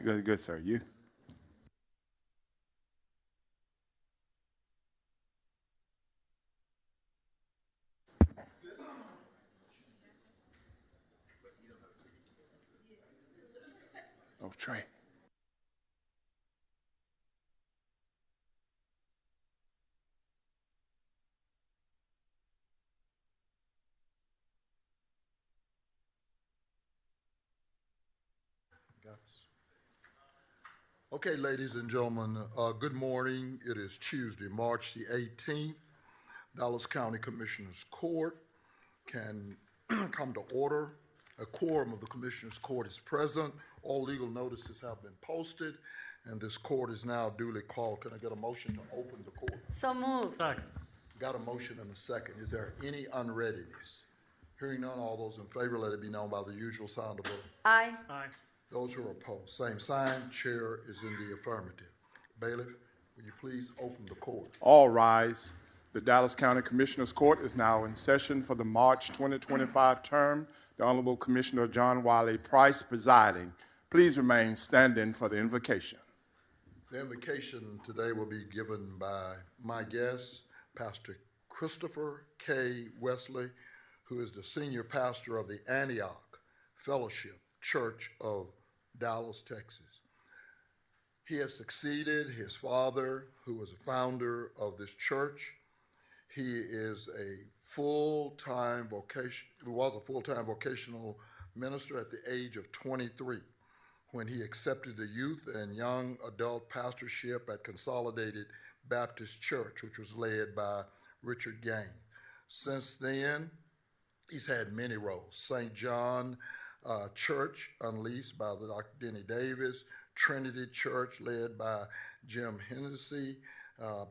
Good, sir. You? Oh, Trey. Okay, ladies and gentlemen, good morning. It is Tuesday, March the 18th. Dallas County Commissioners Court can come to order. A quorum of the Commissioners Court is present. All legal notices have been posted, and this court is now duly called. Can I get a motion to open the court? So moved. Second. Got a motion and a second. Is there any unreadiness? Hearing none, all those in favor, let it be known by the usual sound of voting. Aye. Aye. Those who are opposed, same sign. Chair is in the affirmative. Bailiff, will you please open the court? All rise. The Dallas County Commissioners Court is now in session for the March 2025 term. The Honorable Commissioner John Wiley Price presiding. Please remain standing for the invocation. The invocation today will be given by my guest, Pastor Christopher K. Wesley, who is the senior pastor of the Antioch Fellowship Church of Dallas, Texas. He has succeeded his father, who was a founder of this church. He is a full-time vocational minister at the age of 23 when he accepted the youth and young adult pastorship at Consolidated Baptist Church, which was led by Richard Gaines. Since then, he's had many roles. St. John Church, unleashed by the Dr. Denny Davis, Trinity Church, led by Jim Hennessy,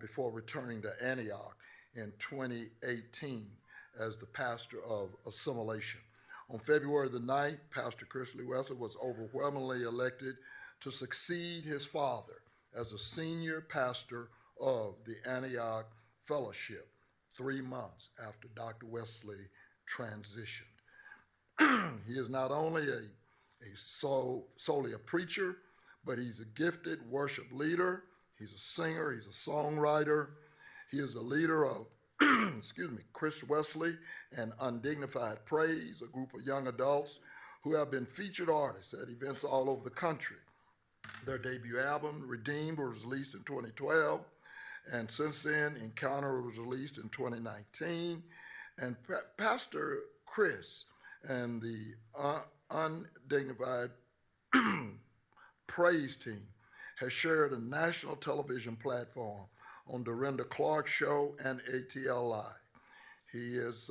before returning to Antioch in 2018 as the pastor of Assimilation. On February the 9th, Pastor Chrisley Wesley was overwhelmingly elected to succeed his father as a senior pastor of the Antioch Fellowship 3 months after Dr. Wesley transitioned. He is not only solely a preacher, but he's a gifted worship leader. He's a singer. He's a songwriter. He is a leader of, Chris Wesley and Undignified Praise, a group of young adults who have been featured artists at events all over the country. Their debut album, Redeemed, was released in 2012, and since then, Encounter was released in 2019. And Pastor Chris and the Undignified Praise team has shared a national television platform on Dorinda Clark's show and ATL Live. He is,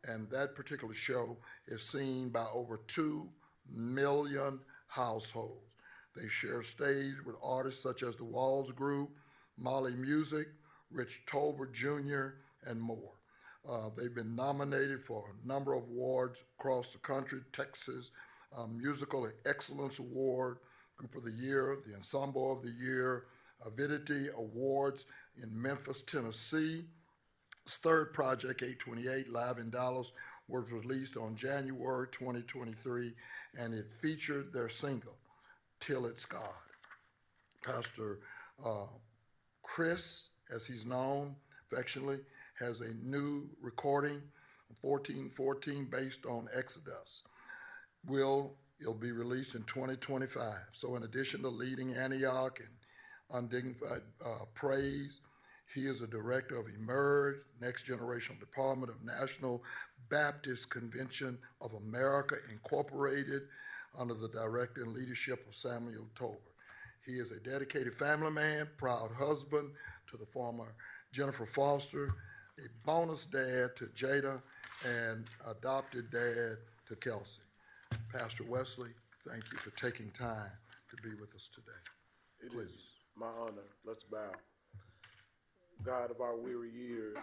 and that particular show is seen by over 2 million households. They share stage with artists such as the Walls Group, Molly Music, Rich Tolbert Jr., and more. They've been nominated for a number of awards across the country: Texas Musical Excellence Award, Group of the Year, the Ensemble of the Year, Avidity Awards in Memphis, Tennessee. His third project, 828, Live in Dallas, was released on January 2023, and it featured their single, Till It's God. Pastor Chris, as he's known affectionately, has a new recording, 1414, based on Exodus. It'll be released in 2025. So in addition to leading Antioch and Undignified Praise, he is a director of Emerge, Next Generational Department of National Baptist Convention of America, Incorporated, under the director and leadership of Samuel Tolbert. He is a dedicated family man, proud husband to the former Jennifer Foster, a bonus dad to Jada, and adopted dad to Kelsey. Pastor Wesley, thank you for taking time to be with us today. It is my honor. Let's bow. God of our weary years,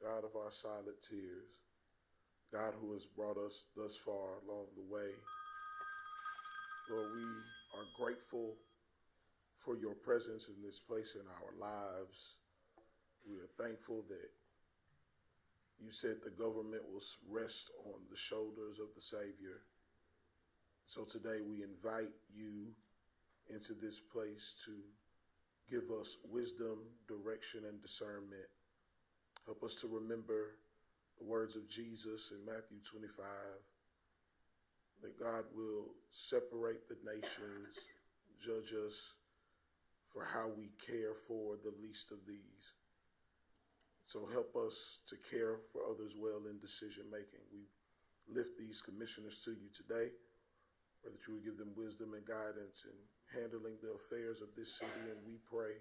God of our silent tears, God who has brought us thus far along the way, Lord, we are grateful for your presence in this place in our lives. We are thankful that you said the government will rest on the shoulders of the Savior. So today we invite you into this place to give us wisdom, direction, and discernment. Help us to remember the words of Jesus in Matthew 25, that God will separate the nations, judge us for how we care for the least of these. So help us to care for others well in decision making. We lift these commissioners to you today, pray that you would give them wisdom and guidance in handling the affairs of this city, and we pray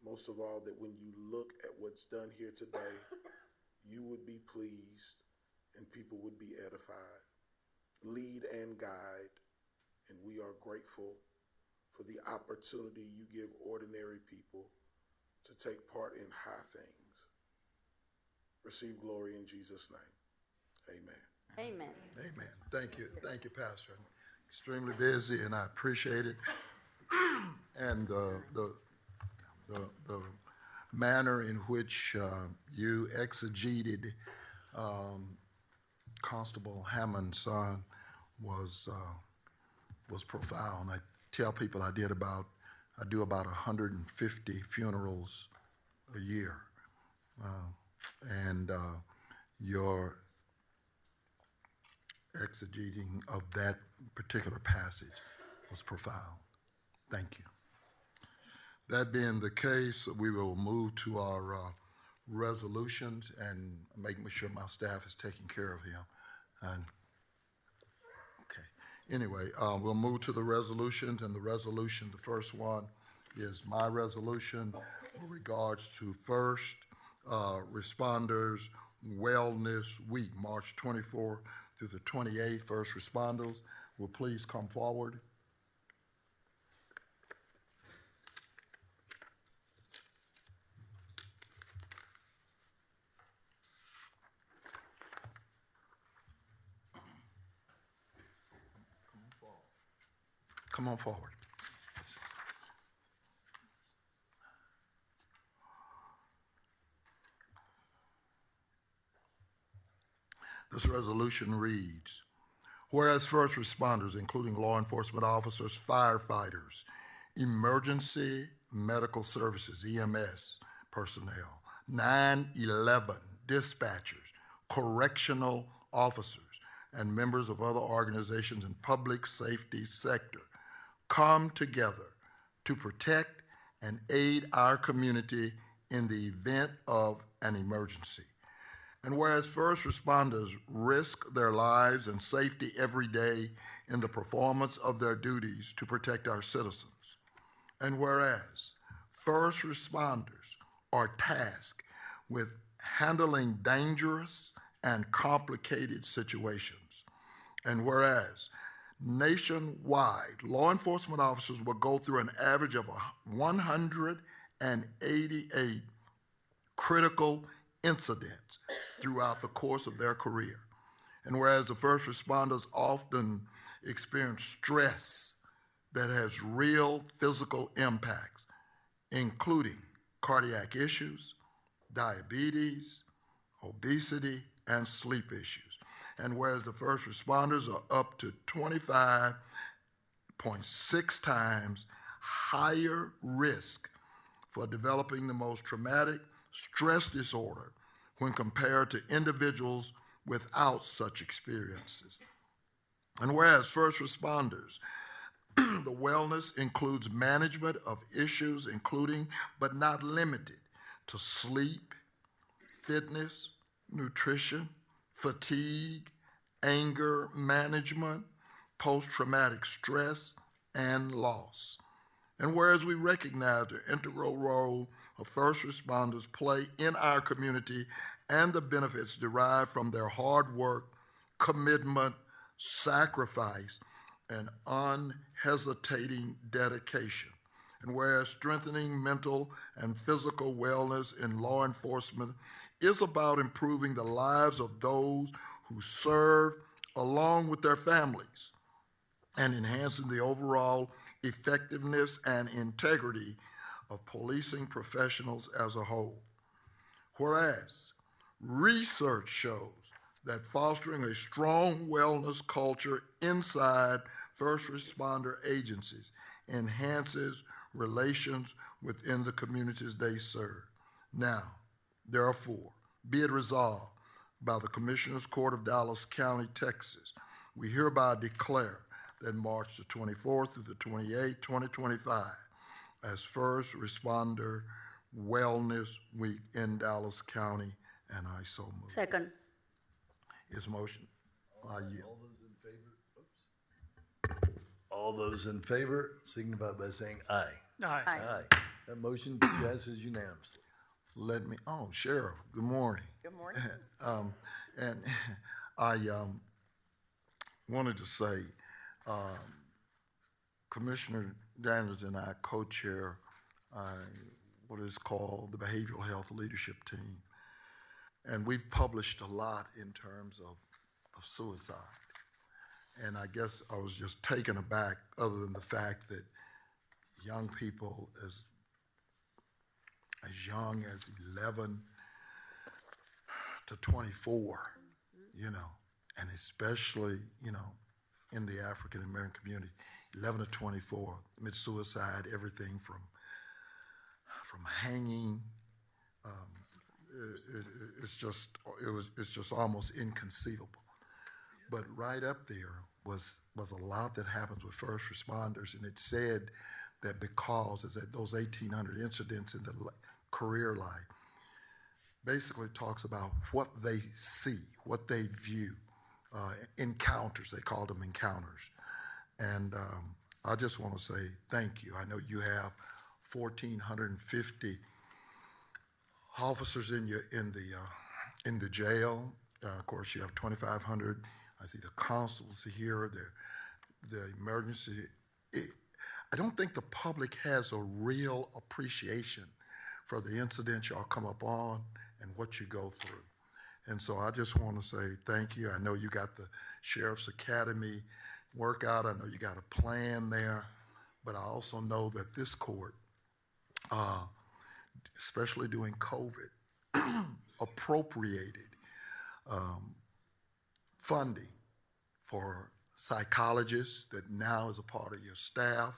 most of all that when you look at what's done here today, you would be pleased and people would be edified. Lead and guide, and we are grateful for the opportunity you give ordinary people to take part in high things. Receive glory in Jesus' name. Amen. Amen. Amen. Thank you. Thank you, Pastor. I'm extremely busy, and I appreciate it. And the manner in which you exegeted Constable Hammond's son was profound. I tell people I do about 150 funerals a year, and your exegeting of that particular passage was profound. Thank you. That being the case, we will move to our resolutions and making sure my staff is taking care of him. And okay. Anyway, we'll move to the resolutions, and the first one is my resolution with regards to first responders Wellness Week, March 24th through the 28th. First responders will please come forward. Come on forward. This resolution reads, whereas first responders, including law enforcement officers, firefighters, emergency medical services, EMS personnel, 911 dispatchers, correctional officers, and members of other organizations in public safety sector come together to protect and aid our community in the event of an emergency. And whereas first responders risk their lives and safety every day in the performance of their duties to protect our citizens, and whereas first responders are tasked with handling dangerous and complicated situations, and whereas nationwide law enforcement officers will go through an average of 188 critical incidents throughout the course of their career. And whereas the first responders often experience stress that has real physical impacts, including cardiac issues, diabetes, obesity, and sleep issues. And whereas the first responders are up to 25.6 times higher risk for developing the most traumatic stress disorder when compared to individuals without such experiences. And whereas first responders, the wellness includes management of issues including but not limited to sleep, fitness, nutrition, fatigue, anger management, post-traumatic stress, and loss. And whereas we recognize the integral role of first responders play in our community and the benefits derived from their hard work, commitment, sacrifice, and unhesitating dedication. And whereas strengthening mental and physical wellness in law enforcement is about improving the lives of those who serve along with their families and enhancing the overall effectiveness and integrity of policing professionals as a whole. Whereas research shows that fostering a strong wellness culture inside first responder agencies enhances relations within the communities they serve. Now, therefore, be it resolved by the Commissioners Court of Dallas County, Texas, we hereby declare that March the 24th through the 28th, 2025, as First Responder Wellness Week in Dallas County, and I so move. Second. Is motion? I yield. All those in favor? Oops. All those in favor signify by saying aye. Aye. Aye. That motion passes unanimously. Let me, oh, Sheriff, good morning. Good morning. And I wanted to say, Commissioner Daniels and I co-chair what is called the Behavioral Health Leadership Team. And we've published a lot in terms of suicide. And I guess I was just taken aback, other than the fact that young people as young as 11 to 24, you know, and especially, you know, in the African American community, 11 to 24, commit suicide, everything from hanging. It's just almost inconceivable. But right up there was a lot that happens with first responders, and it said that because it's at those 1,800 incidents in the career life, basically talks about what they see, what they view, encounters, they call them encounters. And I just want to say thank you. I know you have 1,450 officers in the jail. Of course, you have 2,500. I see the constables here, the emergency. I don't think the public has a real appreciation for the incidents y'all come up on and what you go through. And so I just want to say thank you. I know you got the Sheriff's Academy workout. I know you got a plan there. But I also know that this court, especially during COVID, appropriated funding for psychologists that now is a part of your staff.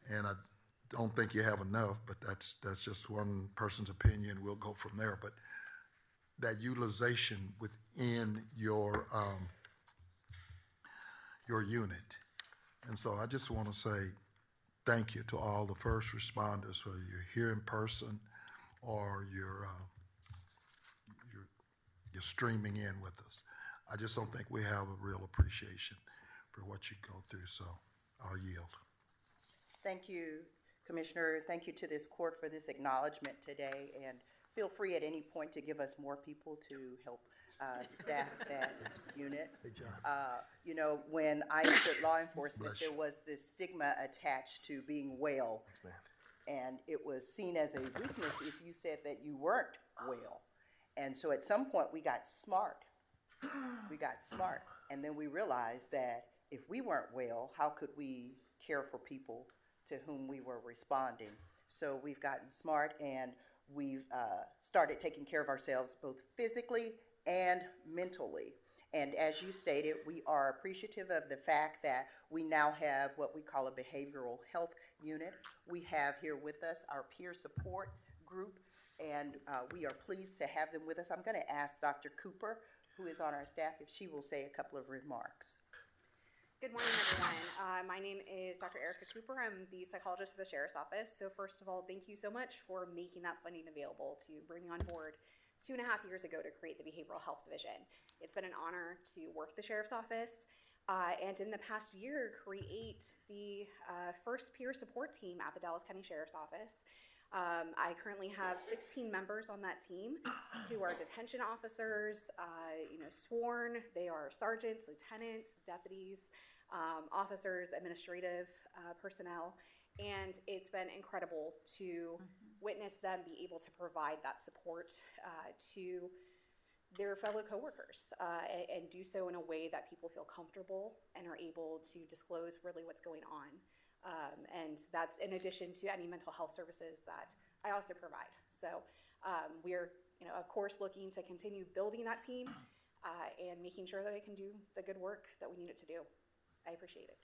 And I don't think you have enough, but that's just one person's opinion. We'll go from there. But that utilization within your unit. And so I just want to say thank you to all the first responders, whether you're here in person or you're streaming in with us. I just don't think we have a real appreciation for what you go through, so I'll yield. Thank you, Commissioner. Thank you to this court for this acknowledgement today, and feel free at any point to give us more people to help staff that unit. Hey, John. You know, when I entered law enforcement, Bless you. there was this stigma attached to being well. Thanks, man. And it was seen as a weakness if you said that you weren't well. And so at some point, we got smart. We got smart. And then we realized that if we weren't well, how could we care for people to whom we were responding? So we've gotten smart, and we've started taking care of ourselves both physically and mentally. And as you stated, we are appreciative of the fact that we now have what we call a behavioral health unit. We have here with us our peer support group, and we are pleased to have them with us. I'm going to ask Dr. Cooper, who is on our staff, if she will say a couple of remarks. Good morning, everyone. My name is Dr. Erica Cooper. I'm the psychologist for the Sheriff's Office. So first of all, thank you so much for making that funding available to bring on board 2.5 years ago to create the Behavioral Health Division. It's been an honor to work the Sheriff's Office and in the past year create the first peer support team at the Dallas County Sheriff's Office. I currently have 16 members on that team who are detention officers, sworn. They are sergeants, lieutenants, deputies, officers, administrative personnel, and it's been incredible to witness them be able to provide that support to their fellow coworkers and do so in a way that people feel comfortable and are able to disclose really what's going on. And that's in addition to any mental health services that I also provide. So we're, of course, looking to continue building that team and making sure that it can do the good work that we need it to do. I appreciate it.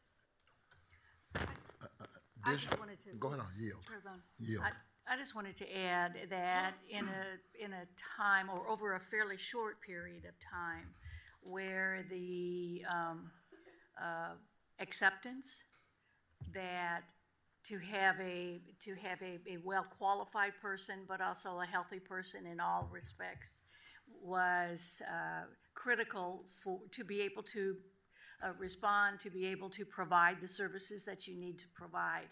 I just wanted to. Go ahead on, yield. Pardon. Yield. I just wanted to add that in a time, or over a fairly short period of time, where the acceptance that to have a well-qualified person, but also a healthy person in all respects, was critical to be able to respond, to be able to provide the services that you need to provide.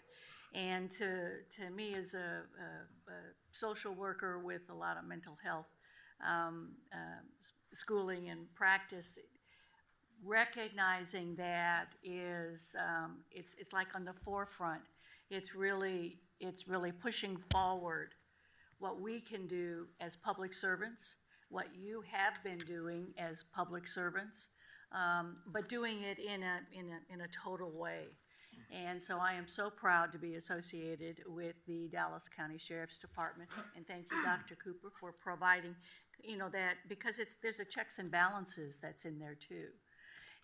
And to me, as a social worker with a lot of mental health schooling and practice, recognizing that is it's like on the forefront. It's really pushing forward what we can do as public servants, what you have been doing as public servants, but doing it in a total way. And so I am so proud to be associated with the Dallas County Sheriff's Department, and thank you, Dr. Cooper, for providing, that, because there's a checks and balances that's in there too.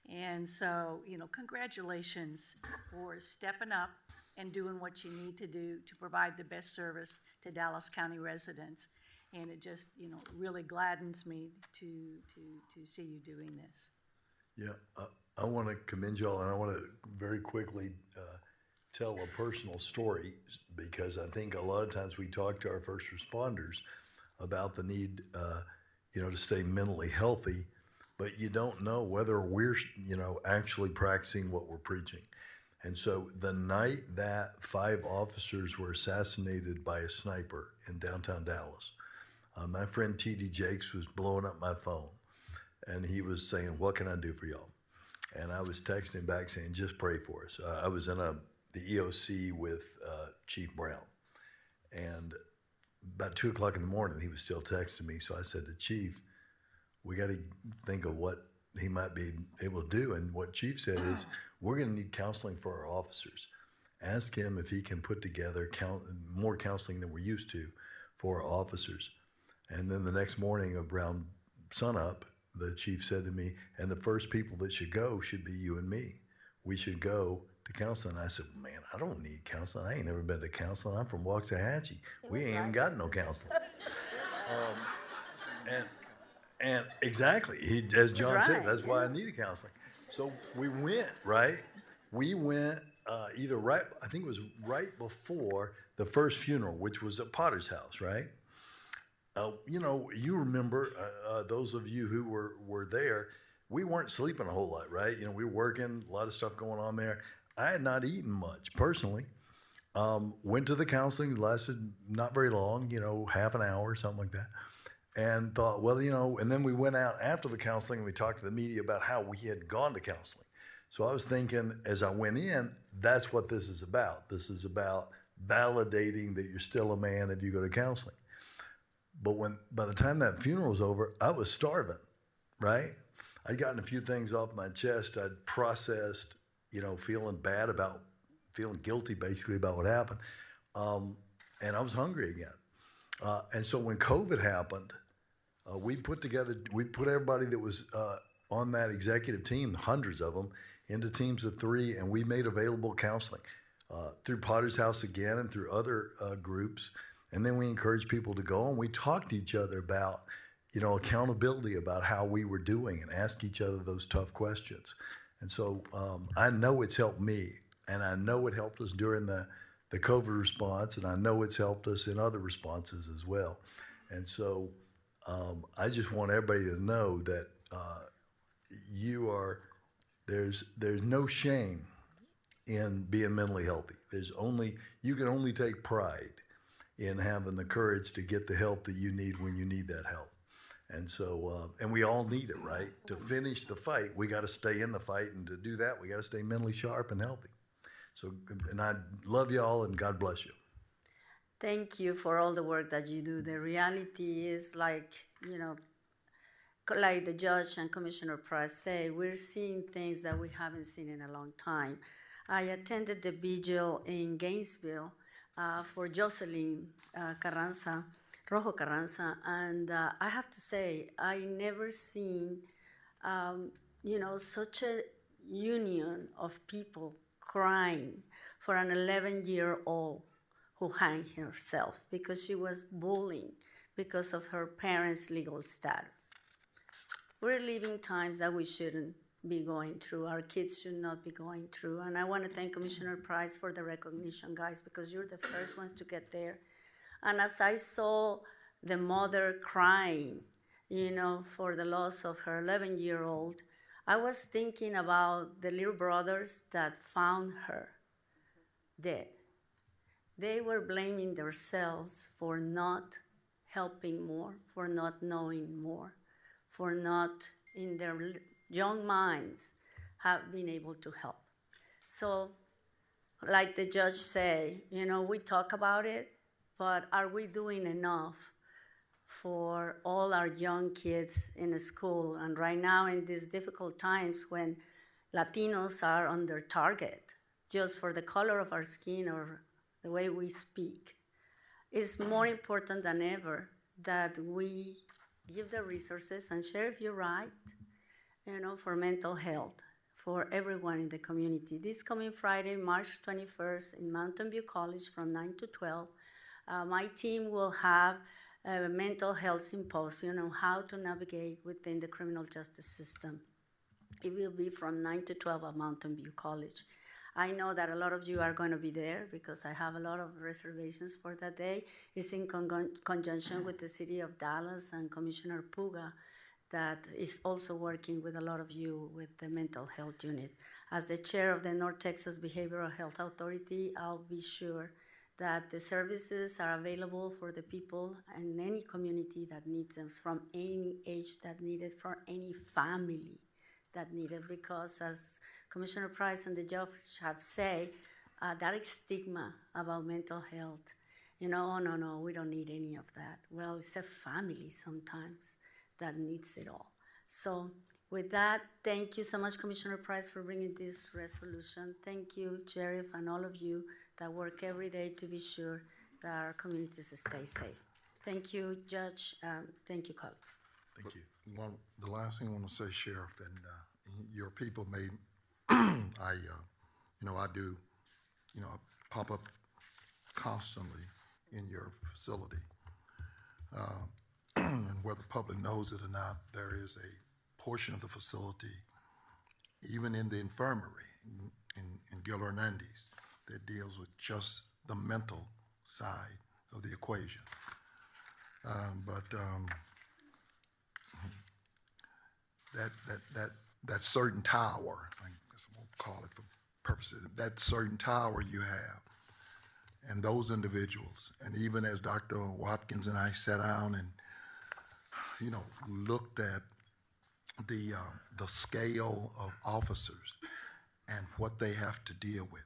And so, congratulations for stepping up and doing what you need to do to provide the best service to Dallas County residents. And it just, really gladdens me to see you doing this. Yeah, I want to commend y'all, and I want to very quickly tell a personal story, because I think a lot of times we talk to our first responders about the need, to stay mentally healthy, but you don't know whether we're, actually practicing what we're preaching. And so the night that 5 officers were assassinated by a sniper in downtown Dallas, my friend T.D. Jakes was blowing up my phone, and he was saying, "What can I do for y'all?" And I was texting back saying, "Just pray for us." I was in the EOC with Chief Brown, and about 2 o'clock in the morning, he was still texting me. So I said to Chief, "We got to think of what he might be able to do." And what Chief said is, "We're going to need counseling for our officers. Ask him if he can put together more counseling than we're used to for our officers." And then the next morning around sunup, the chief said to me, "And the first people that should go should be you and me. We should go to counseling." I said, "Man, I don't need counseling. I ain't never been to counseling. I'm from Waxahachie. We ain't even got no counseling." And exactly, as John said, that's why I needed counseling. So we went, right? We went either right, I think it was right before the first funeral, which was at Potter's house, right? You remember, those of you who were there, we weren't sleeping a whole lot, right? We were working, a lot of stuff going on there. I had not eaten much, personally. Went to the counseling, lasted not very long, half an hour, something like that. And thought, well, and then we went out after the counseling and we talked to the media about how we had gone to counseling. So I was thinking, as I went in, that's what this is about. This is about validating that you're still a man if you go to counseling. But by the time that funeral was over, I was starving, right? I'd gotten a few things off my chest. I'd processed, feeling guilty basically about what happened. And I was hungry again. And so when COVID happened, we put everybody that was on that executive team, hundreds of them, into teams of 3, and we made available counseling through Potter's House again and through other groups. And then we encouraged people to go, and we talked to each other about, accountability, about how we were doing, and ask each other those tough questions. And so I know it's helped me, and I know it helped us during the COVID response, and I know it's helped us in other responses as well. And so I just want everybody to know that there's no shame in being mentally healthy. You can only take pride in having the courage to get the help that you need when you need that help. And so, and we all need it, right? To finish the fight, we got to stay in the fight, and to do that, we got to stay mentally sharp and healthy. So, and I love y'all, and God bless you. Thank you for all the work that you do. The reality is like the judge and Commissioner Price say, we're seeing things that we haven't seen in a long time. I attended the vigil in Gainesville for Jocelyn Rojo Carranza, and I have to say, I never seen, such a union of people crying for an 11-year-old who hanged herself because she was bullied because of her parents' legal status. We're living times that we shouldn't be going through. Our kids should not be going through. And I want to thank Commissioner Price for the recognition, guys, because you're the first ones to get there. And as I saw the mother crying, you know, for the loss of her 11-year-old, I was thinking about the little brothers that found her dead. They were blaming themselves for not helping more, for not knowing more, for not, in their young minds, have been able to help. So, like the judge said, you know, we talk about it, but are we doing enough for all our young kids in the school? And right now, in these difficult times when Latinos are under target just for the color of our skin or the way we speak, it's more important than ever that we give the resources, and Sheriff, you're right, you know, for mental health for everyone in the community. This coming Friday, March 21st, in Mountain View College from 9 to 12, my team will have a mental health symposium on how to navigate within the criminal justice system. It will be from 9 to 12 at Mountain View College. I know that a lot of you are going to be there because I have a lot of reservations for that day. It's in conjunction with the City of Dallas and Commissioner Puga that is also working with a lot of you with the mental health unit. As the chair of the North Texas Behavioral Health Authority, I'll be sure that the services are available for the people in any community that needs them, from any age that need it, for any family that need it, because as Commissioner Price and the judge have said, that stigma about mental health, you know, oh, no, we don't need any of that. Well, it's a family sometimes that needs it all. So with that, thank you so much, Commissioner Price, for bringing this resolution. Thank you, Sheriff, and all of you that work every day to be sure that our communities stay safe. Thank you, Judge. Thank you, colleagues. Thank you. The last thing I want to say, Sheriff, and your people made, I do, I pop up constantly in your facility. And whether the public knows it or not, there is a portion of the facility, even in the infirmary in Gil Hernandez, that deals with just the mental side of the equation. That certain tower, I guess we'll call it for purposes, that certain tower you have, and those individuals, and even as Dr. Watkins and I sat down and, looked at the scale of officers and what they have to deal with,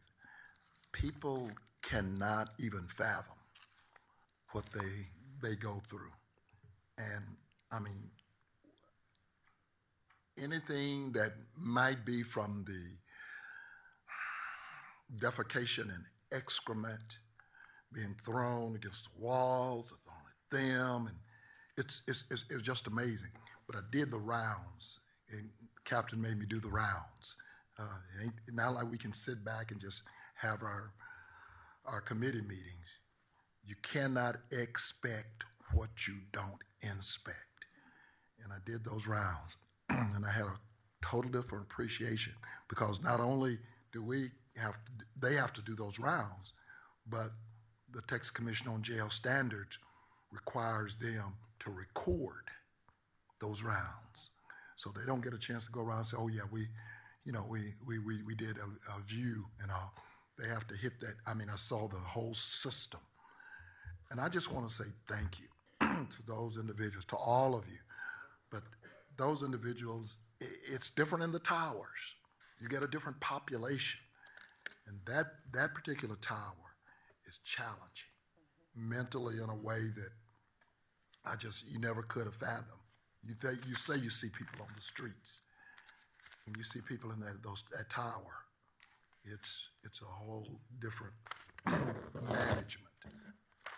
people cannot even fathom what they go through. And I mean, anything that might be from the defecation and excrement being thrown against the walls, thrown at them, and it's just amazing. But I did the rounds, and the captain made me do the rounds. It ain't not like we can sit back and just have our committee meetings. You cannot expect what you don't inspect. And I did those rounds, and I had a total different appreciation, because not only do they have to do those rounds, but the Texas Commission on Jail Standards requires them to record those rounds. So they don't get a chance to go around and say, oh yeah, we did a view and all. They have to hit that. I mean, I saw the whole system. And I just want to say thank you to those individuals, to all of you. But those individuals, it's different in the towers. You get a different population. And that particular tower is challenging mentally in a way that you never could have fathomed. You say you see people on the streets, and you see people in that tower. It's a whole different management.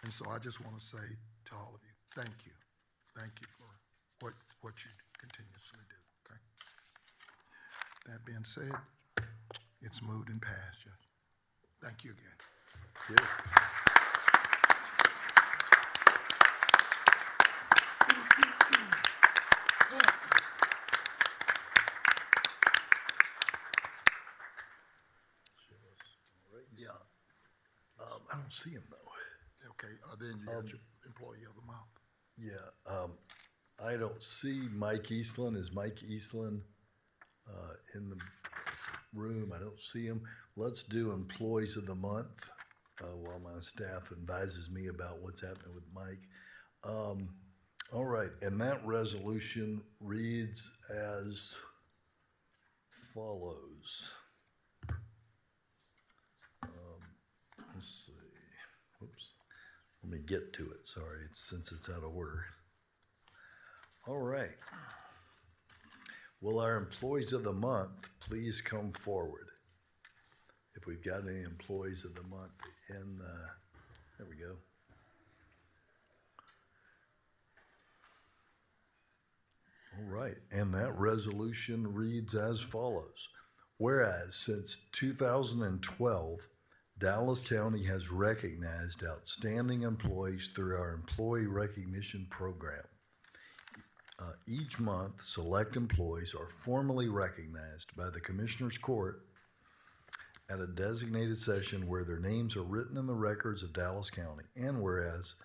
And so I just want to say to all of you, thank you. Thank you for what you continuously do, okay? That being said, It's moved and passed, Judge. Thank you again. Good. Yeah. I don't see him though. Okay, then you got your employee of the month. Yeah, I don't see Mike Eastland. Is Mike Eastland in the room? I don't see him. Let's do employees of the month while my staff advises me about what's happening with Mike. All right, and that resolution reads as follows. Let's see. Whoops. Let me get to it. Sorry, since it's out of order. All right. Will our employees of the month please come forward? If we've got any employees of the month in, there we go. All right, and that resolution reads as follows. Whereas since 2012, Dallas County has recognized outstanding employees through our Employee Recognition Program. Each month, select employees are formally recognized by the Commissioner's Court at a designated session where their names are written in the records of Dallas County. And whereas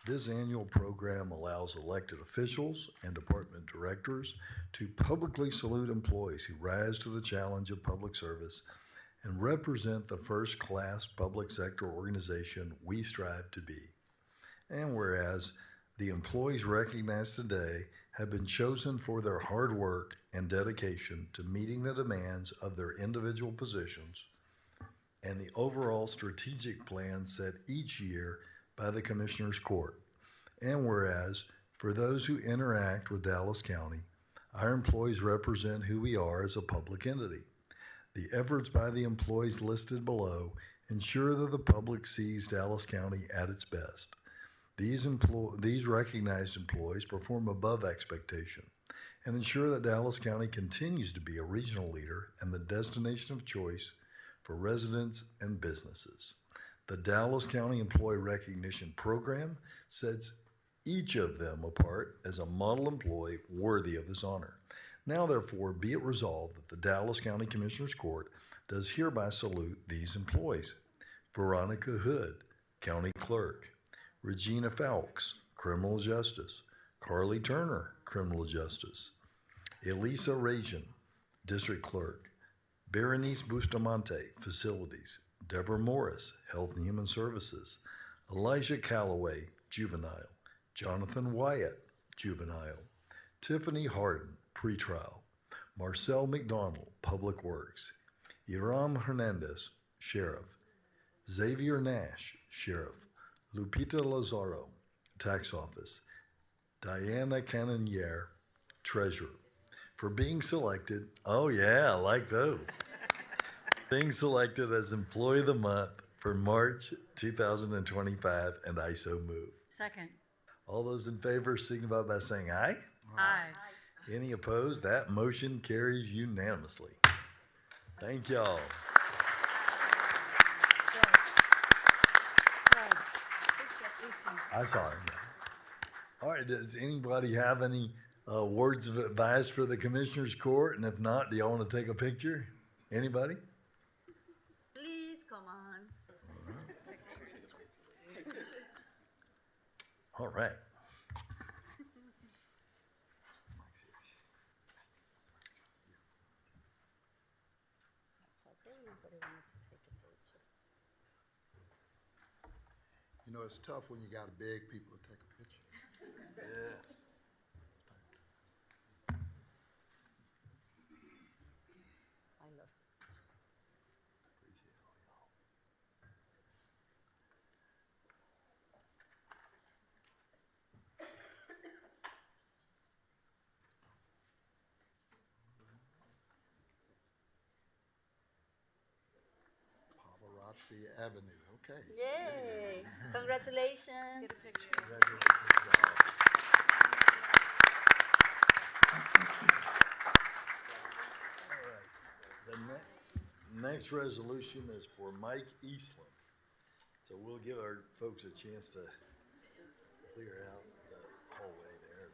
this annual program allows elected officials and department directors to publicly salute employees who rise to the challenge of public service and represent the first-class public sector organization we strive to be. And whereas the employees recognized today have been chosen for their hard work and dedication to meeting the demands of their individual positions and the overall strategic plan set each year by the Commissioner's Court. And whereas for those who interact with Dallas County, our employees represent who we are as a public entity. The efforts by the employees listed below ensure that the public sees Dallas County at its best. These recognized employees perform above expectation and ensure that Dallas County continues to be a regional leader and the destination of choice for residents and businesses. The Dallas County Employee Recognition Program sets each of them apart as a model employee worthy of this honor. Now, therefore, be it resolved that the Dallas County Commissioner's Court does hereby salute these employees. Veronica Hood, County Clerk. Regina Fowlks, Criminal Justice. Carly Turner, Criminal Justice. Elisa Rajan, District Clerk. Berenice Bustamante, Facilities. Deborah Morris, Health and Human Services. Elijah Calloway, Juvenile. Jonathan Wyatt, Juvenile. Tiffany Harden, Pretrial. Marcel McDonald, Public Works. Iram Hernandez, Sheriff. Xavier Nash, Sheriff. Lupita Lazaro, Tax Office. Diana Cannonier, Treasurer. For being selected, oh yeah, I like those. Being selected as Employee of the Month for March 2025, and I so move. Second. All those in favor signify by saying aye. Aye. Any opposed? That motion carries unanimously. Thank y'all. I'm sorry. All right, does anybody have any words of advice for the Commissioner's Court? And if not, do y'all want to take a picture? Anybody? Please, come on. All right. You know, it's tough when you got to beg people to take a picture. Yeah. I lost it. Paparazzi Avenue, okay. Yay! Congratulations. next resolution is for Mike Eastland. So we'll give our folks a chance to clear out the hallway there.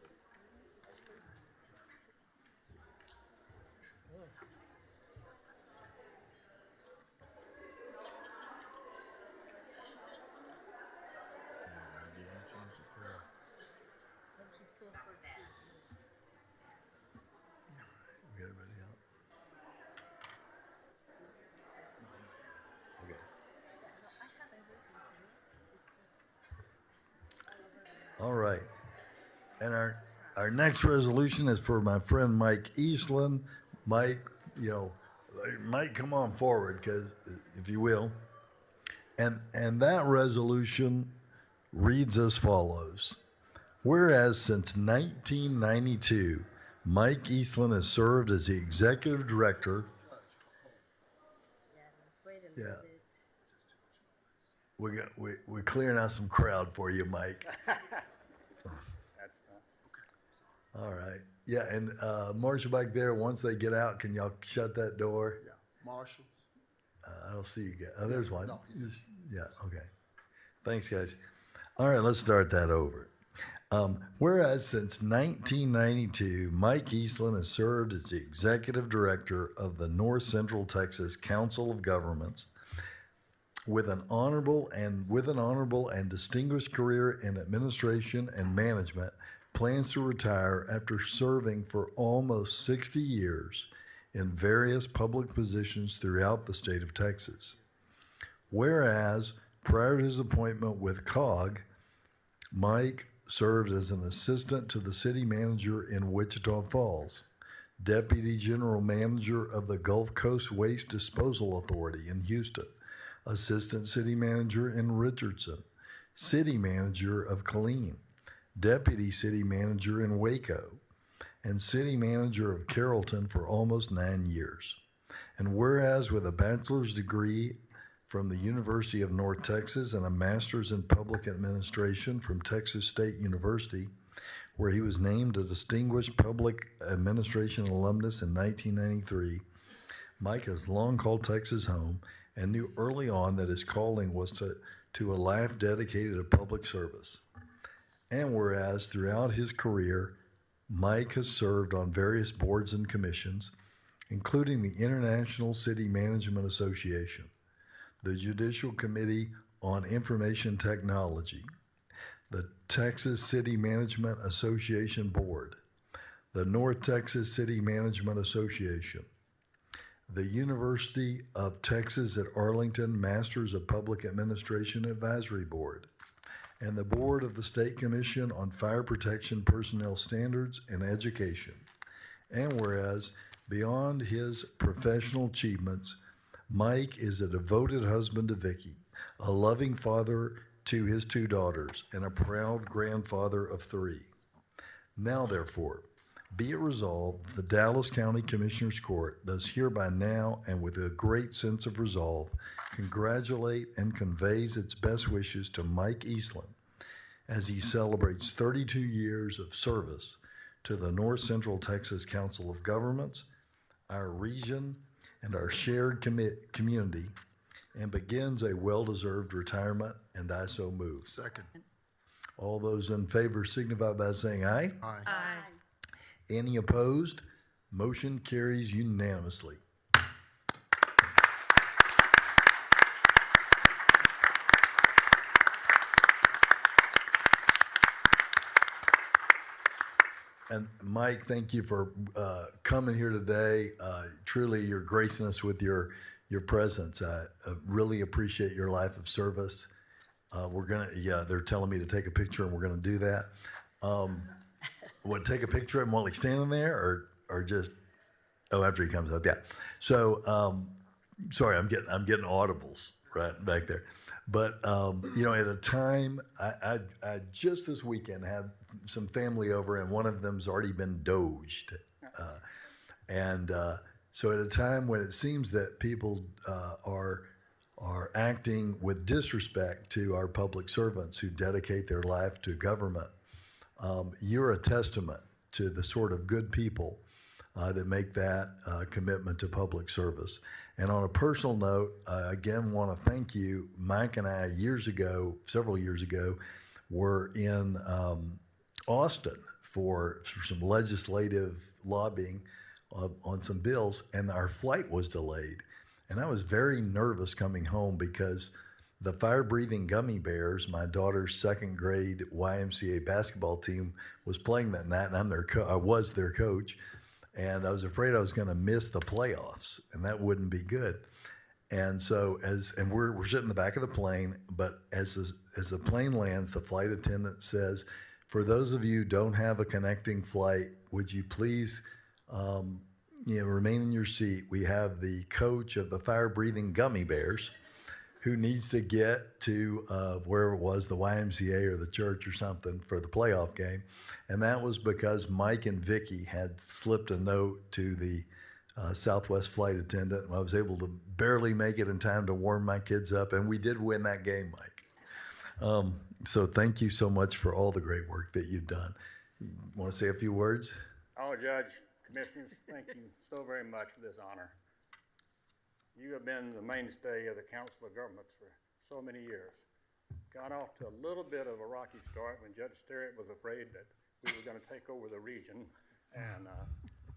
Get everybody out. Okay. All right. And our next resolution is for my friend Mike Eastland. Mike, Mike, come on forward, if you will. And that resolution reads as follows. Whereas since 1992, Mike Eastland has served as the executive director. Yeah. We're clearing out some crowd for you, Mike. That's fine. All right. Yeah, and Marshall back there, once they get out, can y'all shut that door? Yeah, Marshall. I don't see you guys. Oh, there's one. No, he's Yeah, okay. Thanks, guys. All right, let's start that over. Whereas since 1992, Mike Eastland has served as the executive director of the North Central Texas Council of Governments with an honorable and distinguished career in administration and management, plans to retire after serving for almost 60 years in various public positions throughout the state of Texas. Whereas prior to his appointment with COG, Mike served as an assistant to the city manager in Wichita Falls, deputy general manager of the Gulf Coast Waste Disposal Authority in Houston, assistant city manager in Richardson, city manager of Killeen, deputy city manager in Waco, and city manager of Carrollton for almost 9 years. And whereas with a bachelor's degree from the University of North Texas and a master's in public administration from Texas State University, where he was named a distinguished public administration alumnus in 1993, Mike has long called Texas home and knew early on that his calling was to a life dedicated to public service. And whereas throughout his career, Mike has served on various boards and commissions, including the International City Management Association, the Judicial Committee on Information Technology, the Texas City Management Association Board, the North Texas City Management Association, the University of Texas at Arlington Masters of Public Administration Advisory Board, and the Board of the State Commission on Fire Protection Personnel Standards and Education. And whereas beyond his professional achievements, Mike is a devoted husband to Vicky, a loving father to his 2 daughters, and a proud grandfather of 3. Now, therefore, be it resolved, the Dallas County Commissioners Court does hereby now and with a great sense of resolve congratulate and conveys its best wishes to Mike Eastland as he celebrates 32 years of service to the North Central Texas Council of Governments, our region, and our shared community, and begins a well-deserved retirement, and I so move. second. All those in favor signify by saying aye. Aye. Aye. Any opposed? Motion carries unanimously. And Mike, thank you for coming here today. Truly, you're gracing us with your presence. I really appreciate your life of service. They're telling me to take a picture, and we're gonna do that. Take a picture of him while he's standing there, or just after he comes up? Yeah. So, sorry, I'm getting audibles right back there. But at a time, I just this weekend had some family over, and one of them's already been doged, so at a time when it seems that people are acting with disrespect to our public servants who dedicate their life to government, you're a testament to the sort of good people that make that commitment to public service. And on a personal note, I again want to thank you. Mike and I, several years ago, were in Austin for some legislative lobbying on some bills, and our flight was delayed. And I was very nervous coming home because the fire-breathing gummy bears, my daughter's second grade YMCA basketball team, was playing that night, and I was their coach, and I was afraid I was going to miss the playoffs, and that wouldn't be good. And so we're sitting in the back of the plane, but as the plane lands, the flight attendant says, "For those of you who don't have a connecting flight, would you please remain in your seat? We have the coach of the fire-breathing gummy bears who needs to get to wherever it was, the YMCA or the church or something, for the playoff game." And that was because Mike and Vicky had slipped a note to the Southwest flight attendant. And I was able to barely make it in time to warm my kids up, and we did win that game, Mike. So thank you so much for all the great work that you've done. You want to say a few words? Our Judge, Commissioners, thank you so very much for this honor. You have been the mainstay of the Council of Governments for so many years. Got off to a little bit of a rocky start when Judge Sterrett was afraid that we were going to take over the region,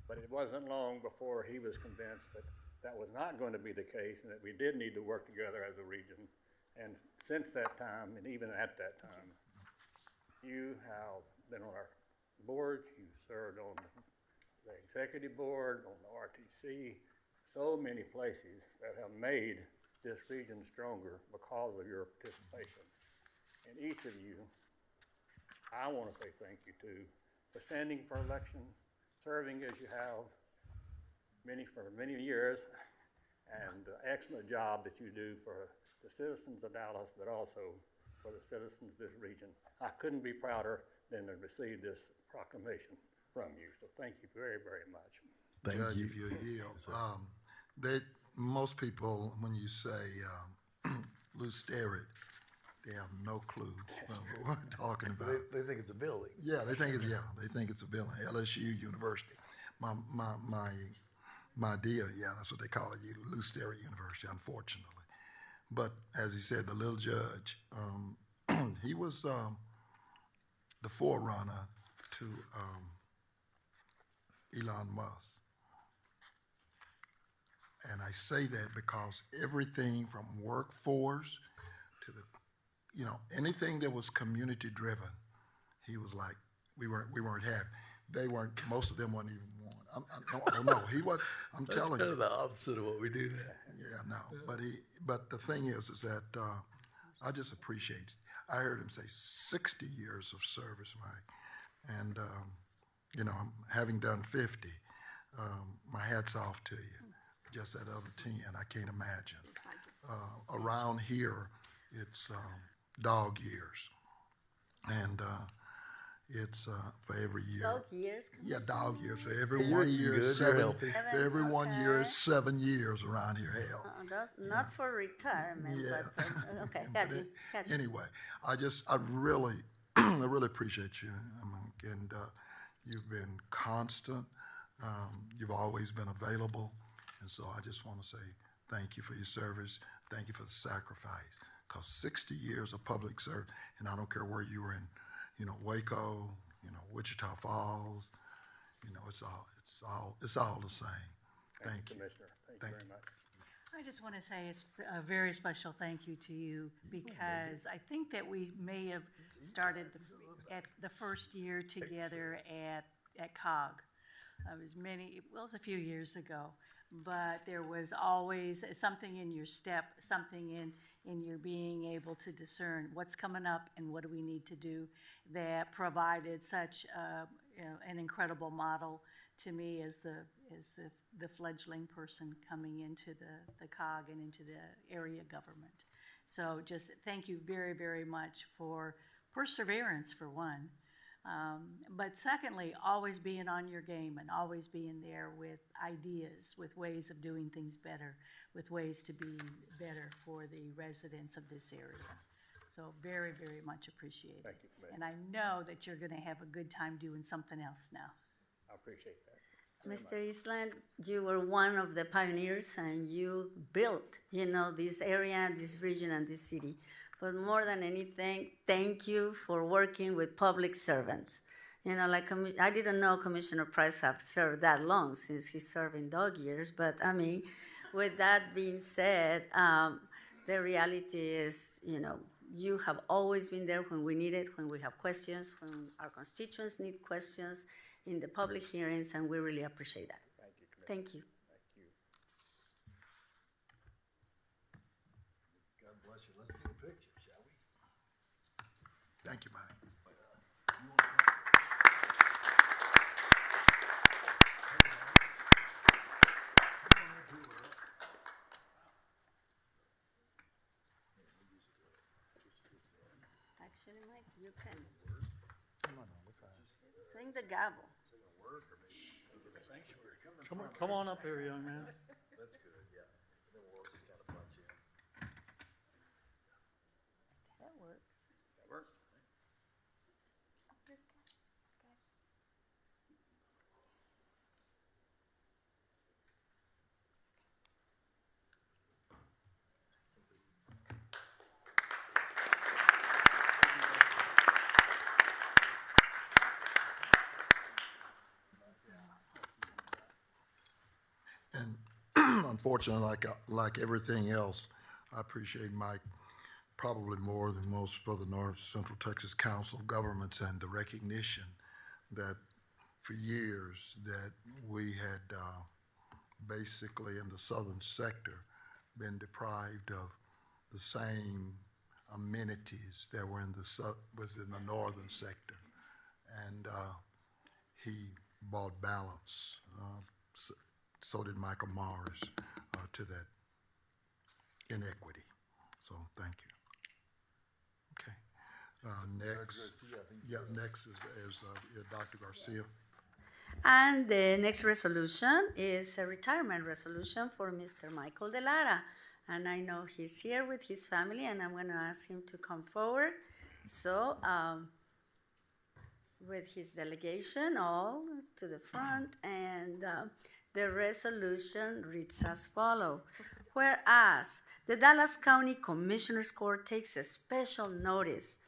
but it wasn't long before he was convinced that that was not going to be the case and that we did need to work together as a region. And since that time, and even at that time, you have been on our boards, you served on the executive board, on the RTC, so many places that have made this region stronger because of your participation. And each of you, I want to say thank you to for standing for election, serving as you have for many years, and the excellent job that you do for the citizens of Dallas, but also for the citizens of this region. I couldn't be prouder than to receive this proclamation from you. So thank you very, very much. Thank Judge, you. if you yield. Most people, when you say Lou Sterrett, they have no clue what we're talking about. They think it's a building. Yeah, they think it's a building. LSU University. My dear, that's what they call it, Lou Sterrett University, unfortunately. But as he said, the little judge, he was the forerunner to Elon Musk. And I say that because everything from workforce to the, anything that was community driven, he was like, we weren't happy. They weren't. Most of them weren't even one. No, he was. I'm telling you. That's kind of the opposite of what we do now. Yeah, no. But the thing is that I just appreciate. I heard him say 60 years of service, Mike, and I'm having done 50. My hat's off to you. Just that other 10, I can't imagine. Around here, it's dog years, and it's for every year. Dog years? Yeah, dog years. For every You're 1 year, good, is you're 7. healthy. For every 1 year, Okay. is 7 years around here. Hell. That's not for retirement, Yeah. but okay, got you. Anyway, I really, I really appreciate you, and you've been constant. You've always been available, and so I just want to say thank you for your service. Thank you for the sacrifice. Because 60 years of public service, and I don't care where you were in, Waco, Wichita Falls, it's all the same. Thank you. Commissioner. Thank you very much. I just want to say it's a very special thank you to you because I think that we may have started at the first year together at COG. It was a few years ago, but there was always something in your step, something in your being able to discern what's coming up and what do we need to do that provided such an incredible model to me as the fledgling person coming into the COG and into the area government. So just thank you very, very much for perseverance for one. But secondly, always being on your game and always being there with ideas, with ways of doing things better, with ways to be better for the residents of this area. So very, very much appreciated. Thank you, Commissioner. And I know that you're going to have a good time doing something else now. I appreciate that. Mr. Eastland, you were one of the pioneers and you built, this area, this region, and this city. But more than anything, thank you for working with public servants. I didn't know Commissioner Price have served that long since he served in dog years. But I mean, with that being said, the reality is, you have always been there when we need it, when we have questions, when our constituents need questions in the public hearings, and we really appreciate that. Thank you, Commissioner. Thank you. Thank you. God bless you. Let's get a picture, shall we? Thank you, Mike. Actually, Mike, you can swing the gavel. Come on up here, young man. That's good, yeah. And then we'll just kind of punch in. That works. That works. And unfortunately, like everything else, I appreciate Mike probably more than most for the North Central Texas Council of Governments and the recognition that for years that we had basically in the southern sector been deprived of the same amenities that were in the northern sector. And he brought balance. So did Michael Morris to that inequity. So thank you. Okay. Next is Dr. Garcia. And the next resolution is a retirement resolution for Mr. Michael de Lara. And I know he's here with his family, and I'm going to ask him to come forward. So, with his delegation all to the front, and the resolution reads as follows. Whereas the Dallas County Commissioners Court takes a special notice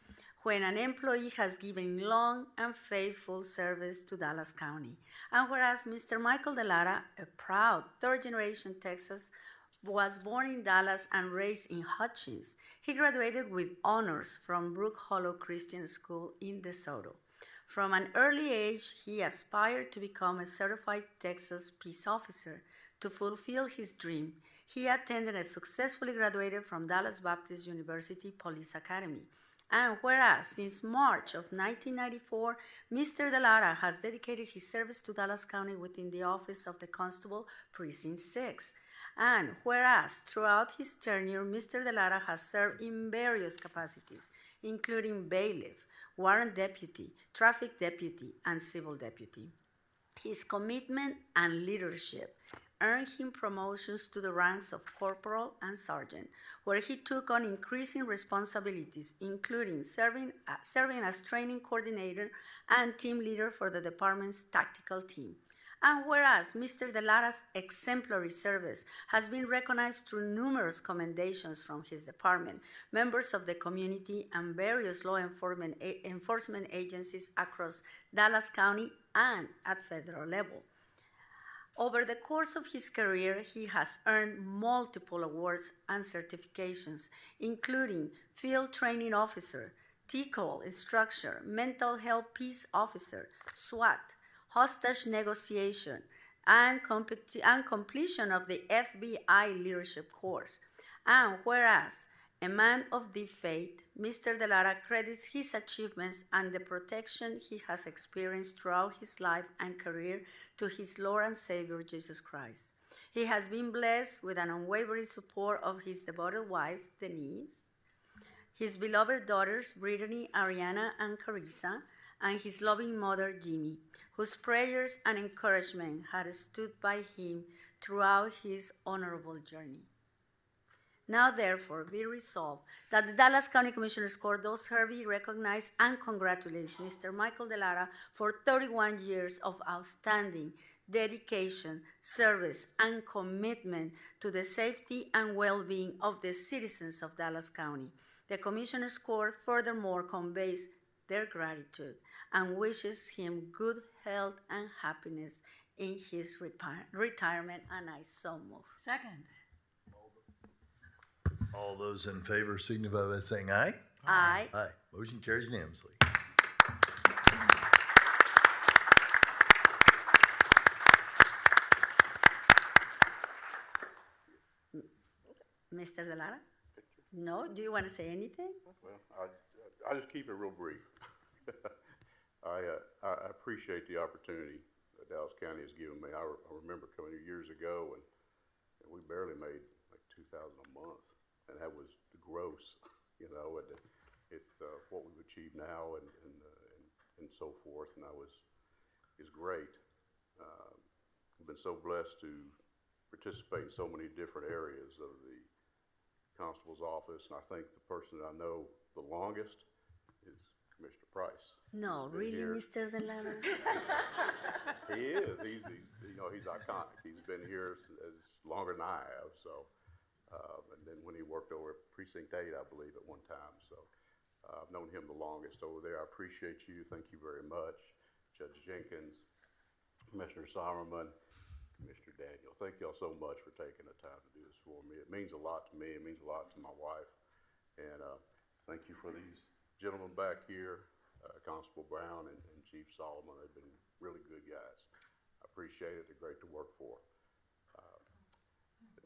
when an employee has given long and faithful service to Dallas County. And whereas Mr. Michael de Lara, a proud third-generation Texan, was born in Dallas and raised in Hutchins, he graduated with honors from Brook Hollow Christian School in DeSoto. From an early age, he aspired to become a certified Texas peace officer. To fulfill his dream, he attended and successfully graduated from Dallas Baptist University Police Academy. And whereas since March of 1994, Mr. de Lara has dedicated his service to Dallas County within the office of the Constable Precinct 6. And whereas throughout his tenure, Mr. de Lara has served in various capacities, including bailiff, warrant deputy, traffic deputy, and civil deputy. His commitment and leadership earned him promotions to the ranks of corporal and sergeant, where he took on increasing responsibilities, including serving as training coordinator and team leader for the department's tactical team. And whereas Mr. de Lara's exemplary service has been recognized through numerous commendations from his department, members of the community, and various law enforcement agencies across Dallas County and at federal level. Over the course of his career, he has earned multiple awards and certifications, including Field Training Officer, TCOL Instructor, Mental Health Peace Officer, SWAT, Hostage Negotiation, and completion of the FBI Leadership Course. And whereas a man of deep faith, Mr. de Lara credits his achievements and the protection he has experienced throughout his life and career to his Lord and Savior, Jesus Christ. He has been blessed with an unwavering support of his devoted wife, Denise, his beloved daughters, Brittany, Ariana, and Carissa, and his loving mother, Jimmy, whose prayers and encouragement had stood by him throughout his honorable journey. Now, therefore, be resolved that the Dallas County Commissioners Court does hereby recognize and congratulates Mr. Michael de Lara for 31 years of outstanding dedication, service, and commitment to the safety and well-being of the citizens of Dallas County. The Commissioners Court furthermore conveys their gratitude and wishes him good health and happiness in his retirement, and I so move. Second. All those in favor signify by saying aye. Aye. Aye. Motion carries unanimously. Mr. De Lara? No? Do you want to say anything? Well, I'll just keep it real brief. I appreciate the opportunity that Dallas County has given me. I remember coming here years ago, and we barely made like $2,000 a month, and that was the gross, you know, and what we've achieved now and so forth, and is great. I've been so blessed to participate in so many different areas of the constable's office, and I think the person that I know the longest is Commissioner Price. No, really, here. Mr. De Lara? He is. He's iconic. He's been here as longer than I have. So, and then when he worked over at Precinct 8, I believe at one time. So, I've known him the longest over there. I appreciate you. Thank you very much, Judge Jenkins, Commissioner Solomon, Commissioner Daniel. Thank y'all so much for taking the time to do this for me. It means a lot to me. It means a lot to my wife. And thank you for these gentlemen back here, Constable Brown and Chief Solomon. They've been really good guys. I appreciate it. They're great to work for.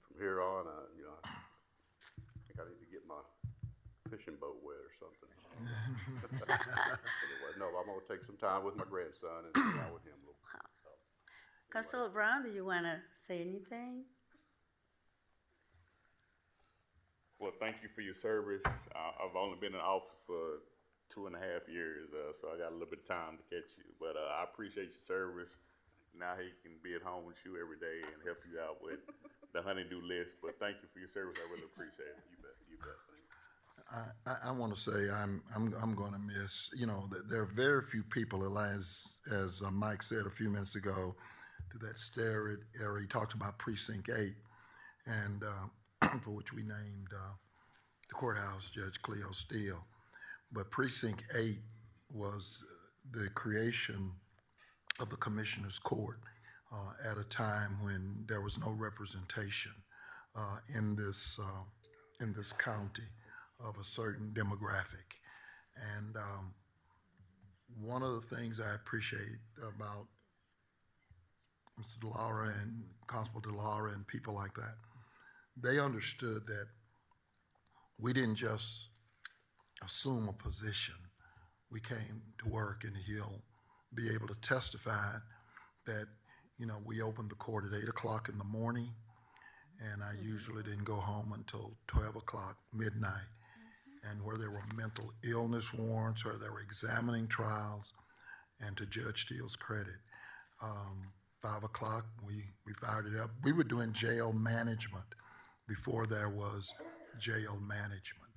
From here on, I think I need to get my fishing boat wet or something. Anyway, no, I'm going to take some time with my grandson and hang out with him a little bit. Constable Brown, do you want to say anything? Well, thank you for your service. I've only been in office for 2.5 years, so I got a little bit of time to catch you. But I appreciate your service. Now he can be at home with you every day and help you out with the honey-do list. But thank you for your service. I really appreciate it. You bet. You bet. Thank you. I want to say I'm going to miss. You know, there are very few people, as Mike said a few minutes ago, to that stair area. He talks about Precinct 8, and for which we named the courthouse Judge Cleo Steele. But Precinct 8 was the creation of the Commissioner's Court at a time when there was no representation in this county of a certain demographic. And one of the things I appreciate about Mr. De Lara and Constable De Lara and people like that, they understood that we didn't just assume a position. We came to work, and he'll be able to testify that, you know, we opened the court at 8 o'clock in the morning, and I usually didn't go home until 12 o'clock, midnight. And where there were mental illness warrants or there were examining trials, and to Judge Steele's credit, 5 o'clock, we fired it up. We were doing jail management before there was jail management,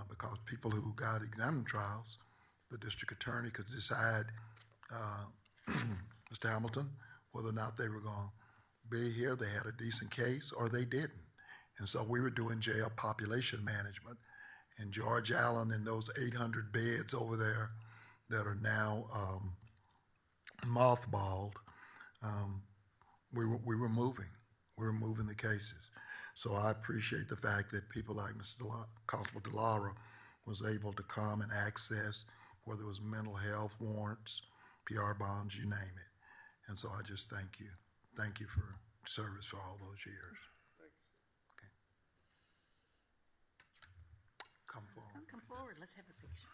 because people who got examining trials, the district attorney could decide, Mr. Hamilton, whether or not they were going to be here, they had a decent case, or they didn't. And so we were doing jail population management. And George Allen and those 800 beds over there that are now mothballed, we were moving. We were moving the cases. So I appreciate the fact that people like Mr. Constable De Lara was able to come and access, whether it was mental health warrants, PR bonds, you name it. And so I just thank you. Thank you for service for all those years. Okay. Come forward. Come forward. Let's have a picture.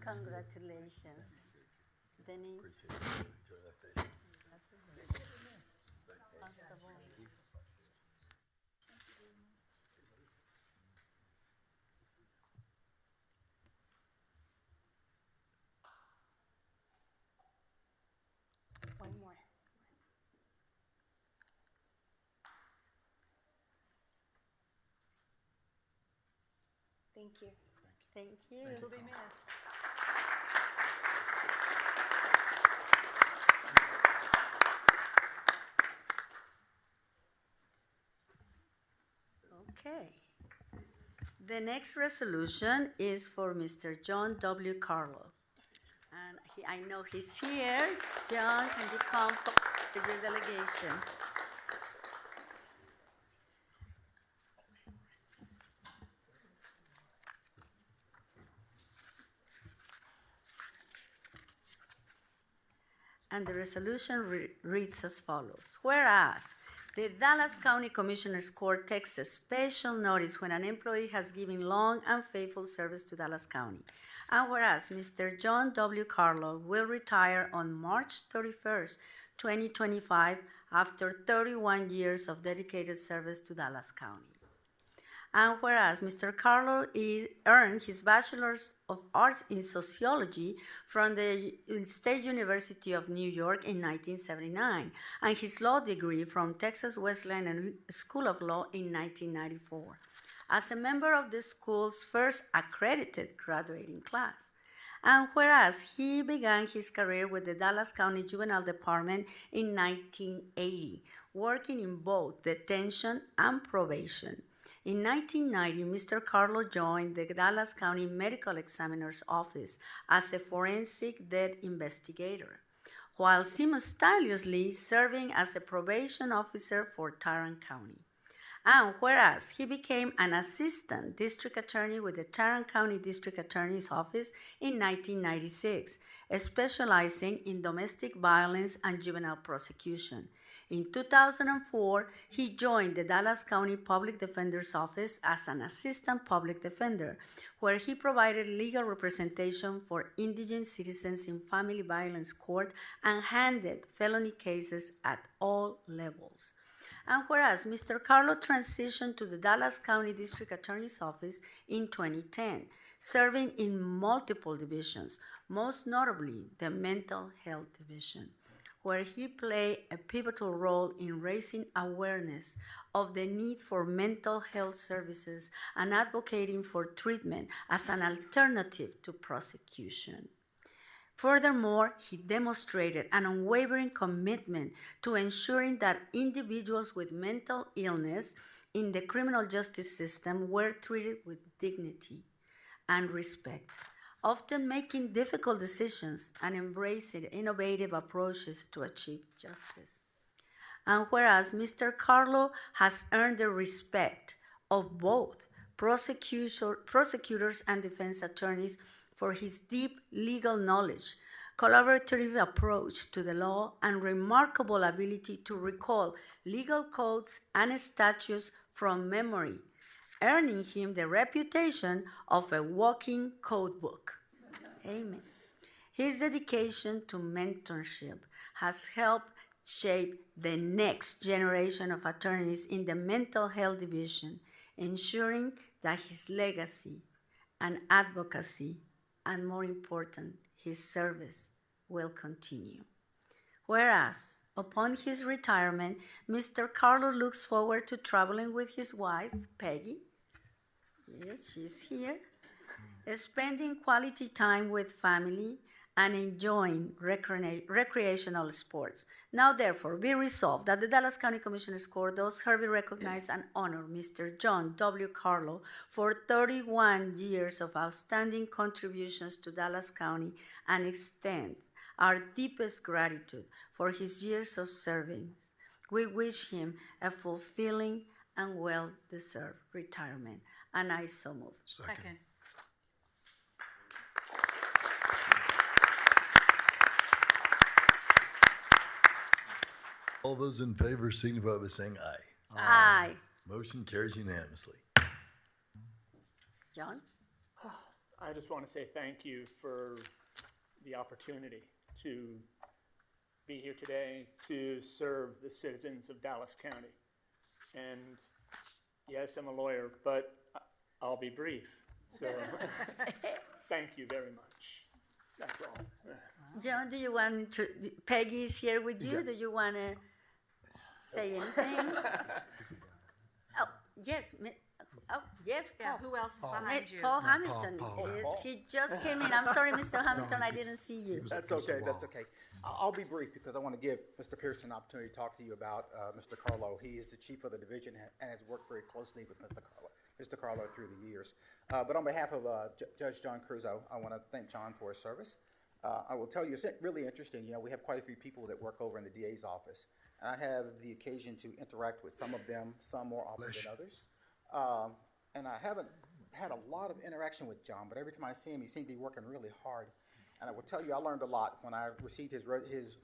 Congratulations, Denise. Constable. One more. Thank you. Thank you. You'll be missed. Okay. The next resolution is for Mr. John W. Carlough. And I know he's here. John, can you come to your delegation? And the resolution reads as follows. Whereas the Dallas County Commissioners Court takes a special notice when an employee has given long and faithful service to Dallas County. And whereas Mr. John W. Carlough will retire on March 31st, 2025, after 31 years of dedicated service to Dallas County. And whereas Mr. Carlough earned his Bachelor's of Arts in Sociology from the State University of New York in 1979, and his law degree from Texas Wesleyan School of Law in 1994, as a member of the school's first accredited graduating class. And whereas he began his career with the Dallas County Juvenile Department in 1980, working in both detention and probation. In 1990, Mr. Carlough joined the Dallas County Medical Examiner's Office as a forensic death investigator, while simultaneously serving as a probation officer for Tarrant County. And whereas he became an assistant district attorney with the Tarrant County District Attorney's Office in 1996, specializing in domestic violence and juvenile prosecution. In 2004, he joined the Dallas County Public Defender's Office as an assistant public defender, where he provided legal representation for indigent citizens in family violence court and handled felony cases at all levels. And whereas Mr. Carlough transitioned to the Dallas County District Attorney's Office in 2010, serving in multiple divisions, most notably the Mental Health Division, where he played a pivotal role in raising awareness of the need for mental health services and advocating for treatment as an alternative to prosecution. Furthermore, he demonstrated an unwavering commitment to ensuring that individuals with mental illness in the criminal justice system were treated with dignity and respect, often making difficult decisions and embracing innovative approaches to achieve justice. And whereas Mr. Carlough has earned the respect of both prosecutors and defense attorneys for his deep legal knowledge, collaborative approach to the law, and remarkable ability to recall legal codes and statutes from memory, earning him the reputation of a walking code book. Amen. His dedication to mentorship has helped shape the next generation of attorneys in the mental health division, ensuring that his legacy and advocacy, and more important, his service, will continue. Whereas, upon his retirement, Mr. Carlough looks forward to traveling with his wife, Peggy. Yeah, she's here. Spending quality time with family and enjoying recreational sports. Now, therefore, be resolved that the Dallas County Commissioners Court does hereby recognize and honor Mr. John W. Carlough for 31 years of outstanding contributions to Dallas County and extend our deepest gratitude for his years of service. We wish him a fulfilling and well-deserved retirement. And I so move. Second. All those in favor signify by saying aye. Aye. Motion carries unanimously. John? I just want to say thank you for the opportunity to be here today to serve the citizens of Dallas County. And yes, I'm a lawyer, but I'll be brief. So thank you very much. That's all. John, do you want to, Peggy is here with you. Yeah. Do you want to say anything? Oh, yes, Oh, yes, Yeah, Paul. who else is Paul. behind you? Paul Hamilton. Paul. Yes, he just came in. I'm sorry, Mr. Hamilton, I didn't see you. was That's against the okay, that's wall. okay. I'll be brief because I want to give Mr. Pearson an opportunity to talk to you about Mr. Carlough. He is the chief of the division and has worked very closely with Mr. Carlough through the years. But on behalf of Judge John Cruzo, I want to thank John for his service. I will tell you, it's really interesting. You know, we have quite a few people that work over in the DA's office, and I have the occasion to interact with some of them, some more often than others. And I haven't had a lot of interaction with John, but every time I see him, he seems to be working really hard. And I will tell you, I learned a lot when I received his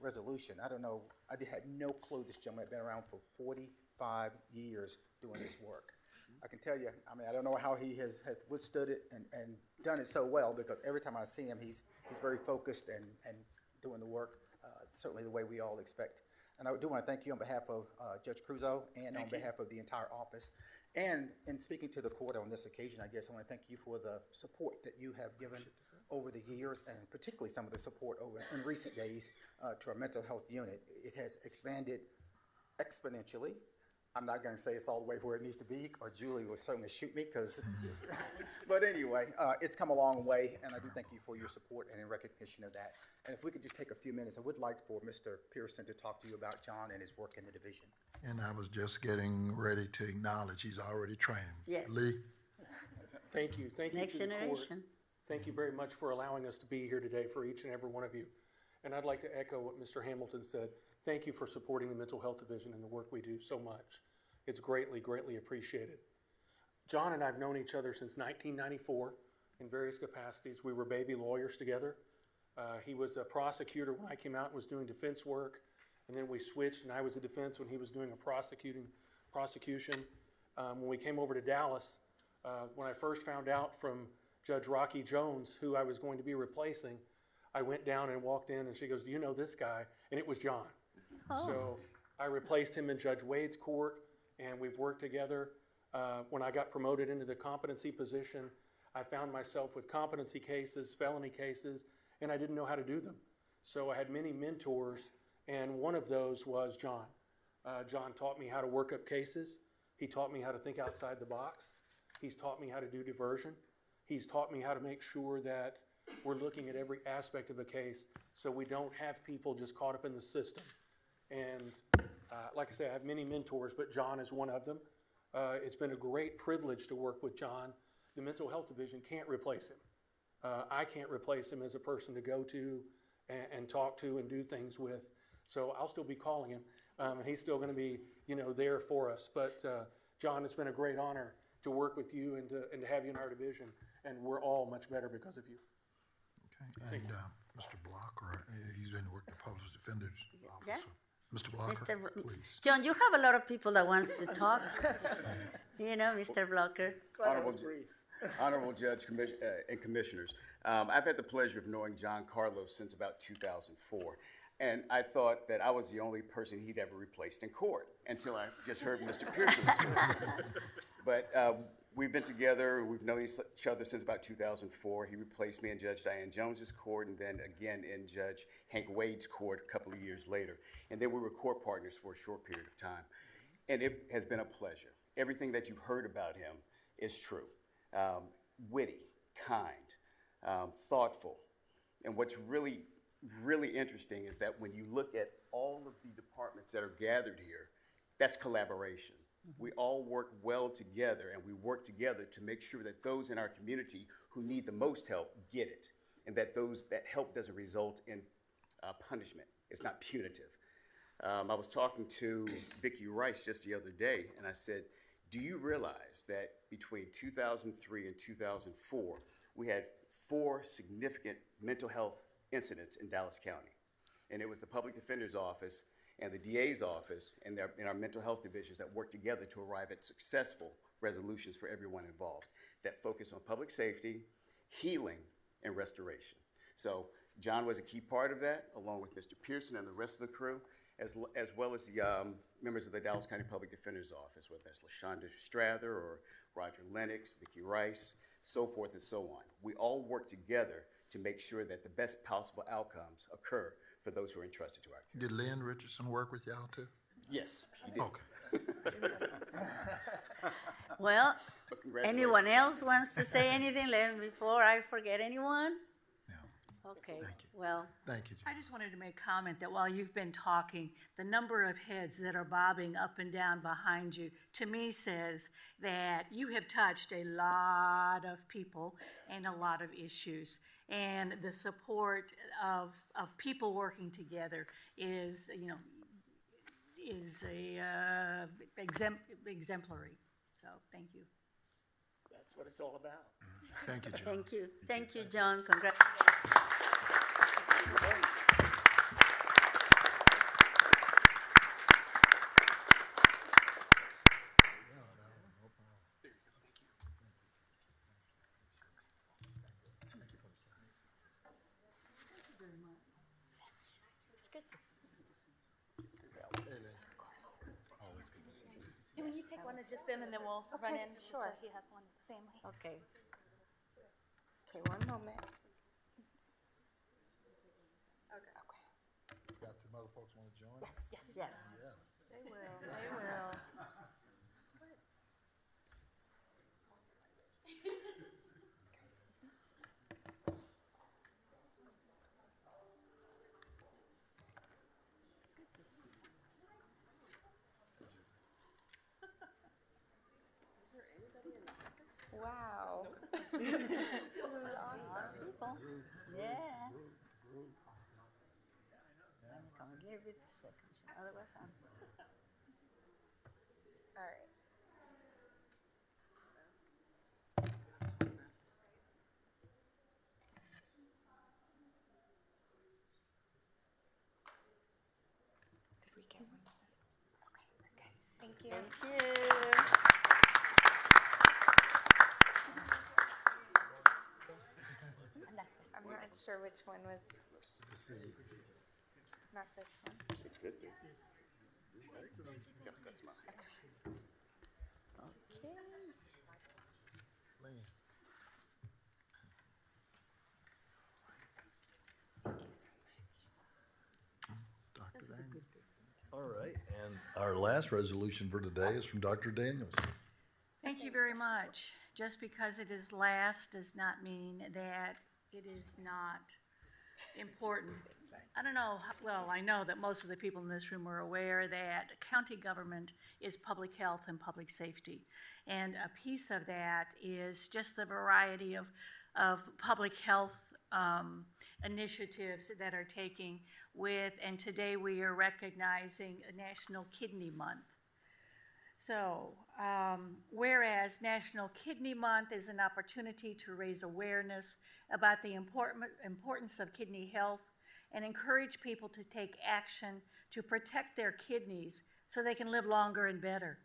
resolution. I don't know, I had no clue this gentleman had been around for 45 years doing this work. I can tell you, I mean, I don't know how he has withstood it and done it so well, because every time I see him, he's very focused and doing the work, certainly the way we all expect. And I do want to thank you on behalf of Judge Cruzo and on behalf of the entire office. And in speaking to the court on this occasion, I guess I want to thank you for the support that you have given over the years, and particularly some of the support over in recent days to our mental health unit. It has expanded exponentially. I'm not going to say it's all the way where it needs to be, or Julie will certainly shoot me, but anyway, it's come a long way, and I do thank you for your support and in recognition of that. And if we could just take a few minutes, I would like for Mr. Pearson to talk to you about John and his work in the division. And I was just getting ready to acknowledge he's already training. Yes. Lee? Thank you. Thank you Next to the court. generation. Thank you very much for allowing us to be here today for each and every one of you. And I'd like to echo what Mr. Hamilton said. Thank you for supporting the mental health division and the work we do so much. It's greatly, greatly appreciated. John and I have known each other since 1994 in various capacities. We were baby lawyers together. He was a prosecutor when I came out and was doing defense work. And then we switched, and I was a defense when he was doing a prosecution. When we came over to Dallas, when I first found out from Judge Rocky Jones who I was going to be replacing, I went down and walked in, and she goes, "Do you know this guy?" And it was John. Oh. So I replaced him in Judge Wade's court, and we've worked together. When I got promoted into the competency position, I found myself with competency cases, felony cases, and I didn't know how to do them. So I had many mentors, and one of those was John. John taught me how to work up cases. He taught me how to think outside the box. He's taught me how to do diversion. He's taught me how to make sure that we're looking at every aspect of a case so we don't have people just caught up in the system. And like I said, I have many mentors, but John is one of them. It's been a great privilege to work with John. The mental health division can't replace him. I can't replace him as a person to go to and talk to and do things with. So I'll still be calling him, and he's still going to be, there for us. But John, it's been a great honor to work with you and to have you in our division, and we're all much better because of you. Okay, and Mr. Blocker, he's been working the public defender's office. Yeah. Mr. Blocker, please. John, you have a lot of people that wants to talk. Mr. Blocker. Honorable Judge and Commissioners, I've had the pleasure of knowing John Carlough since about 2004. And I thought that I was the only person he'd ever replaced in court until I just heard Mr. Pearson's story. But we've been together, we've known each other since about 2004. He replaced me in Judge Diane Jones's court, and then again in Judge Hank Wade's court a couple of years later. And then we were court partners for a short period of time. And it has been a pleasure. Everything that you've heard about him is true. Witty, kind, thoughtful. And what's really interesting is that when you look at all of the departments that are gathered here, that's collaboration. We all work well together, and we work together to make sure that those in our community who need the most help get it, and that that help doesn't result in punishment. It's not punitive. I was talking to Vicki Rice just the other day, and I said, do you realize that between 2003 and 2004, we had 4 significant mental health incidents in Dallas County? And it was the Public Defender's Office and the DA's office and our mental health divisions that worked together to arrive at successful resolutions for everyone involved that focus on public safety, healing, and restoration. So John was a key part of that, along with Mr. Pearson and the rest of the crew, as well as the members of the Dallas County Public Defender's Office, whether that's LaShonda Strather or Roger Lennox, Vicki Rice, so forth and so on. We all work together to make sure that the best possible outcomes occur for those who are entrusted to our care. Did Lynn Richardson work with y'all too? Yes, she did. Okay. Well, But congratulations. anyone else wants to say anything before I forget anyone? No, Okay, Thank you. well, thank you, I John. just wanted to make comment that while you've been talking, the number of heads that are bobbing up and down behind you, to me says that you have touched a lot of people and a lot of issues. And the support of people working together is, is exemplary. So, thank you. That's what it's all about. Thank you, John. thank you. Thank you, John. It's good to see you. Always good to see you. Can you take one of just them and then we'll run in? sure. So he has one with the family. Okay. Okay, one moment. Got some other folks want to join? Yes. They will, they will. Wow. People. Yeah. Let me come a little bit this way, Commissioner. Otherwise, I'm. All right. Did we get one? Okay, we're good. Thank you. Thank you. I'm not sure which one was Let's see. not this one. It could be. Yep, that's mine. Okay. Lynn. Dr. Daniels. All right, and our last resolution for today is from Dr. Daniels. Thank you very much. Just because it is last does not mean that it is not important. I don't know, well, I know that most of the people in this room are aware that county government is public health and public safety. And a piece of that is just the variety of public health initiatives that are taking with, and today we are recognizing National Kidney Month. So, whereas National Kidney Month is an opportunity to raise awareness about the importance of kidney health and encourage people to take action to protect their kidneys so they can live longer and better.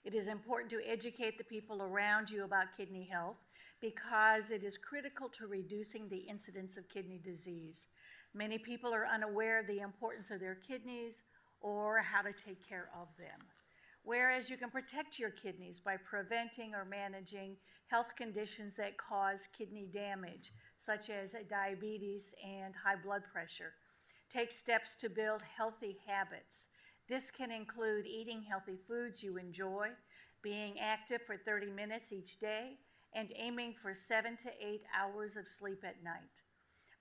It is important to educate the people around you about kidney health because it is critical to reducing the incidence of kidney disease. Many people are unaware of the importance of their kidneys or how to take care of them. Whereas you can protect your kidneys by preventing or managing health conditions that cause kidney damage, such as diabetes and high blood pressure. Take steps to build healthy habits. This can include eating healthy foods you enjoy, being active for 30 minutes each day, and aiming for 7 to 8 hours of sleep at night.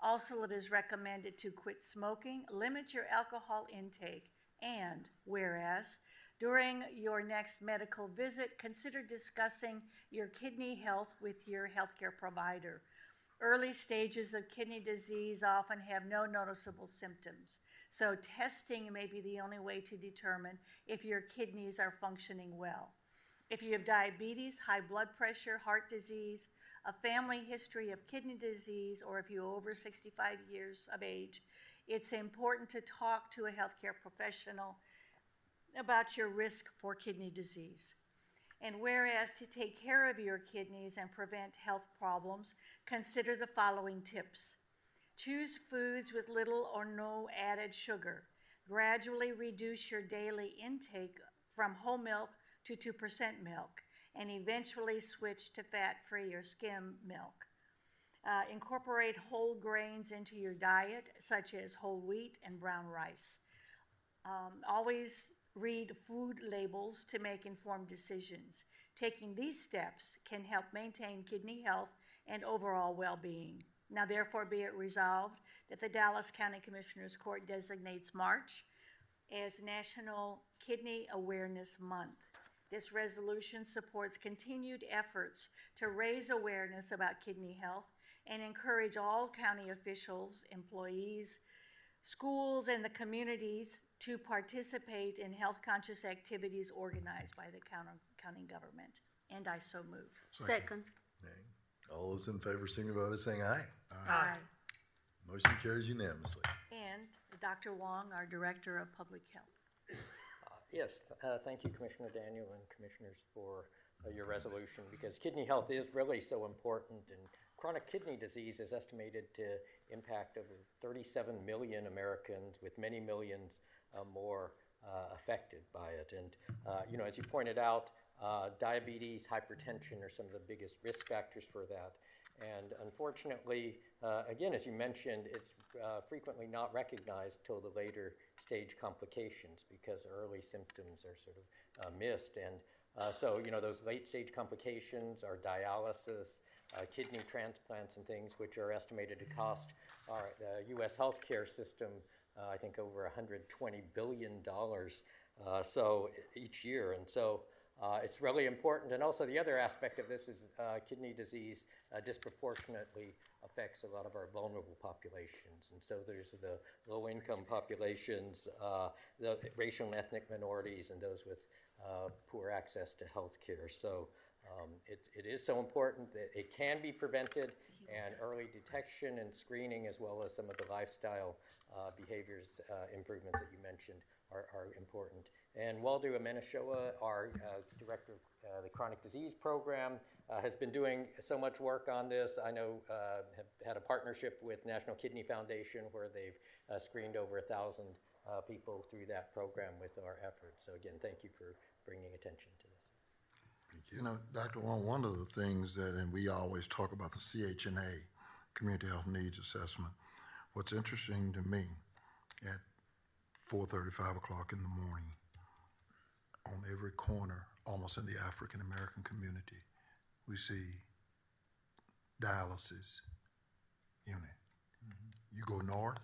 Also, it is recommended to quit smoking, limit your alcohol intake, and whereas during your next medical visit, consider discussing your kidney health with your healthcare provider. Early stages of kidney disease often have no noticeable symptoms, so testing may be the only way to determine if your kidneys are functioning well. If you have diabetes, high blood pressure, heart disease, a family history of kidney disease, or if you're over 65 years of age, it's important to talk to a healthcare professional about your risk for kidney disease. And whereas to take care of your kidneys and prevent health problems, consider the following tips. Choose foods with little or no added sugar. Gradually reduce your daily intake from whole milk to 2% milk, and eventually switch to fat-free or skim milk. Incorporate whole grains into your diet, such as whole wheat and brown rice. Always read food labels to make informed decisions. Taking these steps can help maintain kidney health and overall well-being. Now therefore be it resolved that the Dallas County Commissioners Court designates March as National Kidney Awareness Month. This resolution supports continued efforts to raise awareness about kidney health and encourage all county officials, employees, schools, and the communities to participate in health-conscious activities organized by the county government. And I so move. Second. All those in favor signify by saying aye. Aye. Motion carries unanimously. And Dr. Wong, our Director of Public Health. Yes, thank you, Commissioner Daniel and Commissioners, for your resolution, because kidney health is really so important, and chronic kidney disease is estimated to impact over 37 million Americans, with many millions more affected by it. And, you know, as you pointed out, diabetes, hypertension are some of the biggest risk factors for that. And unfortunately, again, as you mentioned, it's frequently not recognized till the later stage complications, because early symptoms are sort of missed. And so, you know, those late stage complications are dialysis, kidney transplants and things, which are estimated to cost our U.S. healthcare system, I think, over $120 billion so each year. And so it's really important. And also the other aspect of this is kidney disease disproportionately affects a lot of our vulnerable populations. And so there's the low-income populations, the racial and ethnic minorities, and those with poor access to health care. So it is so important that it can be prevented, and early detection and screening, as well as some of the lifestyle behaviors improvements that you mentioned, are important. And Waldo Amenishoa, our director of the Chronic Disease Program, has been doing so much work on this. I know have had a partnership with National Kidney Foundation, where they've screened over 1,000 people through that program with our efforts. So again, thank you for bringing attention to this. You know, Dr. Wong, one of the things that, and we always talk about the CHNA, Community Health Needs Assessment. What's interesting to me, at 4:30, 5 o'clock in the morning, on every corner, almost in the African American community, we see dialysis unit. You go north,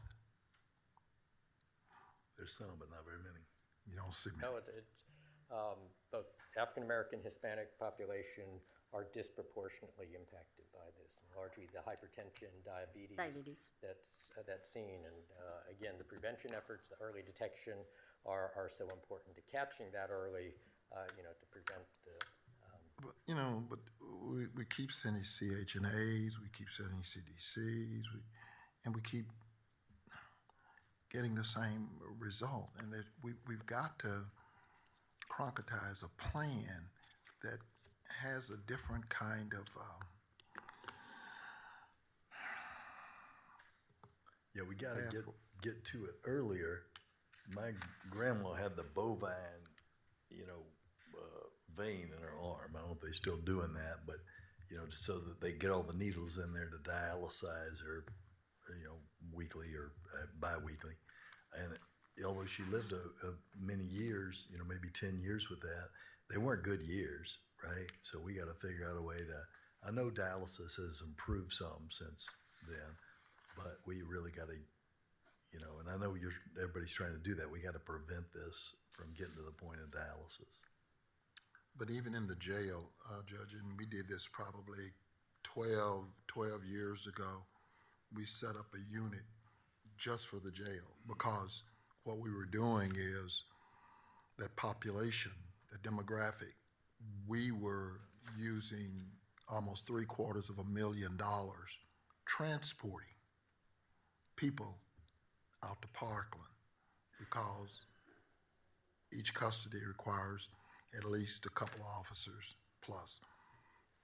There's some, but not very many. you don't see many. No, it's both African American, Hispanic population are disproportionately impacted by this, and largely the hypertension, diabetes. That's seen. And again, the prevention efforts, the early detection are so important to catching that early, you know, to prevent the. But, you know, but we keep sending CHNAs, we keep sending CDCs, and we keep getting the same result. And that we've got to concretize a plan that has a different kind of yeah, we got to get to it earlier. My grandma had the bovine, you know, vein in her arm. I don't know if they're still doing that, but, you know, so that they get all the needles in there to dialysize her, you know, weekly or bi-weekly. And although she lived many years, you know, maybe 10 years with that, they weren't good years, right? So we got to figure out a way to, I know dialysis has improved some since then, but we really got to, you know, and I know everybody's trying to do that. We got to prevent this from getting to the point of dialysis. But even in the jail, Judge, and we did this probably 12 years ago, we set up a unit just for the jail, because what we were doing is that population, the demographic, we were using almost $750,000 transporting people out to Parkland, because each custody requires at least a couple of officers plus.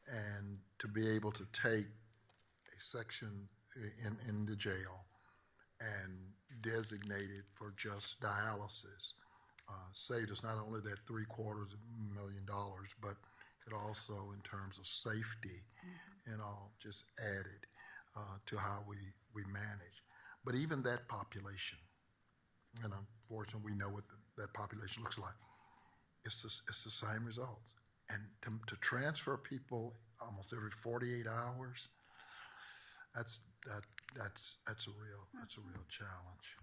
And to be able to take a section in the jail and designate it for just dialysis saved us not only that $750,000, but it also, in terms of safety and all, just added to how we manage. But even that population and unfortunately, we know what that population looks like. It's the same results. And to transfer people almost every 48 hours, that's a real challenge.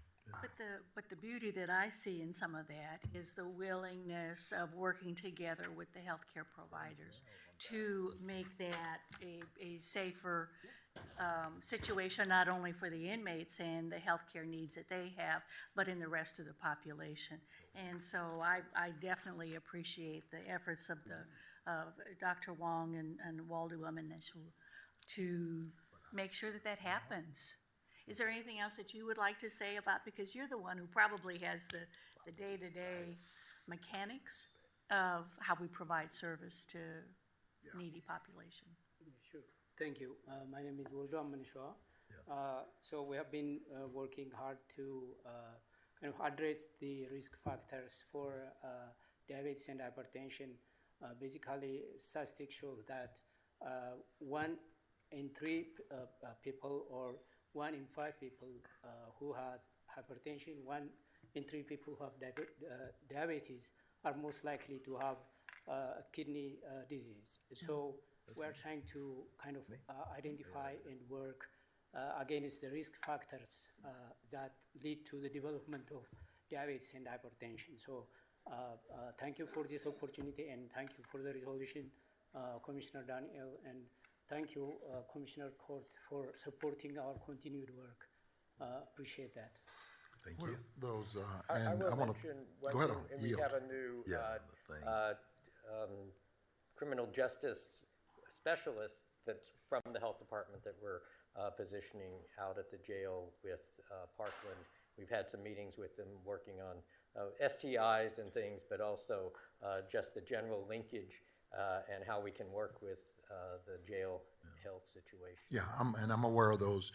But the beauty that I see in some of that is the willingness of working together with the healthcare providers to make that a safer situation, not only for the inmates and the healthcare needs that they have, but in the rest of the population. And so I definitely appreciate the efforts of Dr. Wong and Waldum and to make sure that happens. Is there anything else that you would like to say about, because you're the one who probably has the day-to-day mechanics of how we provide service to needy population? Sure. Thank you. My name is Waldum Manishaw. So we have been working hard to kind of address the risk factors for diabetes and hypertension. Basically, statistics show that 1 in 3 people, or 1 in 5 people who has hypertension, 1 in 3 people who have diabetes are most likely to have kidney disease. So we're trying to kind of identify and work against the risk factors that lead to the development of diabetes and hypertension. So thank you for this opportunity, and thank you for the resolution, Commissioner Daniel, and thank you, Commissioner Court, for supporting our continued work. Appreciate that. Thank you. Those, I and will I want mention to, one go ahead thing, on, and we yield. have a new criminal justice specialist that's from the health department that we're positioning out at the jail with Parkland. We've had some meetings with them working on STIs and things, but also just the general linkage and how we can work with the jail health situation. Yeah, I'm aware of those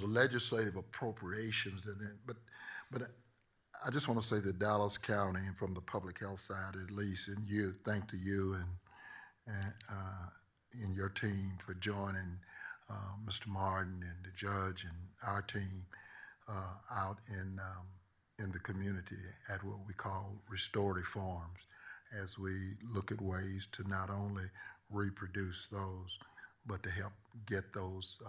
legislative appropriations, but I just want to say that Dallas County, and from the public health side at least, and thank to you and your team for joining Mr. Martin and the judge and our team out in the community at what we call restorative farms, as we look at ways to not only reproduce those, but to help get those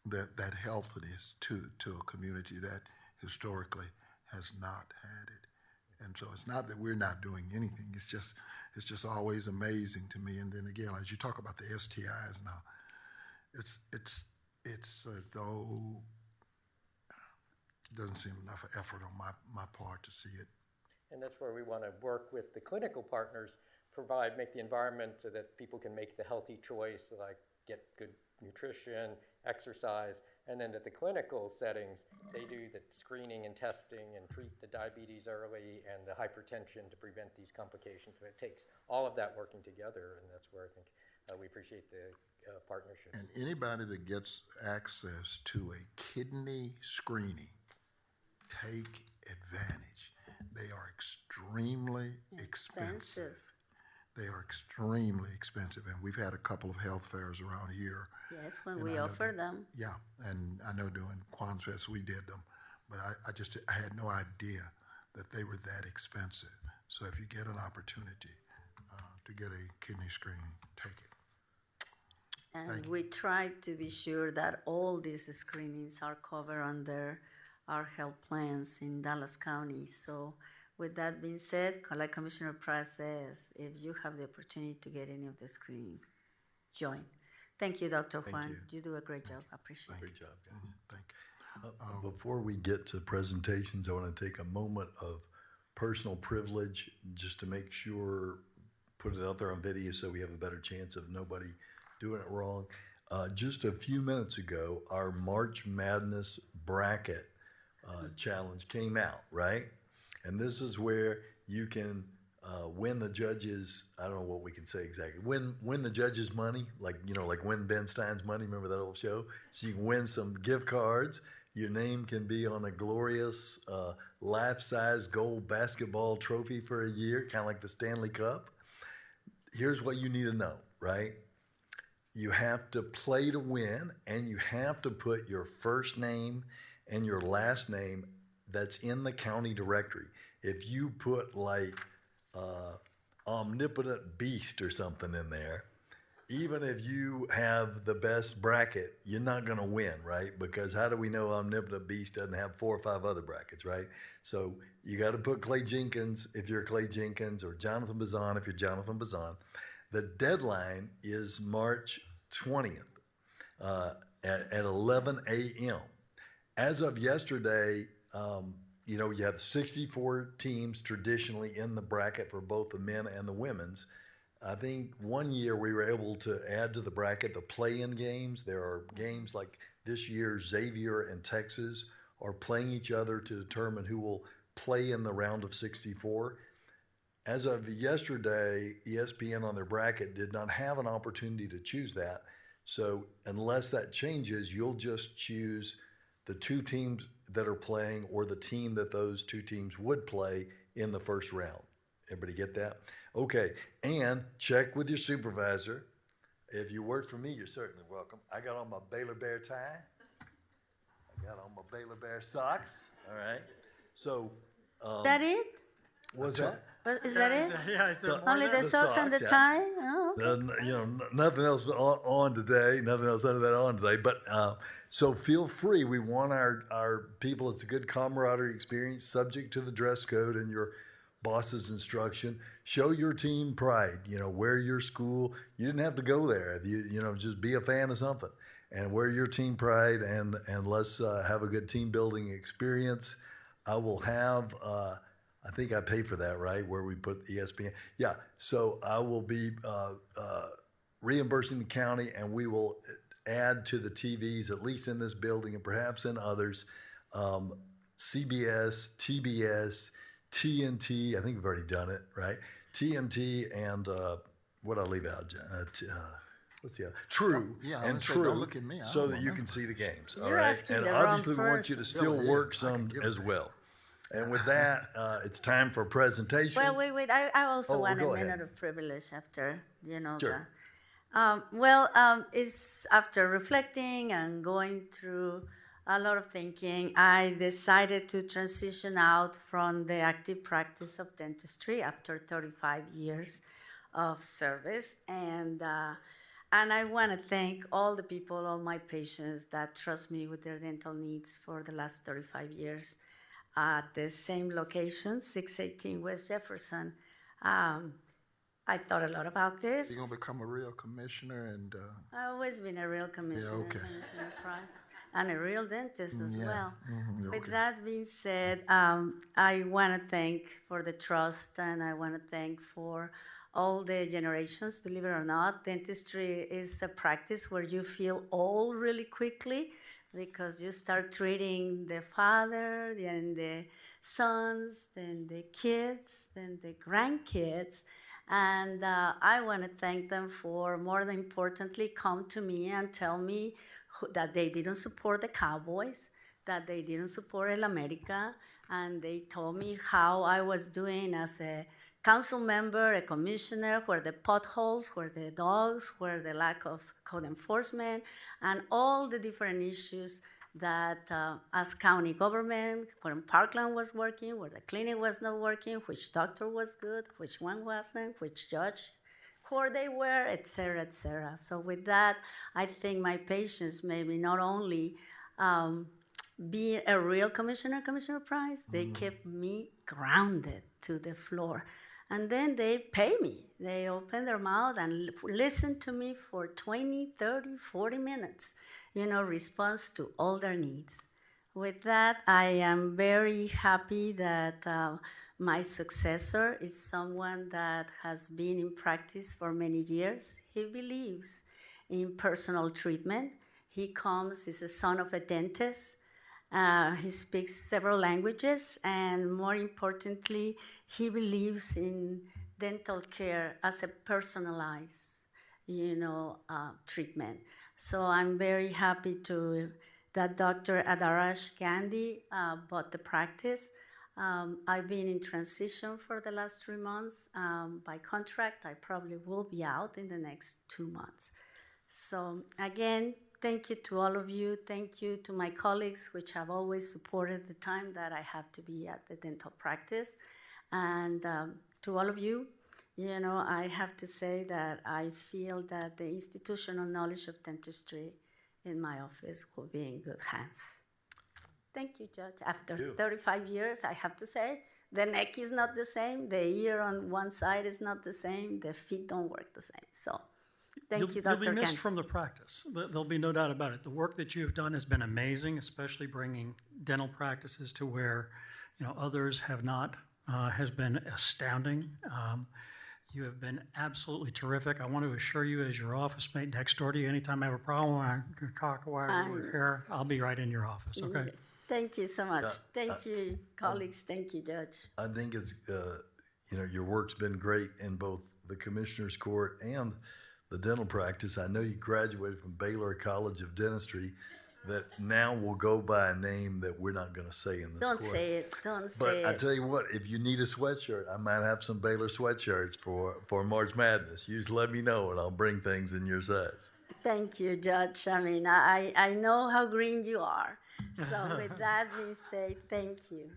that healthiness to a community that historically has not had it. And so it's not that we're not doing anything. It's just always amazing to me. And then again, as you talk about the STIs now, it's as though it doesn't seem enough effort on my part to see it. And that's where we want to work with the clinical partners, make the environment so that people can make the healthy choice, like get good nutrition, exercise, and then at the clinical settings, they do the screening and testing and treat the diabetes early and the hypertension to prevent these complications. But it takes all of that working together, and that's where I think we appreciate the partnerships. And anybody that gets access to a kidney screening, take advantage. They are extremely expensive. They are extremely expensive, and we've had a couple of health fairs around here. Yes, when we offer them. Yeah, and I know during Quan's Fest we did them, but I had no idea that they were that expensive. So if you get an opportunity to get a kidney screening, take it. And we try to be sure that all these screenings are covered under our health plans in Dallas County. So with that being said, like Commissioner Price says, if you have the opportunity to get any of the screenings, join. Thank you, Dr. Juan. You do a great job. I appreciate it. Great job, guys. Thank you. Before we get to presentations, I want to take a moment of personal privilege just to make sure, put it out there on video so we have a better chance of nobody doing it wrong. Just a few minutes ago, our March Madness bracket challenge came out, right? And this is where you can win the judges, I don't know what we can say exactly, win the judges' money, like win Ben Stein's money, remember that old show? So you can win some gift cards. Your name can be on a glorious life-size gold basketball trophy for a year, kind of like the Stanley Cup. Here's what you need to know, right? You have to play to win, and you have to put your first name and your last name that's in the county directory. If you put like omnipotent beast or something in there, even if you have the best bracket, you're not going to win, right? Because how do we know Omnipotent Beast doesn't have 4 or 5 other brackets, right? So you got to put Clay Jenkins if you're Clay Jenkins, or Jonathan Bazan if you're Jonathan Bazan. The deadline is March 20th at 11 a.m. As of yesterday, you know, you have 64 teams traditionally in the bracket for both the men and the women's. I think one year we were able to add to the bracket the play-in games. There are games like this year, Xavier and Texas are playing each other to determine who will play in the round of 64. As of yesterday, ESPN on their bracket did not have an opportunity to choose that. So unless that changes, you'll just choose the 2 teams that are playing or the team that those 2 teams would play in the first round. Everybody get that? Okay, and check with your supervisor. If you work for me, you're certainly welcome. I got on my Baylor Bear tie. I got on my Baylor Bear socks. All right. So. Is that it? What's that? Is that it? Yeah, is there more Only there? the socks and the yeah. tie? Oh, okay. You know, nothing else on today. Nothing else under that on today. But so feel free. We want our people. It's a good camaraderie experience, subject to the dress code and your boss's instruction. Show your team pride. You know, wear your school. You didn't have to go there. If you know, just be a fan of something and wear your team pride, and let's have a good team building experience. I will have. I think I pay for that, right? Where we put ESPN. Yeah. So I will be reimbursing the county, and we will add to the TVs, at least in this building and perhaps in others, CBS, TBS, TNT. I think we've already done it, right? TNT and what I leave out? What's the other? True and True. Don't look at me. So that you can see the games. All You're right. asking And the wrong obviously, we want you to person. still work some as well. And with that, it's time for presentation. Well, wait. I also want a go minute ahead. of privilege after, you know. Sure. It's after reflecting and going through a lot of thinking, I decided to transition out from the active practice of dentistry after 35 years of service. And I want to thank all the people, all my patients that trust me with their dental needs for the last 35 years. At the same location, 618 West Jefferson. I thought a lot about this. You're going to become a real commissioner and... I've always been a real commissioner, okay. Commissioner Price, and a real dentist as well. Mm-hmm, With okay. that being said, I want to thank for the trust, and I want to thank for all the generations. Believe it or not, dentistry is a practice where you feel old really quickly, because you start treating the father, then the sons, then the kids, then the grandkids. And I want to thank them for, more than importantly, come to me and tell me that they didn't support the Cowboys, that they didn't support El America, and they told me how I was doing as a council member, a commissioner, where the potholes, where the dogs, where the lack of code enforcement, and all the different issues that as county government, when Parkland was working, where the clinic was not working, which doctor was good, which one wasn't, which judge court they were, et cetera, et cetera. So with that, I think my patients made me not only be a real Commissioner Price, they kept me grounded to the floor. And then they pay me. They open their mouth and listen to me for 20, 30, 40 minutes, response to all their needs. With that, I am very happy that my successor is someone that has been in practice for many years. He believes in personal treatment. He's a son of a dentist. He speaks several languages, and more importantly, he believes in dental care as a personalized, treatment. So I'm very happy that Dr. Adarash Gandhi bought the practice. I've been in transition for the last 3 months. By contract, I probably will be out in the next 2 months. So again, thank you to all of you. Thank you to my colleagues, which have always supported the time that I have to be at the dental practice. And to all of you, you know, I have to say that I feel that the institutional knowledge of dentistry in my office will be in good hands. Thank you, Judge. After 35 years, I have to say, the neck is not the same, the ear on one side is not the same, the feet don't work the same. So, thank you, Dr. You'll be missed Gantz. from the practice. There'll be no doubt about it. The work that you've done has been amazing, especially bringing dental practices to where, you know, others have not, has been astounding. You have been absolutely terrific. I want to assure you, as your office mate next door to you, anytime I have a problem with hair, I'll be right in your office, okay? Thank you so much. Thank you, colleagues. Thank you, Judge. I think it's, you know, your work's been great in both the Commissioner's Court and the dental practice. I know you graduated from Baylor College of Dentistry that now will go by a name that we're not going to say in this Don't court. say it. Don't say But it. I tell you what, if you need a sweatshirt, I might have some Baylor sweatshirts for March Madness. You just let me know and I'll bring things in your size. Thank you, Judge. I mean, I know how green you are. So with that being said, thank you.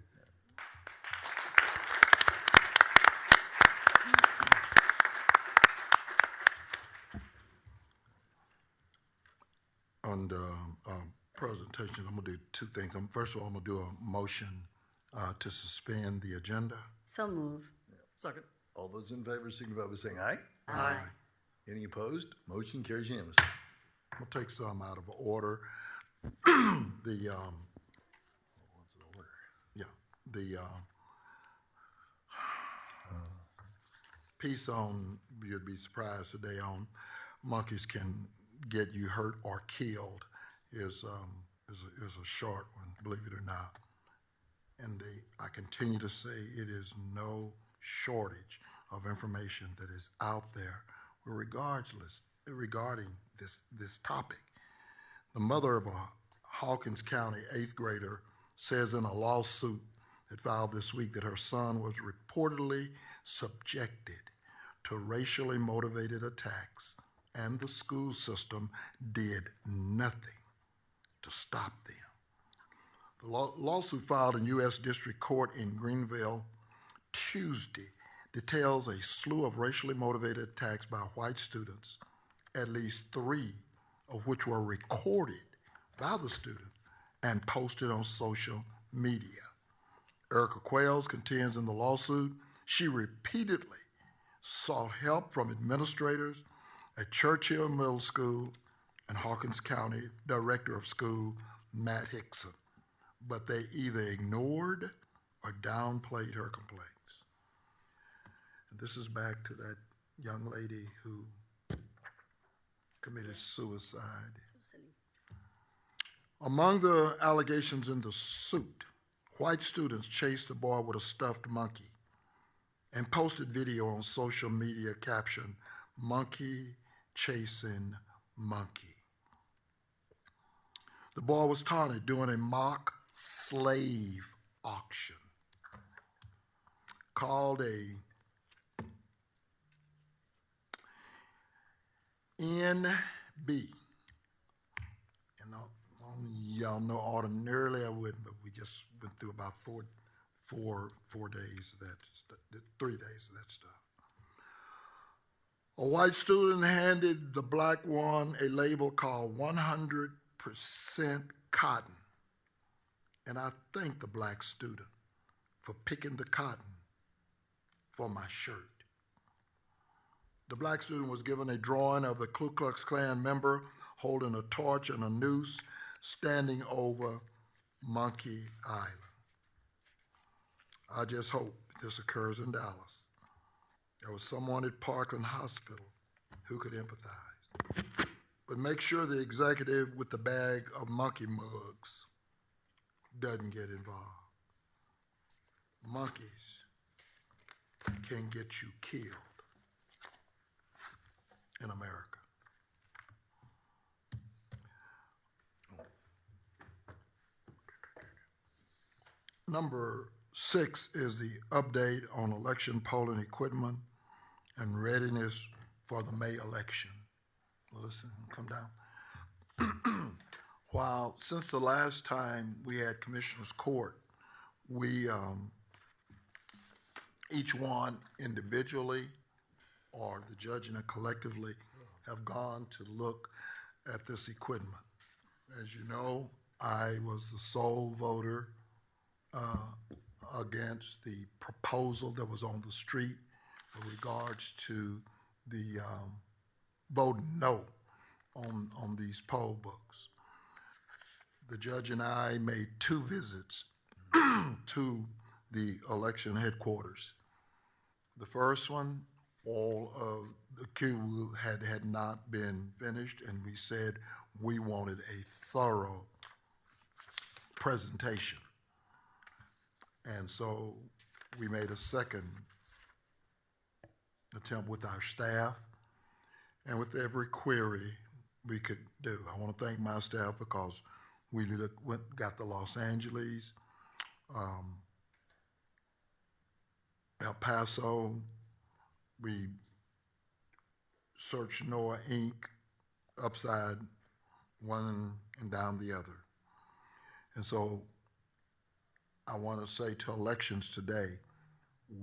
On the presentation, I'm going to do two things. First of all, I'm going to do a motion to suspend the agenda. So move. Second. All those in favor signify by saying aye. Aye. Any opposed? Motion carries unanimously. I'm going to take some out of order. The piece on, you'd be surprised today, on monkeys can get you hurt or killed is a short one, believe it or not. And I continue to say it is no shortage of information that is out there regarding this topic. The mother of a Hawkins County 8th grader says in a lawsuit that filed this week that her son was reportedly subjected to racially motivated attacks, and the school system did nothing to stop them. The lawsuit filed in U.S. District Court in Greenville Tuesday details a slew of racially motivated attacks by white students, at least 3 of which were recorded by the student and posted on social media. Erica Quayles contends in the lawsuit she repeatedly sought help from administrators at Churchill Middle School and Hawkins County Director of School Matt Hickson, but they either ignored or downplayed her complaints. And this is back to that young lady who committed suicide. Among the allegations in the suit, white students chased a boy with a stuffed monkey and posted video on social media captioned, "Monkey chasing monkey." The boy was taunted during a mock slave auction called a NB. Y'all know ordinarily I wouldn't, but we just went through about four days of that, 3 days of that stuff. A white student handed the black one a label called 100% cotton. And I thank the black student for picking the cotton for my shirt. The black student was given a drawing of the Ku Klux Klan member holding a torch and a noose standing over Monkey Island. I just hope this occurs in Dallas. There was someone at Parkland Hospital who could empathize. But make sure the executive with the bag of monkey mugs doesn't get involved. Monkeys can get you killed in America. Number 6 is the update on election polling equipment and readiness for the May election. Well, listen, come down. While since the last time we had Commissioners Court, we, each one individually or the judge and I collectively have gone to look at this equipment. As you know, I was the sole voter against the proposal that was on the street with regards to the voting no on these poll books. The judge and I made 2 visits to the election headquarters. The first one, all of the queue had not been finished, and we said we wanted a thorough presentation. And so we made a second attempt with our staff and with every query we could do. I want to thank my staff because we got the Los Angeles, El Paso. We searched NOAA Inc. upside one and down the other. And so I want to say to elections today,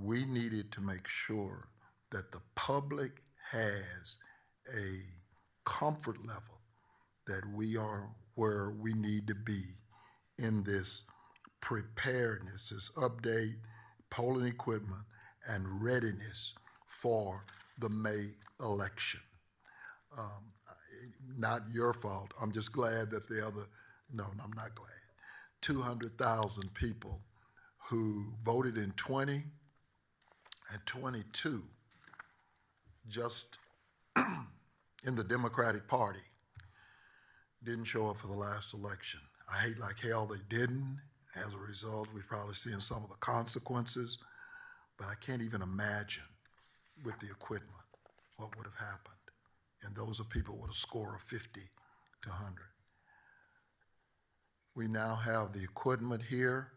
we needed to make sure that the public has a comfort level that we are where we need to be in this preparedness, this update, polling equipment, and readiness for the May election. Not your fault. I'm just glad that no, I'm not glad. 200,000 people who voted in 20 and 22 just in the Democratic Party didn't show up for the last election. I hate like hell they didn't. As a result, we're probably seeing some of the consequences, but I can't even imagine with the equipment what would have happened. And those are people with a score of 50 to 100. We now have the equipment here,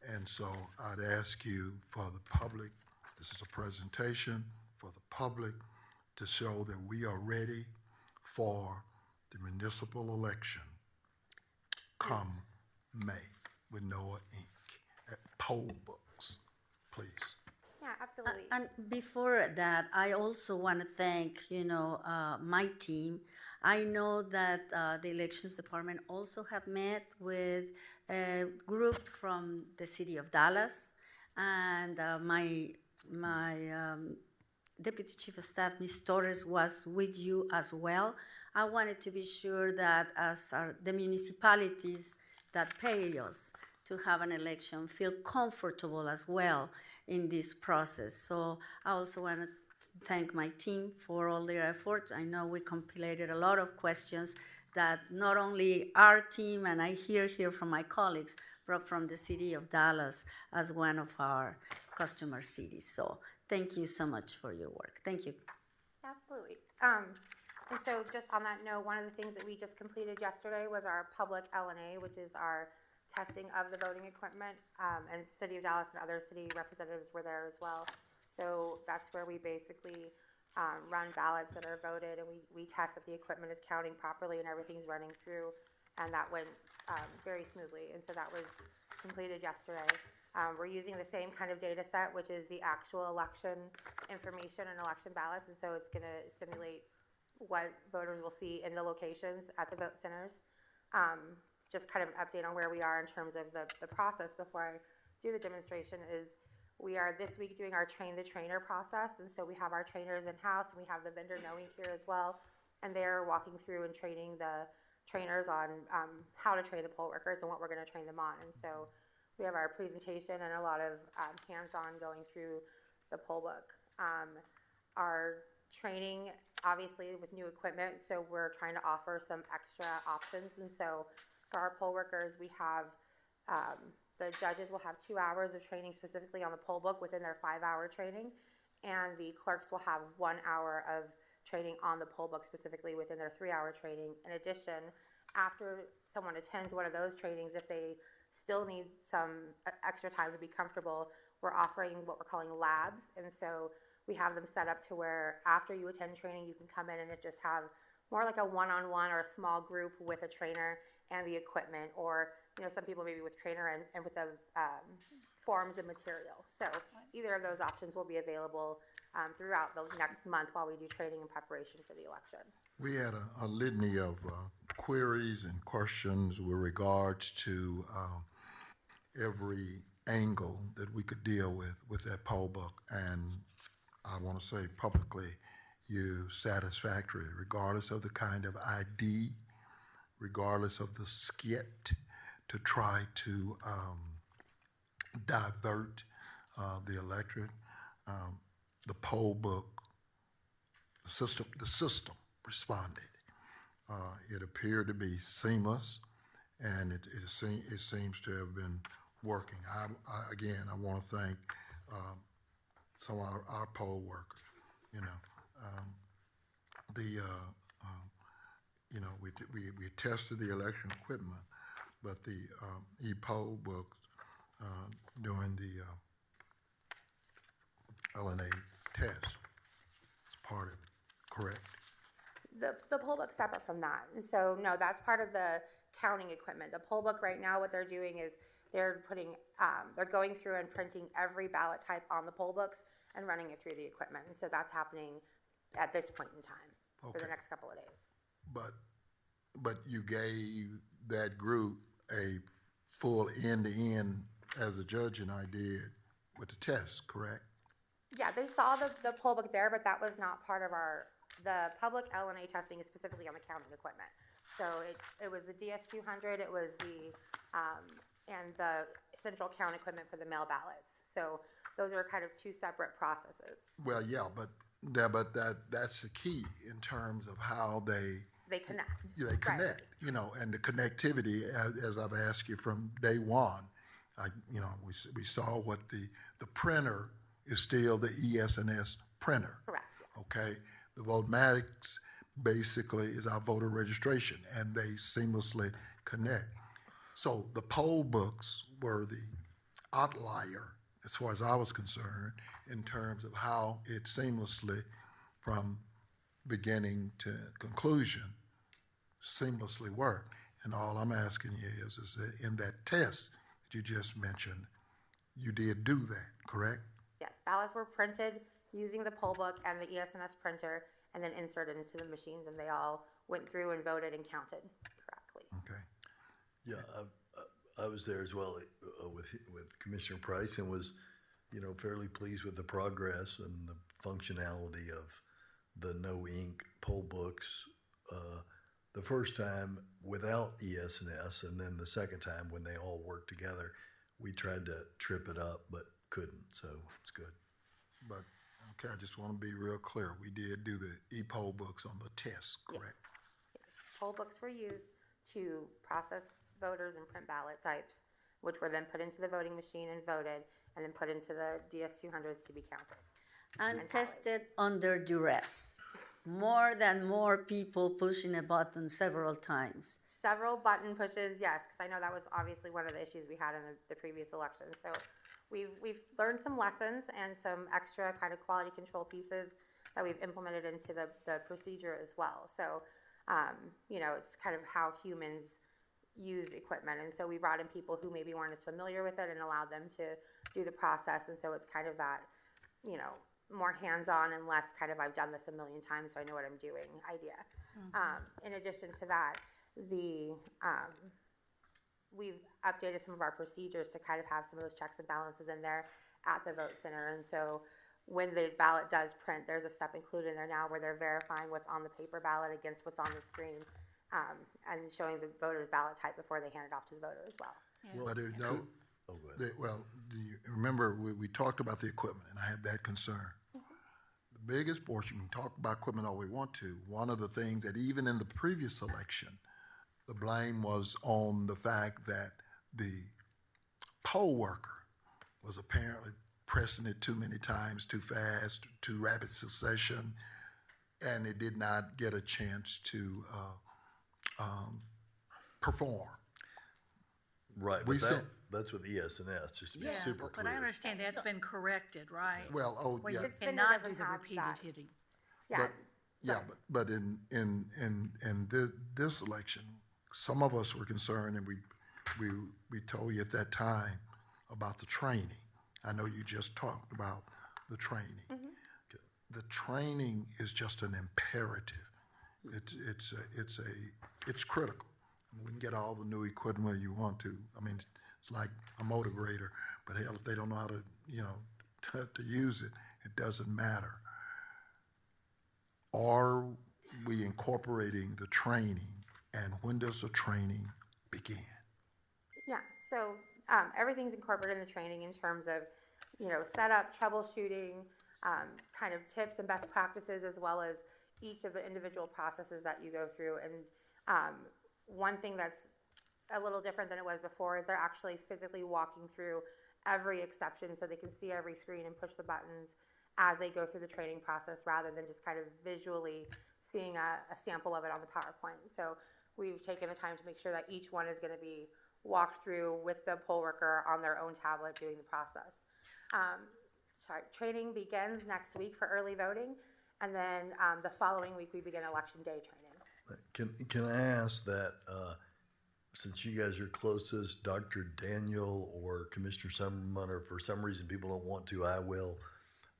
and so I'd ask you for the public, this is a presentation for the public to show that we are ready for the municipal election come May with NOAA Inc. Poll books, please. Yeah, absolutely. And before that, I also want to thank, my team. I know that the elections department also have met with a group from the city of Dallas, and my deputy chief of staff, Ms. Torres, was with you as well. I wanted to be sure that as the municipalities that pay us to have an election feel comfortable as well in this process. So I also want to thank my team for all their efforts. I know we compiled a lot of questions that not only our team, and I hear here from my colleagues, but from the city of Dallas as one of our customer cities. So thank you so much for your work. Thank you. Absolutely. And so just on that note, one of the things that we just completed yesterday was our public LNA, which is our testing of the voting equipment, and City of Dallas and other city representatives were there as well. So that's where we basically run ballots that are voted, and we test that the equipment is counting properly and everything's running through, and that went very smoothly. And so that was completed yesterday. We're using the same kind of data set, which is the actual election information and election ballots, and so it's going to simulate what voters will see in the locations at the vote centers. Just kind of an update on where we are in terms of the process before I do the demonstration is we are this week doing our train the trainer process, and so we have our trainers in-house, and we have the vendor knowing here as well, and they're walking through and training the trainers on how to train the poll workers and what we're going to train them on. And so we have our presentation and a lot of hands-on going through the poll book. Our training, obviously with new equipment, so we're trying to offer some extra options. And so for our poll workers, we have the judges will have 2 hours of training specifically on the poll book within their 5-hour training, and the clerks will have 1 hour of training on the poll book specifically within their 3-hour training. In addition, after someone attends one of those trainings, if they still need some extra time to be comfortable, we're offering what we're calling labs. And so we have them set up to where after you attend training, you can come in and just have more like a one-on-one or a small group with a trainer and the equipment, or, some people maybe with trainer and with the forms and material. So either of those options will be available throughout the next month while we do training in preparation for the election. We had a litany of queries and questions with regards to every angle that we could deal with that poll book, and I want to say publicly, you're satisfactory, regardless of the kind of ID, regardless of the skit to try to divert the electorate. The poll book, the system responded. It appeared to be seamless, and it seems to have been working. I want to thank some of our poll workers. We tested the election equipment, but the e-poll books during the LNA test is part of it, correct? The poll book's separate from that. And so, no, that's part of the counting equipment. The poll book right now, what they're doing is they're going through and printing every ballot type on the poll books and running it through the equipment. And so that's happening at this point in time for the next couple of days. But you gave that group a full end-to-end, as a judge and I did, with the test, correct? Yeah, they saw the poll book there, but that was not part of the public LNA testing is specifically on the counting equipment. So it was the DS200, it was and the central count equipment for the mail ballots. So those are kind of two separate processes. Well, yeah, but that's the key in terms of how they connect. They connect, right. And the connectivity, as I've asked you from day one, we saw what the printer is still the ES&S printer. Correct. Yes. Okay, the Votematics basically is our voter registration, and they seamlessly connect. So the poll books were the outlier, as far as I was concerned, in terms of how it seamlessly, from beginning to conclusion, seamlessly worked. And all I'm asking you is that in that test that you just mentioned, you did do that, correct? Yes, ballots were printed using the poll book and the ES&S printer, and then inserted into the machines, and they all went through and voted and counted correctly. Okay. Yeah, I was there as well with Commissioner Price, and was, fairly pleased with the progress and the functionality of the no ink poll books. The first time without ES&S, and then the second time when they all worked together, we tried to trip it up but couldn't. So it's good. But okay, I just want to be real clear. We did do the e-poll books on the test, correct? Yes. Poll books were used to process voters and print ballot types, which were then put into the voting machine and voted, and then put into the DS200s to be counted. And tested under duress. More people pushing a button several times. Several button pushes, yes, because I know that was obviously one of the issues we had in the previous election. So we've learned some lessons and some extra kind of quality control pieces that we've implemented into the procedure as well. So, it's kind of how humans use equipment. And so we brought in people who maybe weren't as familiar with it and allowed them to do the process. And so it's kind of that, more hands-on and less kind of I've done this a million times so I know what I'm doing idea. In addition to that, we've updated some of our procedures to kind of have some of those checks and balances in there at the vote center. And so when the ballot does print, there's a step included in there now where they're verifying what's on the paper ballot against what's on the screen, and showing the voter's ballot type before they hand it off to the voter as well. Yeah. Well, there's no. Do you remember we talked about the equipment, and I had that concern. The biggest portion, we can talk about equipment all we want to. One of the things that even in the previous election, the blame was on the fact that the poll worker was apparently pressing it too many times, too fast, too rapid succession, and it did not get a chance to perform. Right, that's with ES&S, just to be super clear. But I understand that's been corrected, right? Well, Where yeah. you cannot do the repeated hitting. Yeah, Yeah, but in this election, some of us were concerned, and we told you at that time about the training. I know you just talked about the training. The training is just an imperative. It's critical. We can get all the new equipment you want to. I mean, it's like a motor grader, but hell, if they don't know how to, to use it, it doesn't matter. Are we incorporating the training, and when does the training begin? Yeah, so everything's incorporated in the training in terms of, setup, troubleshooting, kind of tips and best practices, as well as each of the individual processes that you go through. And one thing that's a little different than it was before is they're actually physically walking through every exception so they can see every screen and push the buttons as they go through the training process, rather than just kind of visually seeing a sample of it on the PowerPoint. So we've taken the time to make sure that each one is going to be walked through with the poll worker on their own tablet doing the process. Training begins next week for early voting, and then the following week we begin election day training. Can I ask that, since you guys are closest, Dr. Daniel or Commissioner Summerman, or for some reason people don't want to, I will,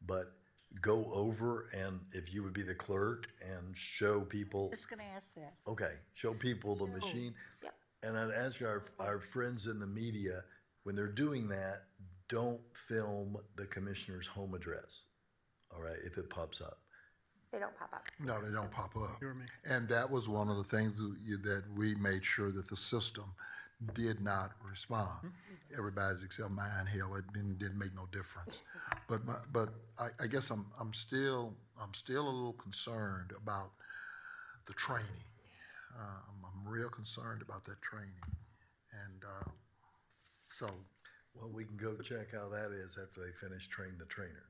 but go over, and if you would be the clerk and show people. Just going to ask that. Okay, show people the machine. Yep. And I'd ask our friends in the media, when they're doing that, don't film the commissioner's home address, all right, if it pops up. They don't pop up. No, they don't pop up. You or me? And that was one of the things that we made sure that the system did not respond. Everybody's except mine, hell, it didn't make no difference. But I guess I'm still a little concerned about the training. I'm real concerned about that training, and so. Well, we can go check how that is after they finish training the trainer.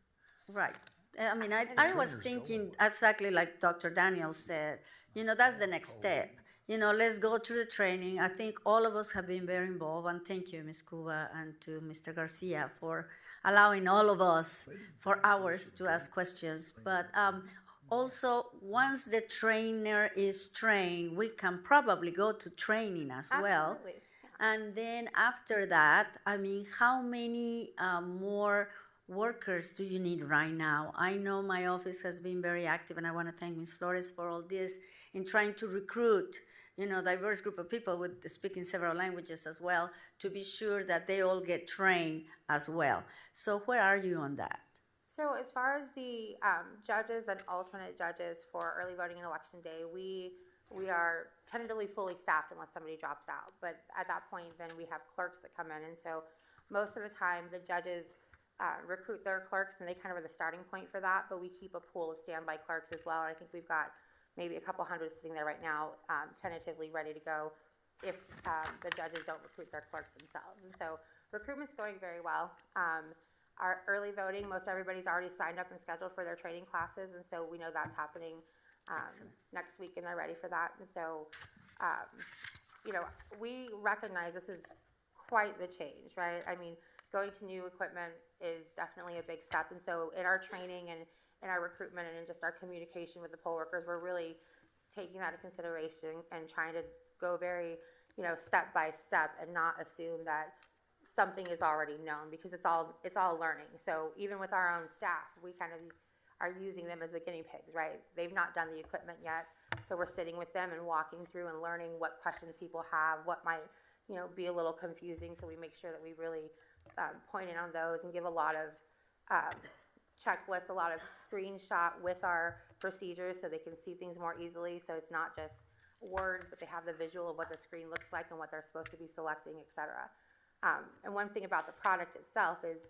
Right. I mean, I was thinking exactly like Dr. Daniel said, that's the next step. Let's go through the training. I think all of us have been very involved, and thank you, Ms. Cuba, and to Mr. Garcia for allowing all of us for hours to ask questions. But also, once the trainer is trained, we can probably go to training as well. Absolutely. And then after that, I mean, how many more workers do you need right now? I know my office has been very active, and I want to thank Ms. Flores for all this in trying to recruit, diverse group of people with speaking several languages as well, to be sure that they all get trained as well. So where are you on that? So as far as the judges and alternate judges for early voting and election day, we are tentatively fully staffed unless somebody drops out. But at that point, then we have clerks that come in. And so most of the time, the judges recruit their clerks, and they kind of are the starting point for that. But we keep a pool of standby clerks as well. And I think we've got maybe a couple hundred sitting there right now, tentatively ready to go if the judges don't recruit their clerks themselves. And so recruitment's going very well. Our early voting, most everybody's already signed up and scheduled for their training classes. And so we know that's happening next week, and they're ready for that. And so, we recognize this is quite the change, right? I mean, going to new equipment is definitely a big step. And so in our training and in our recruitment and in just our communication with the poll workers, we're really taking that into consideration and trying to go very, step by step, and not assume that something is already known, because it's all learning. So even with our own staff, we kind of are using them as the guinea pigs, right? They've not done the equipment yet, so we're sitting with them and walking through and learning what questions people have, what might, be a little confusing. So we make sure that we really point in on those and give a lot of checklists, a lot of screenshot with our procedures so they can see things more easily. So it's not just words, but they have the visual of what the screen looks like and what they're supposed to be selecting, et cetera. And one thing about the product itself is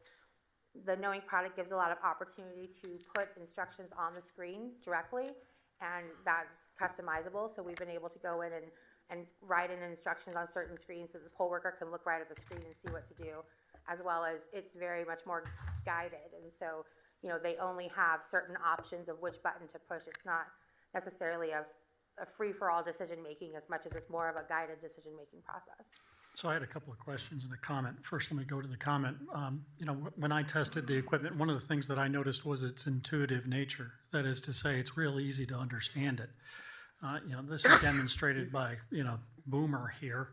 the knowing product gives a lot of opportunity to put instructions on the screen directly, and that's customizable. So we've been able to go in and write in instructions on certain screens so the poll worker can look right at the screen and see what to do, as well as it's very much more guided. And so, they only have certain options of which button to push. It's not necessarily a free-for-all decision-making as much as it's more of a guided decision-making process. So I had a couple of questions and a comment. First, let me go to the comment. When I tested the equipment, one of the things that I noticed was its intuitive nature. That is to say, it's real easy to understand it. This is demonstrated by, Boomer here,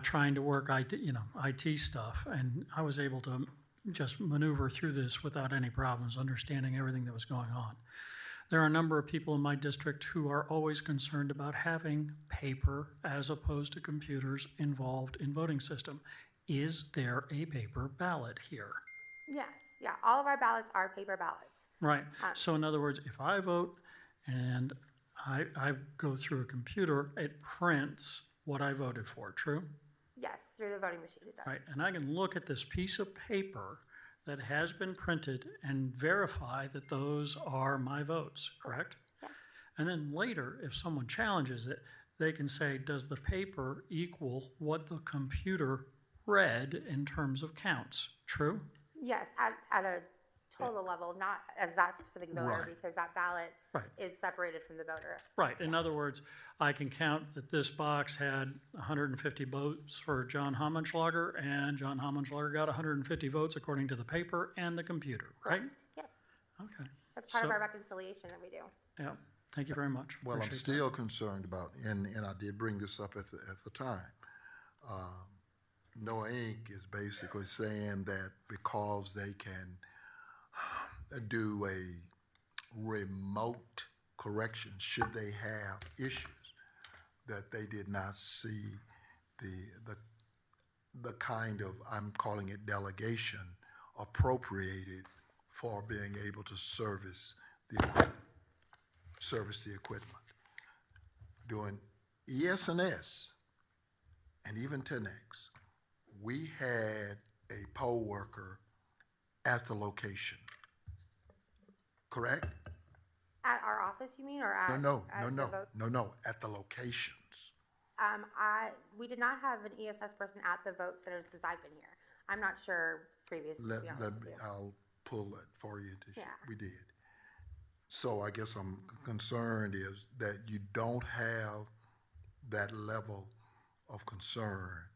trying to work IT stuff. And I was able to just maneuver through this without any problems, understanding everything that was going on. There are a number of people in my district who are always concerned about having paper as opposed to computers involved in voting system. Is there a paper ballot here? Yes, yeah, all of our ballots are paper ballots. Right. So in other words, if I vote and I go through a computer, it prints what I voted for, true? Yes, through the voting machine it does. Right. And I can look at this piece of paper that has been printed and verify that those are my votes, correct? Yeah. And then later, if someone challenges it, they can say, does the paper equal what the computer read in terms of counts, true? Yes, at a total level, not as that specific voter, Right. because that ballot Right. is separated from the voter. Right. In other words, I can count that this box had 150 votes for John Hammenschlager, and John Hammenschlager got 150 votes according to the paper and the computer, right? Yes, Okay. that's part of So- our reconciliation that we do. Yeah. Thank you very much. Well, I'm Appreciate still concerned about, and I did bring this up at the time. NOAA Inc. is basically saying that because they can do a remote correction, should they have issues, that they did not see the kind of, I'm calling it delegation, appropriated for being able to service the equipment. Doing ES&S and even 10X, we had a poll worker at the location, correct? At our office, you mean, or at? at the vote? No, at the locations. We did not have an ESS person at the vote center since I've been here. I'm not sure previously, to be honest with you. I'll pull that for you. Yeah. We did. So I guess I'm concerned is that you don't have that level of concern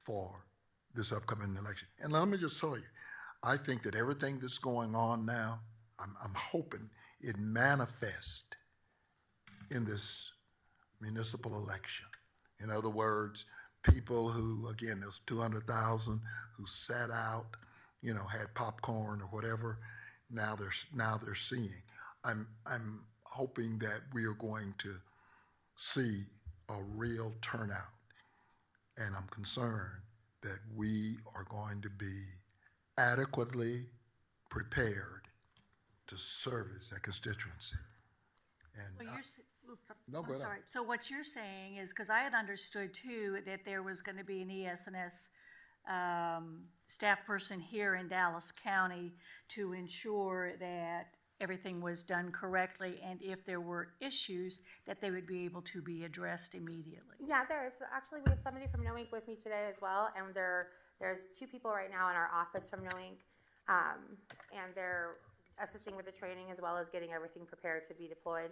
for this upcoming election. And let me just tell you, I think that everything that's going on now, I'm hoping it manifests in this municipal election. In other words, people who, again, there's 200,000 who sat out, had popcorn or whatever. Now they're seeing. I'm hoping that we are going to see a real turnout, and I'm concerned that we are going to be adequately prepared to service that constituency. And Well, no, go ahead. sorry. So what you're saying is, because I had understood too that there was going to be an ES&S staff person here in Dallas County to ensure that everything was done correctly, and if there were issues, that they would be able to be addressed immediately. Yeah, there is. Actually, we have somebody from NOINC with me today as well, and there's 2 people right now in our office from NOINC, and they're assisting with the training as well as getting everything prepared to be deployed.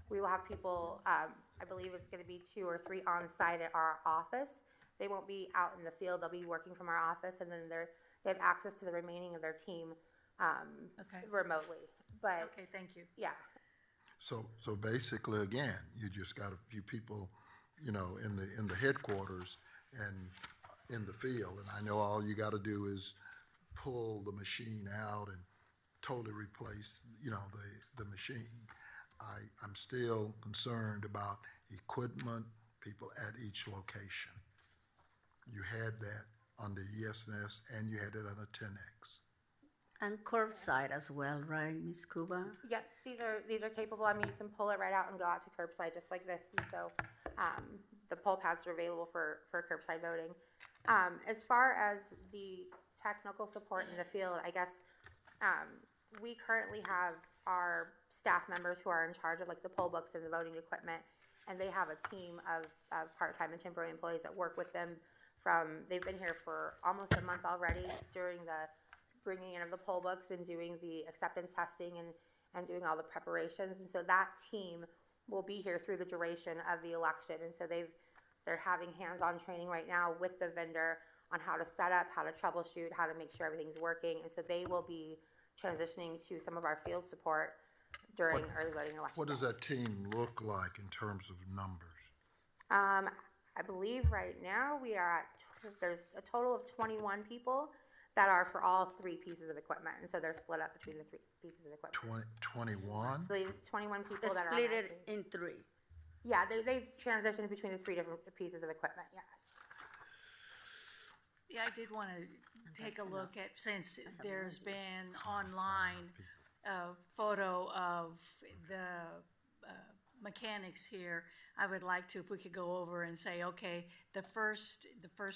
We will have people, I believe it's going to be 2 or 3 on site at our office. They won't be out in the field. They'll be working from our office, and then they have access to the remaining of their team remotely. But okay, thank you. Yeah. So basically, again, you just got a few people, in the headquarters and in the field, and I know all you got to do is pull the machine out and totally replace, the machine. I'm still concerned about equipment, people at each location. You had that on the ES&S and you had it on a 10X. And curbside as well, right, Ms. Cuba? Yep, these are capable. I mean, you can pull it right out and go out to curbside just like this. And so the poll pads are available for curbside voting. As far as the technical support in the field, I guess we currently have our staff members who are in charge of like the poll books and the voting equipment, and they have a team of part-time and temporary employees that work with them they've been here for almost a month already during the bringing in of the poll books and doing the acceptance testing and doing all the preparations. And so that team will be here through the duration of the election. And so they've They're having hands-on training right now with the vendor on how to set up, how to troubleshoot, how to make sure everything's working. And so they will be transitioning to some of our field support during early voting election. What does that team look like in terms of numbers? I believe right now there's a total of 21 people that are for all 3 pieces of equipment. And so they're split up between the 3 pieces of equipment. 21? I believe it's 21 people that are on Split that it team. in 3. Yeah, they've transitioned between the 3 different pieces of equipment, yes. Yeah, I did want to take a look at, since there's been online a photo of the mechanics here, I would like to, if we could go over and say, okay, the first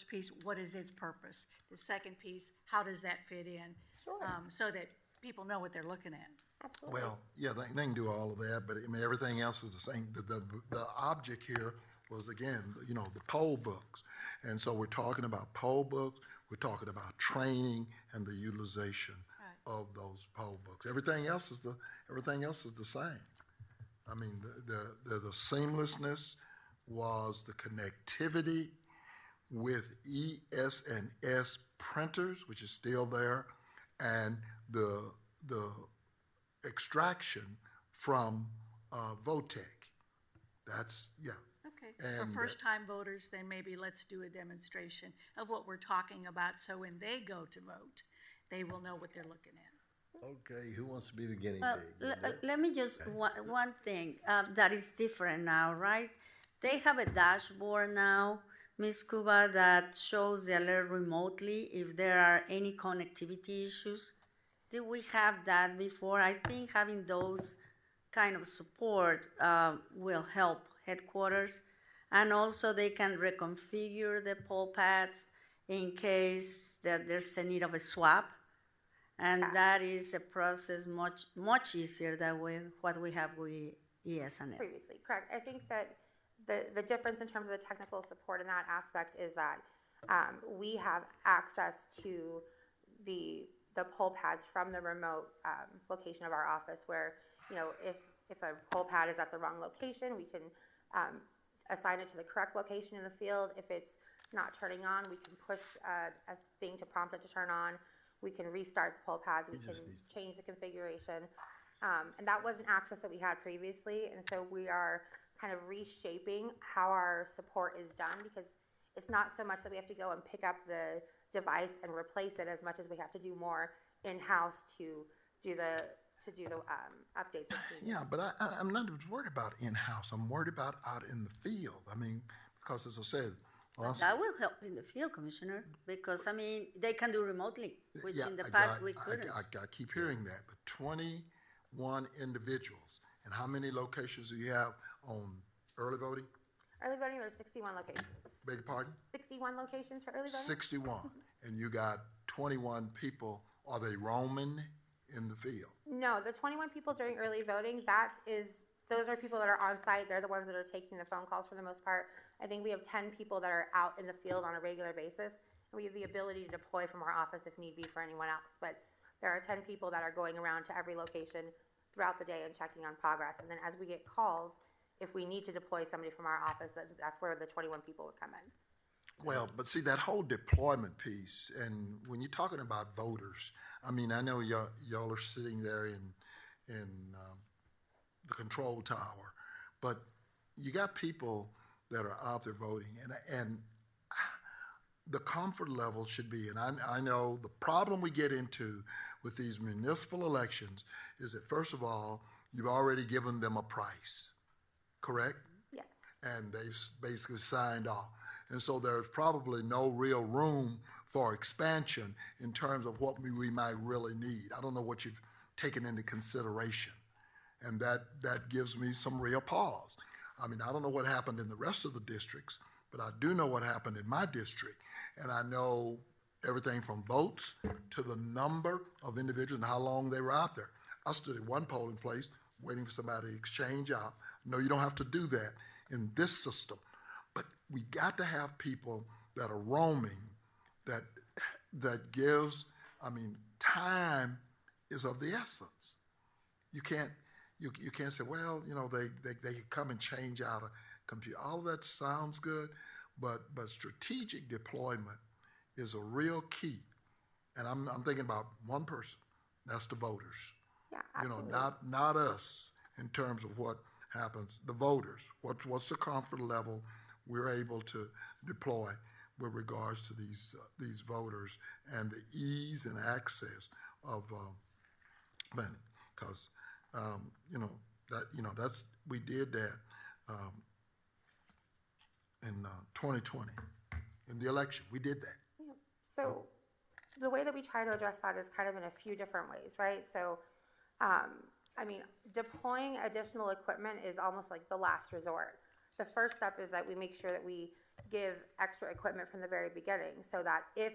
piece, what is its purpose? The second piece, how does that fit in? Sure. So that people know what they're looking at. Absolutely. Well, yeah, they can do all of that, but I mean, everything else is the same. The object here was, again, the poll books. And so we're talking about poll books, we're talking about training and the utilization of those poll books. Everything else is the same. I mean, the seamlessness was the connectivity with ES&S printers, which is still there, and the extraction from VOTEC. That's, yeah. Okay, And for first-time voters, then maybe let's do a demonstration of what we're talking about, so when they go to vote, they will know what they're looking at. Okay, who wants to be the guinea Well, pig? let me just, one thing that is different now, right? They have a dashboard now, Ms. Cuba, that shows the alert remotely if there are any connectivity issues. Did we have that before? I think having those kind of support will help headquarters. And also they can reconfigure the poll pads in case that there's a need of a swap. And that is a process much easier than what we have with ES&S. Previously, correct. I think that the difference in terms of the technical support in that aspect is that we have access to the poll pads from the remote location of our office, where, if a poll pad is at the wrong location, we can assign it to the correct location in the field. If it's not turning on, we can push a thing to prompt it to turn on. We can restart the poll pads. We can change the configuration. And that wasn't access that we had previously. And so we are kind of reshaping how our support is done, because it's not so much that we have to go and pick up the device and replace it as much as we have to do more in-house to do the updates. Yeah, but I'm not worried about in-house. I'm worried about out in the field. I mean, because as I said, that will help in the field, Commissioner, because, I mean, they can do remotely, which in the I past we couldn't. I keep hearing that, but 21 individuals. And how many locations do you have on early voting? Early voting, there's 61 locations. Beg your pardon? 61 locations for early voting? 61. And you got 21 people. Are they roaming in the field? No, the 21 people during early voting, those are people that are on site. They're the ones that are taking the phone calls for the most part. I think we have 10 people that are out in the field on a regular basis. And we have the ability to deploy from our office if need be for anyone else. But there are 10 people that are going around to every location throughout the day and checking on progress. And then as we get calls, if we need to deploy somebody from our office, that's where the 21 people would come in. Well, but see, that whole deployment piece, and when you're talking about voters, I mean, I know y'all are sitting there in the control tower, but you got people that are out there voting, and the comfort level should be, and I know the problem we get into with these municipal elections is that, first of all, you've already given them a price, correct? Yes. And they've basically signed off. And so there's probably no real room for expansion in terms of what we might really need. I don't know what you've taken into consideration. And that gives me some real pause. I mean, I don't know what happened in the rest of the districts, but I do know what happened in my district. And I know everything from votes to the number of individuals and how long they were out there. I stood at one polling place waiting for somebody to exchange out. No, you don't have to do that in this system. But we got to have people that are roaming, that gives, I mean, time is of the essence. You can't say, well, they come and change out a computer. All of that sounds good, but strategic deployment is a real key. And I'm thinking about one person, that's the voters. Yeah, absolutely. Not us in terms of what happens, the voters. What's the comfort level we're able to deploy with regards to these voters and the ease and access of planning? Because that's we did that in 2020 in the election. We did that. Yeah. So the way that we try to address that is kind of in a few different ways, right? So, deploying additional equipment is almost like the last resort. The first step is that we make sure that we give extra equipment from the very beginning so that if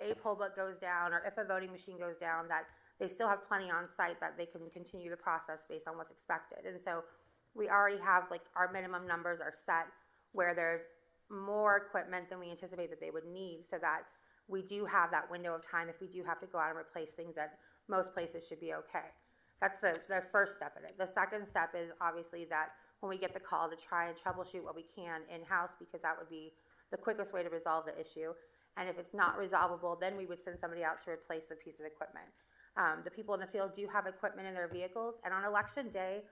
a poll book goes down or if a voting machine goes down, that they still have plenty on site that they can continue the process based on what's expected. And so we already have, like, our minimum numbers are set where there's more equipment than we anticipate that they would need, so that we do have that window of time if we do have to go out and replace things that most places should be okay. That's the first step in it. The second step is obviously that when we get the call to try and troubleshoot what we can in-house, because that would be the quickest way to resolve the issue. And if it's not resolvable, then we would send somebody out to replace the piece of equipment. The people in the field do have equipment in their vehicles, and on election day,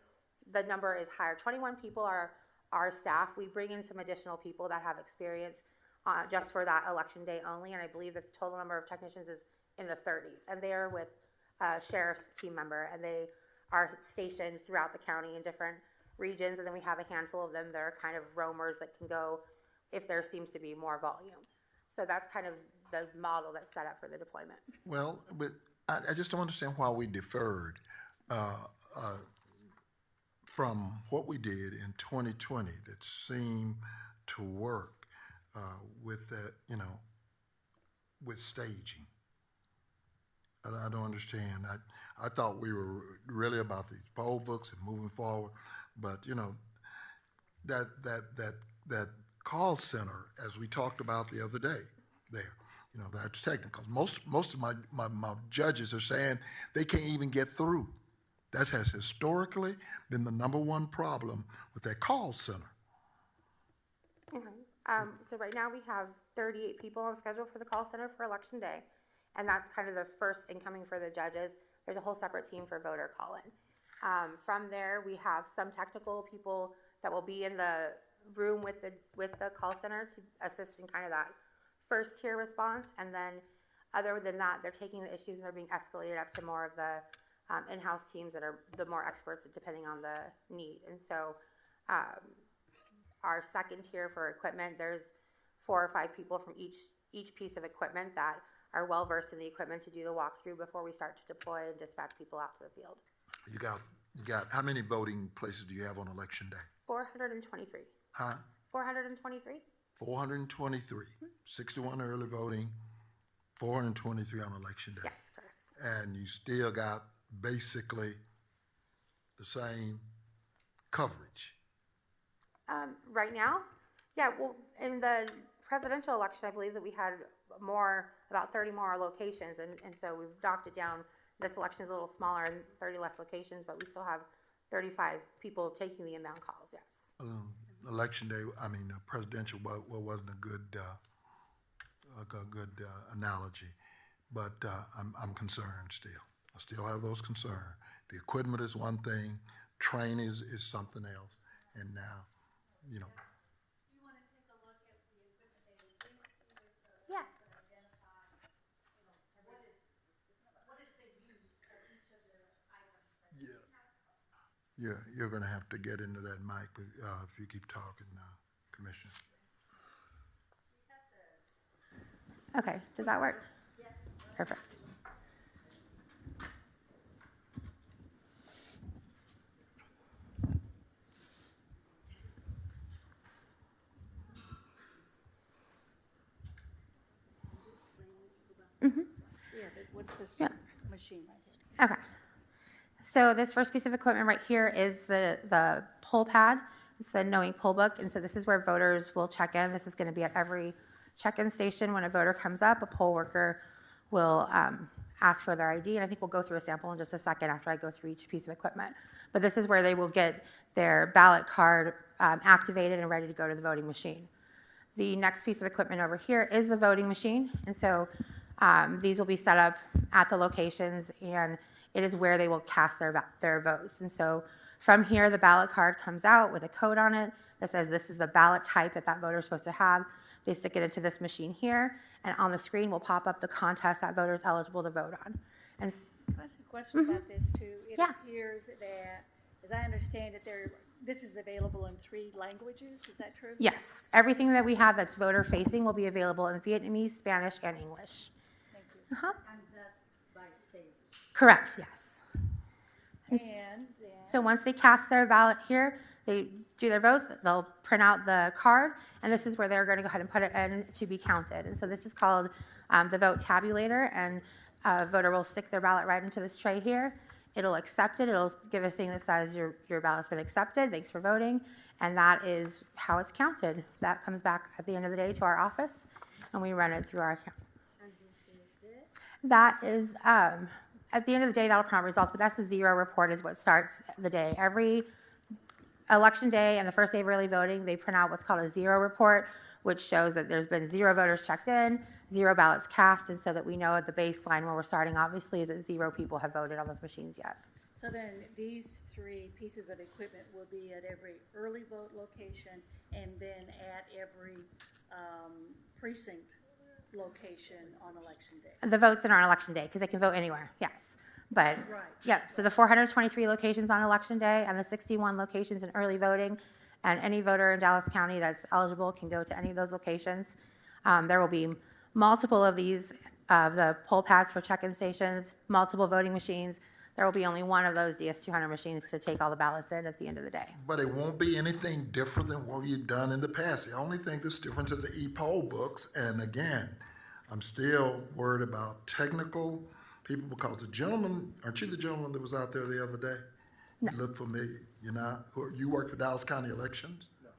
the number is higher. 21 people are our staff. We bring in some additional people that have experience just for that election day only, and I believe that the total number of technicians is in the 30s, and they are with a sheriff's team member, and they are stationed throughout the county in different regions, and then we have a handful of them that are kind of roamers that can go if there seems to be more volume. So that's kind of the model that's set up for the deployment. Well, but I just don't understand why we deferred from what we did in 2020 that seemed to work with that, with staging. I don't understand. I thought we were really about these poll books and moving forward, but that call center, as we talked about the other day, there, that's technical. Most of my judges are saying they can't even get through. That has historically been the number one problem with that call center. Okay. So right now we have 38 people on schedule for the call center for election day, and that's kind of the first incoming for the judges. There's a whole separate team for voter call-in. From there, we have some technical people that will be in the room with the call center to assist in kind of that first tier response, and then other than that, they're taking the issues and they're being escalated up to more of the in-house teams that are the more experts depending on the need. And so our second tier for equipment, there's 4 or 5 people from each piece of equipment that are well versed in the equipment to do the walkthrough before we start to deploy and dispatch people out to the field. You got how many voting places do you have on election day? 423. Huh? 423. 423. 61 early voting, 423 on election day. Yes, correct. And you still got basically the same coverage. Right now, yeah. Well, in the presidential election, I believe that we had about 30 more locations, and so we've knocked it down. This election is a little smaller and 30 less locations, but we still have 35 people taking the inbound calls. Yes. Election day, presidential wasn't a good analogy, but I'm concerned still. I still have those concerns. The equipment is one thing, training is something else, and now, You want to take a look at the equipment they use? Yeah. Identify, what is the use of each of the items? Yeah. You're going to have to get into that mic if you keep talking, Commissioner. Okay. Does that work? Yes. Perfect. Yeah, what's this machine right here? Okay. So this first piece of equipment right here is the poll pad. It's the knowing poll book, and so this is where voters will check in. This is going to be at every check-in station. When a voter comes up, a poll worker will ask for their ID, and I think we'll go through a sample in just a second after I go through each piece of equipment. But this is where they will get their ballot card activated and ready to go to the voting machine. The next piece of equipment over here is the voting machine. And so these will be set up at the locations, and it is where they will cast their votes. And so from here, the ballot card comes out with a code on it that says this is the ballot type that voter is supposed to have. They stick it into this machine here, and on the screen will pop up the contest that voter is eligible to vote on. And Can I ask a question about this too? It appears that, as I understand it, this is available in 3 languages. Is that true? yes, everything that we have that's voter facing will be available in Vietnamese, Spanish, and English. Thank you. And that's by state. Correct, yes. And then, So once they cast their ballot here, they do their votes, they'll print out the card, and this is where they're going to go ahead and put it in to be counted. And so this is called the vote tabulator, and a voter will stick their ballot right into this tray here. It'll accept it. It'll give a thing that says your ballot's been accepted. Thanks for voting. And that is how it's counted. That comes back at the end of the day to our office, and we run it through our account. And this is it? That is, at the end of the day, that'll print out results, but that's the zero report is what starts the day. Every election day and the first day of early voting, they print out what's called a zero report, which shows that there's been 0 voters checked in, 0 ballots cast, and so that we know at the baseline where we're starting, obviously, is that 0 people have voted on those machines yet. so then these 3 pieces of equipment will be at every early vote location and then at every precinct location on election day. The votes are on election day, because they can vote anywhere, yes. But, Right. yeah, so the 423 locations on election day and the 61 locations in early voting, and any voter in Dallas County that's eligible can go to any of those locations. There will be multiple of these, the poll pads for check-in stations, multiple voting machines. There will be only one of those DS200 machines to take all the ballots in at the end of the day. But it won't be anything different than what you've done in the past. The only thing that's different is the e-poll books. And again, I'm still worried about technical people, because the gentleman, aren't you the gentleman that was out there the other day? No. You look familiar, you know? You work for Dallas County Elections? No.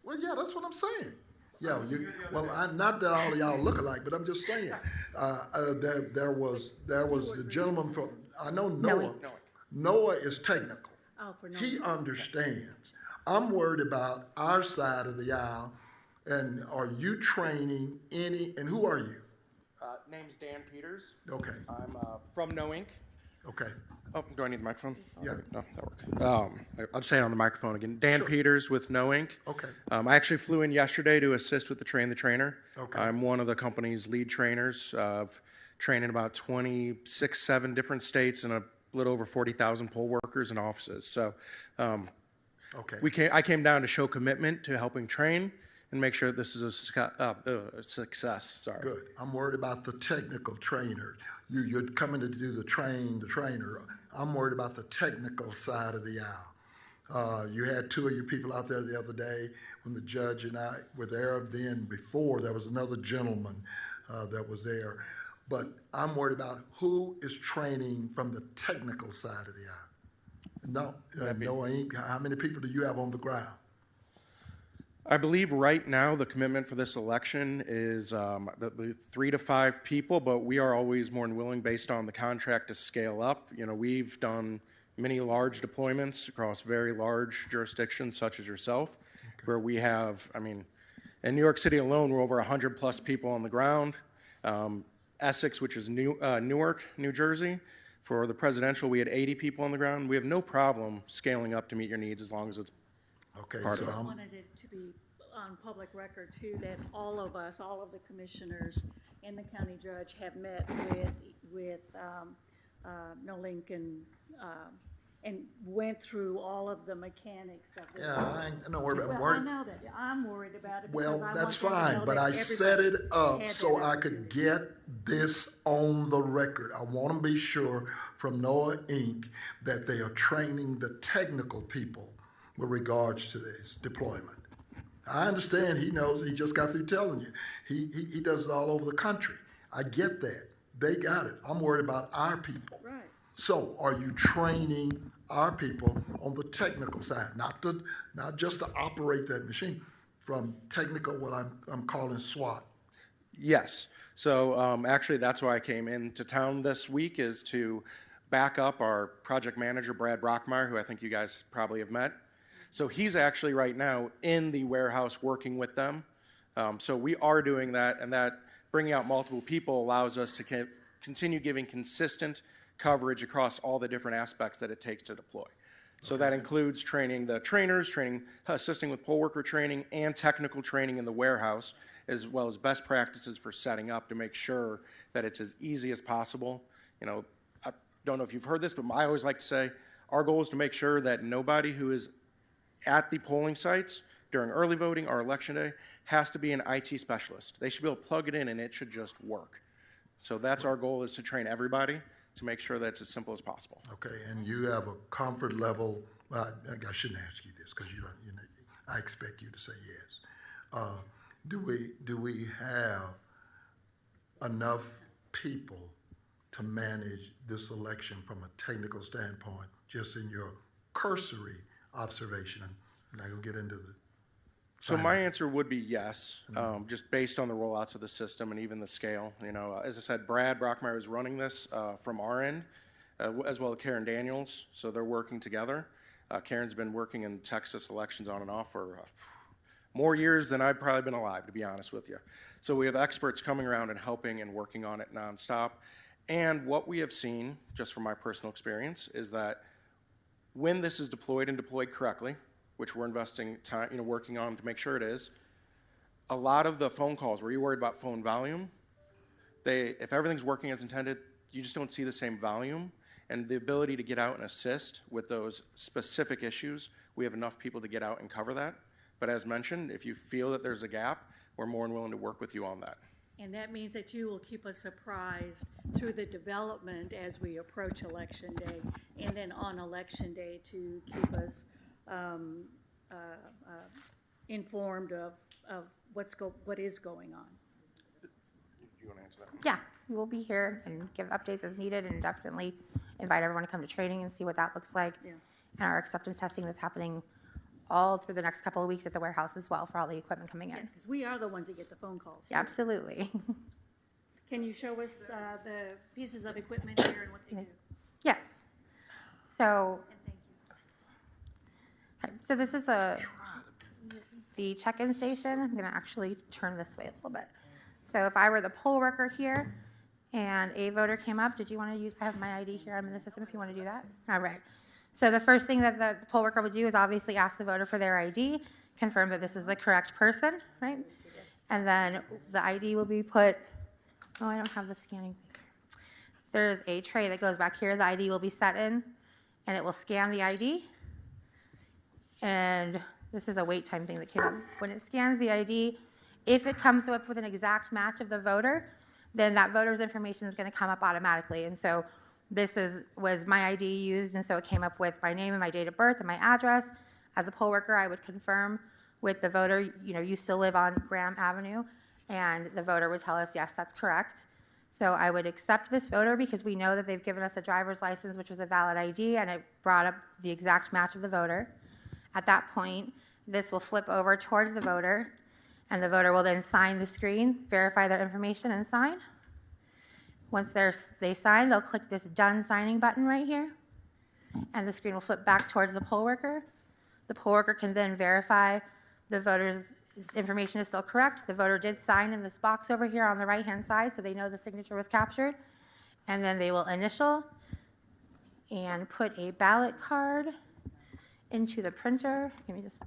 Well, yeah, that's what I'm saying. Yeah, not that all of y'all look alike, but I'm just saying. There was the gentleman from, I know Noah. Noah is technical. Oh, for Noah. He understands. I'm worried about our side of the aisle, and are you training any, and who are you? Name's Dan Peters. Okay. I'm from No Inc. Okay. Oh, do I need the microphone? Yeah. No, that works. I'll say it on the microphone again. Dan Peters with No Inc. Okay. I actually flew in yesterday to assist with the Train the Trainer. Okay. I'm one of the company's lead trainers. I've trained in about 26, 7 different states and a little over 40,000 poll workers and offices. So okay. I came down to show commitment to helping train and make sure that this is a success. Sorry. Good. I'm worried about the technical trainer. You're coming to do the trainer. I'm worried about the technical side of the aisle. You had 2 of your people out there the other day when the judge and I were there. Then before, there was another gentleman that was there. But I'm worried about who is training from the technical side of the aisle. No Inc. How many people do you have on the ground? I believe right now the commitment for this election is 3 to 5 people, but we are always more than willing, based on the contract, to scale up. You know, we've done many large deployments across very large jurisdictions, such as yourself, where we have, in New York City alone, we're over 100 plus people on the ground. Essex, which is Newark, New Jersey, for the presidential, we had 80 people on the ground. We have no problem scaling up to meet your needs as long as it's part of it. I wanted it to be on public record too, that all of us, all of the commissioners and the county judge have met with No Lincoln and went through all of the mechanics of it. Yeah, I don't worry about I know that. I'm worried about it. Well, because I that's want them to fine, know but that I set it up had so that I could get this on the record. I want to be sure from Noah Inc. that they are training the technical people with regards to this deployment. I understand he knows, he just got through telling you. He does it all over the country. I get that. They got it. I'm worried about our people. Right. So are you training our people on the technical side, not just to operate that machine, from technical, what I'm calling SWAT? Yes. So actually, that's why I came into town this week, is to back up our project manager, Brad Brockmeyer, who I think you guys probably have met. So he's actually right now in the warehouse working with them. So we are doing that, and that bringing out multiple people allows us to continue giving consistent coverage across all the different aspects that it takes to deploy. So that includes training the trainers, assisting with poll worker training, and technical training in the warehouse, as well as best practices for setting up to make sure that it's as easy as possible. You know, I don't know if you've heard this, but I always like to say our goal is to make sure that nobody who is at the polling sites during early voting or election day has to be an IT specialist. They should be able to plug it in and it should just work. So that's our goal, is to train everybody to make sure that it's as simple as possible. Okay, and you have a comfort level, well, I shouldn't ask you this because you don't, you know, I expect you to say yes. Do we have enough people to manage this election from a technical standpoint, just in your cursory observation? And I will get into the. So my answer would be yes, just based on the rollouts of the system and even the scale. You know, as I said, Brad Brockmeyer is running this from our end, as well as Karen Daniels. So they're working together. Karen's been working in Texas elections on and off for more years than I've probably been alive, to be honest with you. So we have experts coming around and helping and working on it nonstop. And what we have seen, just from my personal experience, is that when this is deployed and deployed correctly, which we're investing time, working on to make sure it is, a lot of the phone calls where you're worried about phone volume, if everything's working as intended, you just don't see the same volume. And the ability to get out and assist with those specific issues, we have enough people to get out and cover that. But as mentioned, if you feel that there's a gap, we're more than willing to work with you on that. And that means that you will keep us apprised through the development as we approach Election Day, and then on Election Day to keep us informed of what is going on. You want to answer that? Yeah, we will be here and give updates as needed, and definitely invite everyone to come to training and see what that looks like. Yeah. And our acceptance testing that's happening all through the next couple of weeks at the warehouse as well for all the equipment coming in. Because we are the ones that get the phone calls. Yeah, absolutely. Can you show us the pieces of equipment here and what they do? Yes. So, And thank you. okay, so this is the check-in station. I'm going to actually turn this way a little bit. So if I were the poll worker here and a voter came up, did you want to use, I have my ID here, I'm in the system if you want to do that. All right. So the first thing that the poll worker would do is obviously ask the voter for their ID, confirm that this is the correct person, right? And then the ID will be put, oh, I don't have the scanning thing. There's a tray that goes back here. The ID will be set in, and it will scan the ID. And this is a wait time thing that came up. When it scans the ID, if it comes up with an exact match of the voter, then that voter's information is going to come up automatically. And so this was my ID used, and so it came up with my name and my date of birth and my address. As a poll worker, I would confirm with the voter, you still live on Graham Avenue, and the voter would tell us, yes, that's correct. So I would accept this voter because we know that they've given us a driver's license, which was a valid ID, and it brought up the exact match of the voter. At that point, this will flip over towards the voter, and the voter will then sign the screen, verify their information, and sign. Once they sign, they'll click this Done Signing button right here, and the screen will flip back towards the poll worker. The poll worker can then verify the voter's information is still correct. The voter did sign in this box over here on the right-hand side, so they know the signature was captured. And then they will initial and put a ballot card into the printer. Give me just a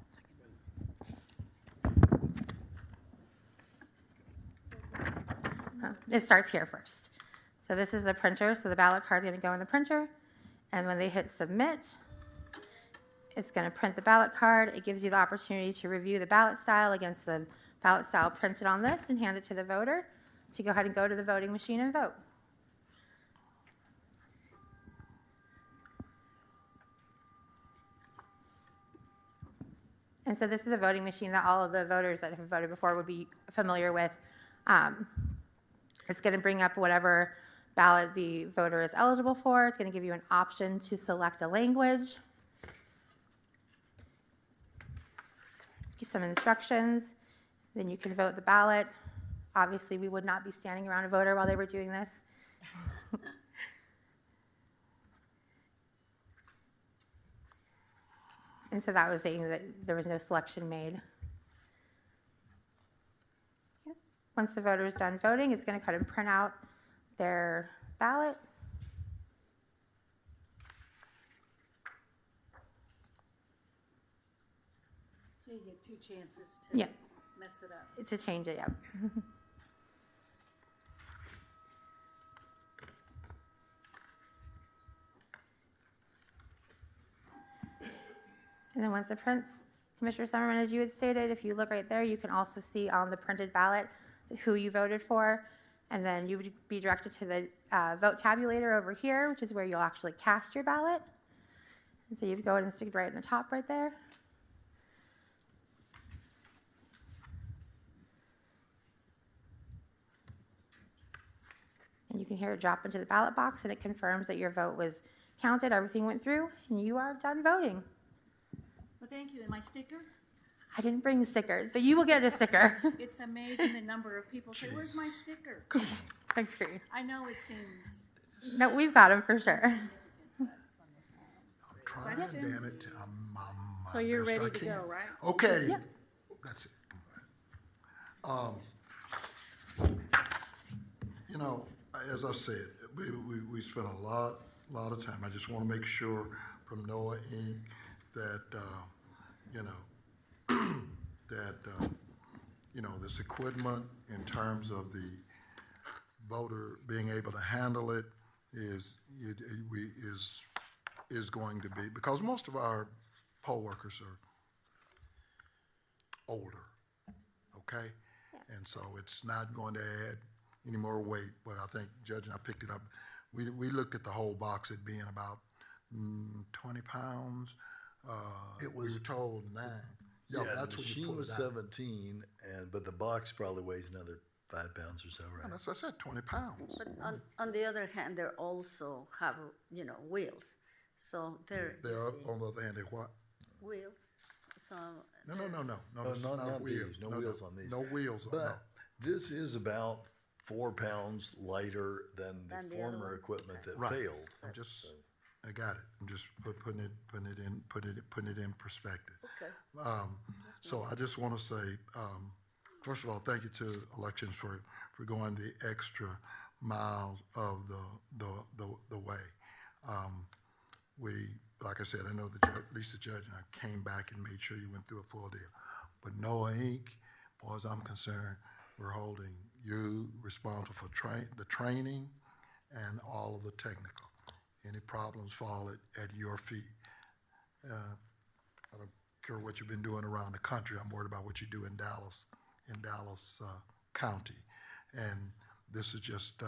second. It starts here first. So this is the printer, so the ballot card is going to go in the printer, and when they hit submit, it's going to print the ballot card. It gives you the opportunity to review the ballot style against the ballot style printed on this and hand it to the voter to go ahead and go to the voting machine and vote. And so this is a voting machine that all of the voters that have voted before would be familiar with. It's going to bring up whatever ballot the voter is eligible for. It's going to give you an option to select a language. Some instructions, then you can vote the ballot. Obviously, we would not be standing around a voter while they were doing this. And so that was saying that there was no selection made. Yeah. Once the voter is done voting, it's going to go ahead and print out their ballot. So you get two chances to Yeah. mess it up. It's a change it, yep. And then once it prints, Commissioner Summerman, as you had stated, if you look right there, you can also see on the printed ballot who you voted for. And then you would be directed to the vote tabulator over here, which is where you'll actually cast your ballot. And so you'd go ahead and stick it right in the top right there. And you can hear it drop into the ballot box, and it confirms that your vote was counted, everything went through, and you are done voting. Well, thank you. And my sticker? I didn't bring stickers, but you will get a sticker. It's amazing the number of people say, where's my sticker? Agreed. I know it seems. No, we've got them for sure. Trying, Questions? damn it. So you're best I ready to can. go, right? Okay. Yeah. That's it. You know, as I said, we spent a lot of time. I just want to make sure from NOAA Inc. that, this equipment in terms of the voter being able to handle it is going to be, because most of our poll workers are older, okay? And so it's not going to add any more weight, but I think, Judge, and I picked it up, we looked at the whole box at being about 20 pounds. It was we were told 9. Yeah, that's the what you machine pulled was out. 17, but the box probably weighs another 5 pounds or so, right? That's what I said, 20 pounds. But on the other hand, they also have, wheels. So they're They're up, easy. on the other hand, they what? Wheels. So No, not wheels. these, no wheels on these. No wheels, no. But this is about 4 pounds lighter than Than the the other former one? equipment that Right. failed. I got it. I'm just putting it in perspective. Okay. So I just want to say, first of all, thank you to elections for going the extra mile of the way. We, like I said, I know at least the judge and I came back and made sure you went through a full deal. But NOAA Inc., as far as I'm concerned, we're holding you responsible for the training and all of the technical. Any problems fall at your feet. I don't care what you've been doing around the country. I'm worried about what you do in Dallas County. And this is just,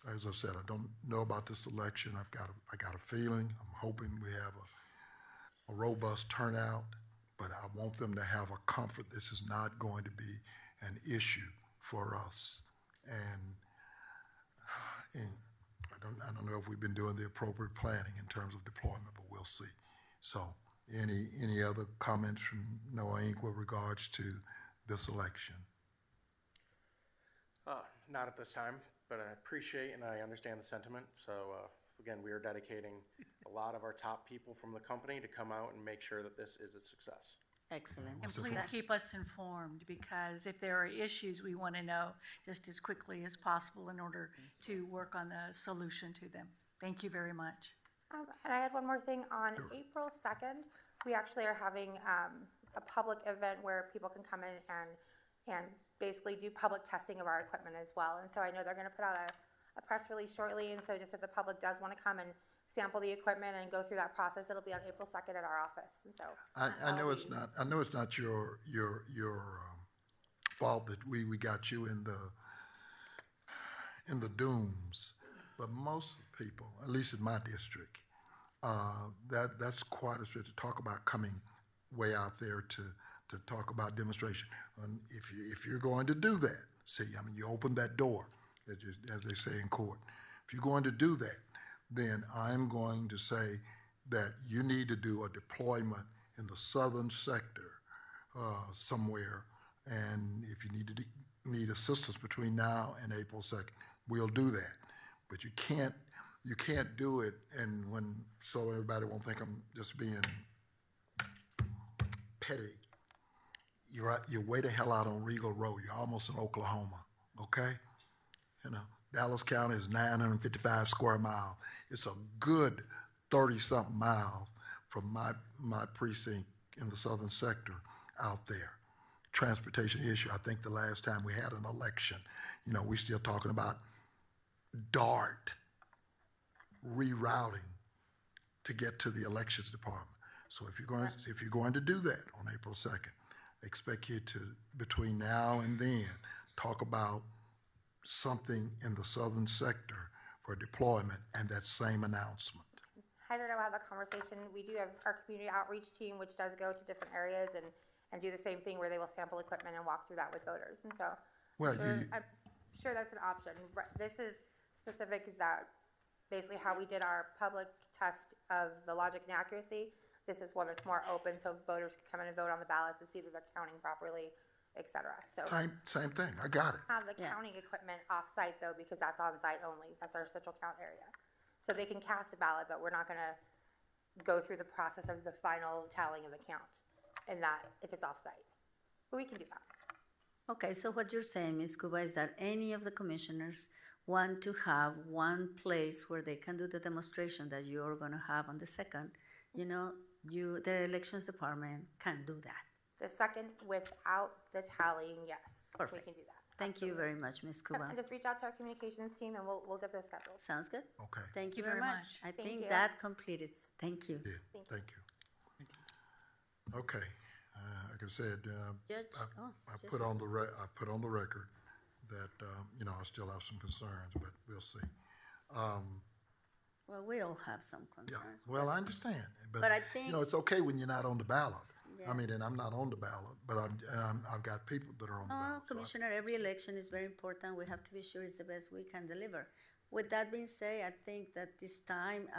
as I said, I don't know about this election. I got a feeling. I'm hoping we have a robust turnout, but I want them to have a comfort. This is not going to be an issue for us. And I don't know if we've been doing the appropriate planning in terms of deployment, but we'll see. So any other comments from NOAA Inc. with regards to this election? Not at this time, but I appreciate and I understand the sentiment. So again, we are dedicating a lot of our top people from the company to come out and make sure that this is a success. Excellent. And please keep us informed, because if there are issues, we want to know just as quickly as possible in order to work on the solution to them. Thank you very much. And I had one more thing. On April 2nd, we actually are having a public event where people can come in and basically do public testing of our equipment as well. And so I know they're going to put out a press release shortly. And so just if the public does want to come and sample the equipment and go through that process, it'll be on April 2nd at our office. And so I know it's not. I know it's not your fault that we got you in the dooms, but most people, at least in my district, that's quite a stretch to talk about coming way out there to talk about demonstration. And if you're going to do that, you open that door, as they say in court. If you're going to do that, then I'm going to say that you need to do a deployment in the southern sector somewhere, and if you need assistance between now and April 2nd, we'll do that. But you can't do it, and so everybody won't think I'm just being petty, you're way the hell out on Regal Road. You're almost in Oklahoma, okay? You know, Dallas County is 955 square miles. It's a good 30-something miles from my precinct in the southern sector out there. Transportation issue. I think the last time we had an election, you know, we're still talking about DART rerouting to get to the elections department. So if you're going to do that on April 2nd, I expect you to, between now and then, talk about something in the southern sector for deployment and that same announcement. I don't know, have a conversation. We do have our community outreach team, which does go to different areas and do the same thing where they will sample equipment and walk through that with voters. And so Well, I'm sure that's an option. This is specific that basically how we did our public test of the logic and accuracy. This is one that's more open so voters can come in and vote on the ballots and see that they're counting properly, et cetera. So Same thing. I got it. have the counting equipment off-site though, because that's on-site only. That's our central count area. So they can cast a ballot, but we're not gonna go through the process of the final tallying of the count and that if it's off-site. But we can do that. Okay, so what you're saying, Ms. Cuba, is that any of the commissioners want to have one place where they can do the demonstration that you're gonna have on the 2nd, you know, the elections department can do that. The second, without the tallying, yes, Perfect. we can do that. Thank you very much, Ms. Yep, Cuba. and just reach out to our communications team and we'll get those scheduled. Sounds good. Okay. Thank you very much. I Thank think you. that completed. Thank you. Yeah, thank you. Okay, like I said, Judge? I put on the record that you know, I still have some concerns, but we'll see. Well, we all have some Yeah, concerns. well, I understand, But I you know, think- it's okay when you're not on the ballot. Yeah. I mean, and I'm not on the ballot, but I've got people that are on the No, ballot. so I- Commissioner, every election is very important. We have to be sure it's the best we can deliver. With that being said, I think that this time,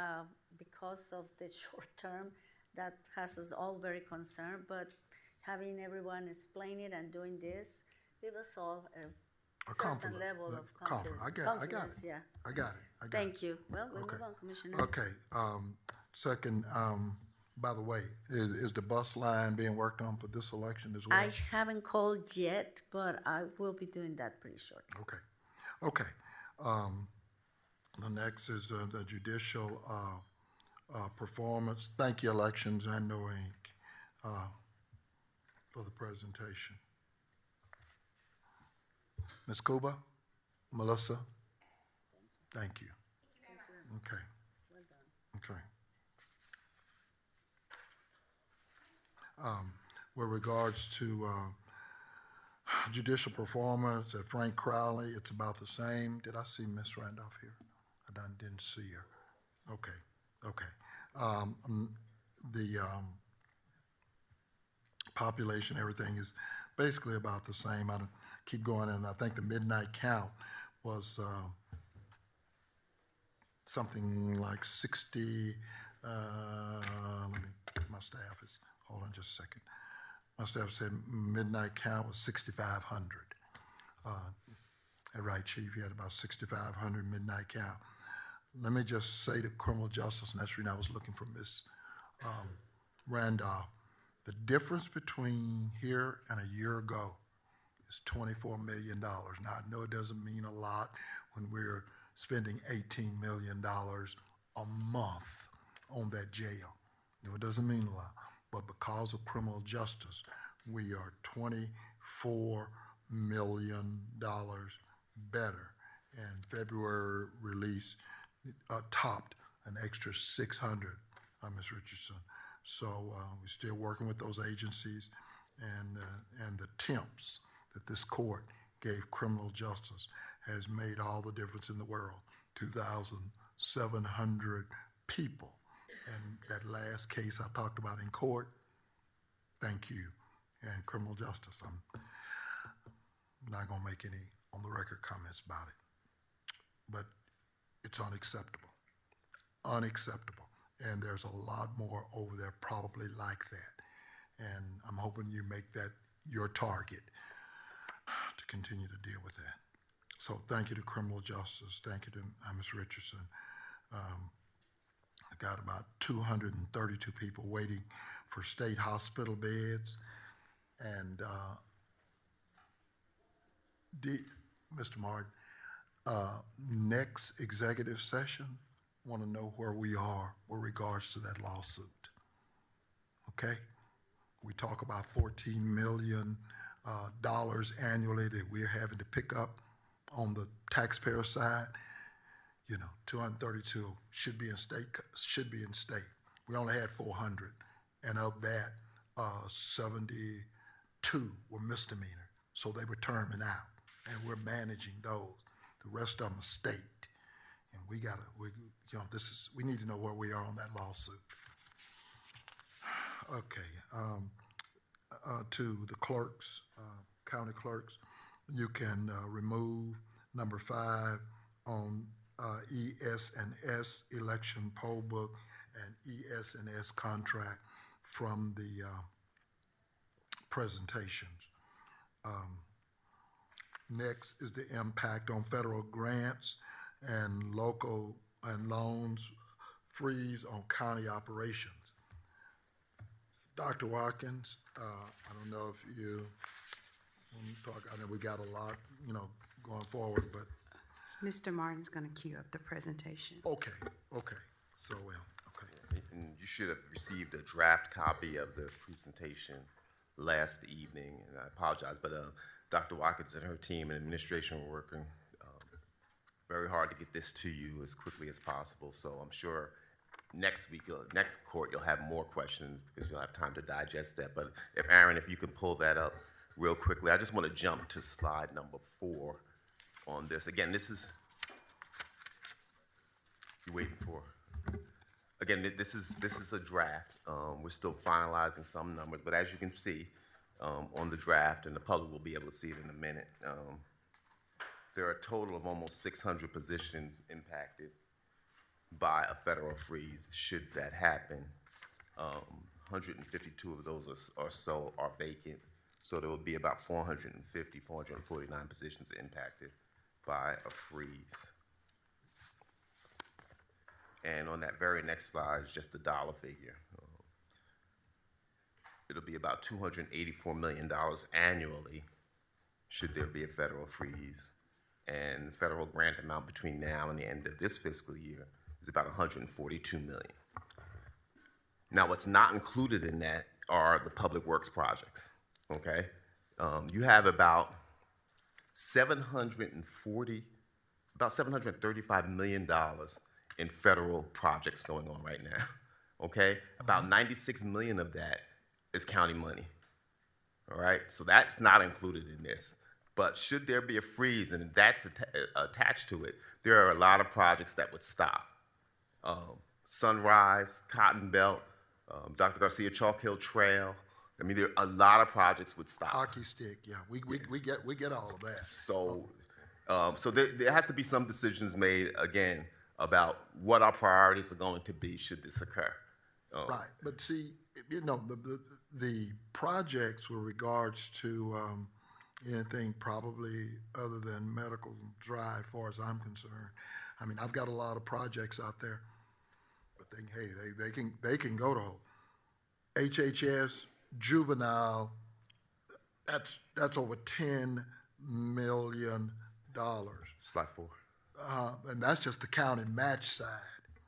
because of the short term, that has us all very concerned, but having everyone explain it and doing this, give us all a certain confident, level of confident. I got it. confidence, yeah. I got it. Thank you. Well, we Okay. move on, Commissioner. Okay, second, by the way, is the bus line being worked on for this election as well? I haven't called yet, but I will be doing that pretty shortly. Okay, okay. The next is the judicial performance. Thank you, Elections and No Ink, for the presentation. Ms. Cuba, Melissa, thank you. Okay. Okay. With regards to judicial performance at Frank Crowley, it's about the same. Did I see Ms. Randolph here? I didn't see her. Okay, okay. The population, everything is basically about the same. I don't keep going, and I think the midnight count was something like 60. My staff is, hold on just a second. My staff said midnight count was 6,500. Right, Chief, you had about 6,500 midnight count. Let me just say to criminal justice, and that's the reason I was looking for Ms. Randolph, the difference between here and a year ago is $24 million. Now, I know it doesn't mean a lot when we're spending $18 million a month on that jail. No, it doesn't mean a lot. But because of criminal justice, we are $24 million better. And February release topped an extra 600, Ms. Richardson. So we're still working with those agencies, and the temps that this court gave criminal justice has made all the difference in the world. 2,700 people. And that last case I talked about in court, thank you. And criminal justice, I'm not gonna make any on the record comments about it. But it's unacceptable, unacceptable. And there's a lot more over there probably like that. And I'm hoping you make that your target to continue to deal with that. So thank you to criminal justice. Thank you to Ms. Richardson. got about 232 people waiting for state hospital beds. And Mr. Martin, next executive session, want to know where we are with regards to that lawsuit. Okay? We talk about $14 million annually that we're having to pick up on the taxpayer side. You know, 232 should be in state. We only had 400, and of that, 72 were misdemeanor, so they were terming out, and we're managing those. The rest of them are state, and we need to know where we are on that lawsuit. Okay, to the clerks, county clerks, you can remove number 5 on ES&S election poll book and ES&S contract from the presentations. Next is the impact on federal grants and local and loans freeze on county operations. Dr. Watkins, I don't know if you want to talk. I know we got a lot, going forward, but. Mr. Martin's going to queue up the presentation. Okay, so well, okay. And you should have received a draft copy of the presentation last evening, and I apologize, but Dr. Watkins and her team and administration were working very hard to get this to you as quickly as possible, so I'm sure next week, next court, you'll have more questions because you'll have time to digest that. But Aaron, if you can pull that up real quickly. I just want to jump to slide number 4 on this. Again, this is, you're waiting for. Again, this is a draft. We're still finalizing some numbers, but as you can see on the draft, and the public will be able to see it in a minute, there are a total of almost 600 positions impacted by a federal freeze, should that happen. 152 of those or so are vacant, so there will be about 449 positions impacted by a freeze. And on that very next slide is just the dollar figure. It'll be about $284 million annually should there be a federal freeze. And the federal grant amount between now and the end of this fiscal year is about $142 million. Now, what's not included in that are the public works projects, okay? You have about $735 million in federal projects going on right now, okay? About 96 million of that is county money, all right? So that's not included in this. But should there be a freeze and that's attached to it, there are a lot of projects that would stop. Sunrise, Cotton Belt, Dr. Garcia Chalk Hill Trail. I mean, there are a lot of projects would stop. Hockey stick, yeah, we get all of that. So, so there has to be some decisions made again about what our priorities are going to be should this occur. Right, but see, the projects with regards to anything probably other than medical dry, as far as I'm concerned. I mean, I've got a lot of projects out there, but they can go to HHS, Juvenile. That's over $10 million. Slide 4. And that's just the county match side.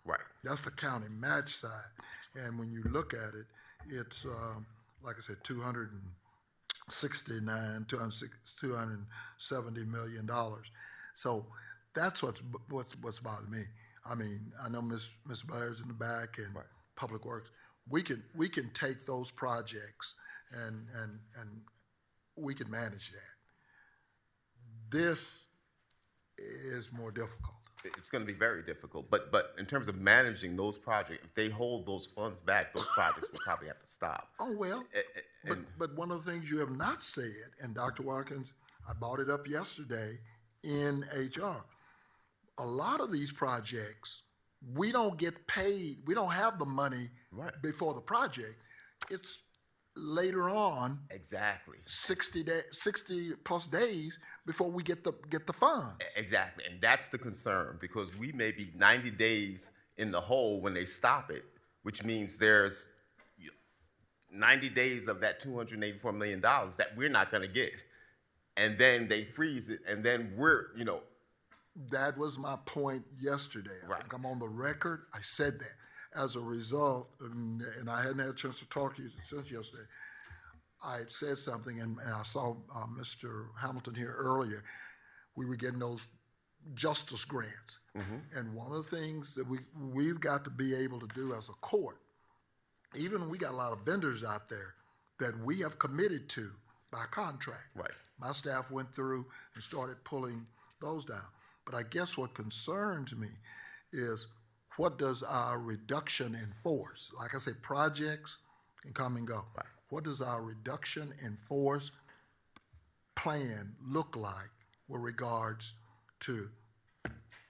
Right. That's the county match side. And when you look at it, it's like I said, $270 million. So that's what's bothered me. I mean, I know Ms. Blair's in the back and Public Works. We can take those projects and we can manage that. This is more difficult. It's going to be very difficult, but in terms of managing those projects, if they hold those funds back, those projects will probably have to stop. Oh, well, but one of the things you have not said, and Dr. Watkins, I brought it up yesterday in HR, a lot of these projects, we don't get paid, we don't have the money before the project. It's later on, exactly 60 plus days before we get the funds. Exactly, and that's the concern, because we may be 90 days in the hole when they stop it, which means there's 90 days of that $284 million that we're not going to get. And then they freeze it, and then we're, That was my point yesterday. I think I'm on the record. I said that. As a result, and I hadn't had a chance to talk to you since yesterday, I had said something, and I saw Mr. Hamilton here earlier. We were getting those justice grants. And one of the things that we've got to be able to do as a court, even we got a lot of vendors out there that we have committed to by contract. Right. My staff went through and started pulling those down. But I guess what concerns me is what does our reduction in force, like I say, projects can come and go. Right. What does our reduction in force plan look like with regards to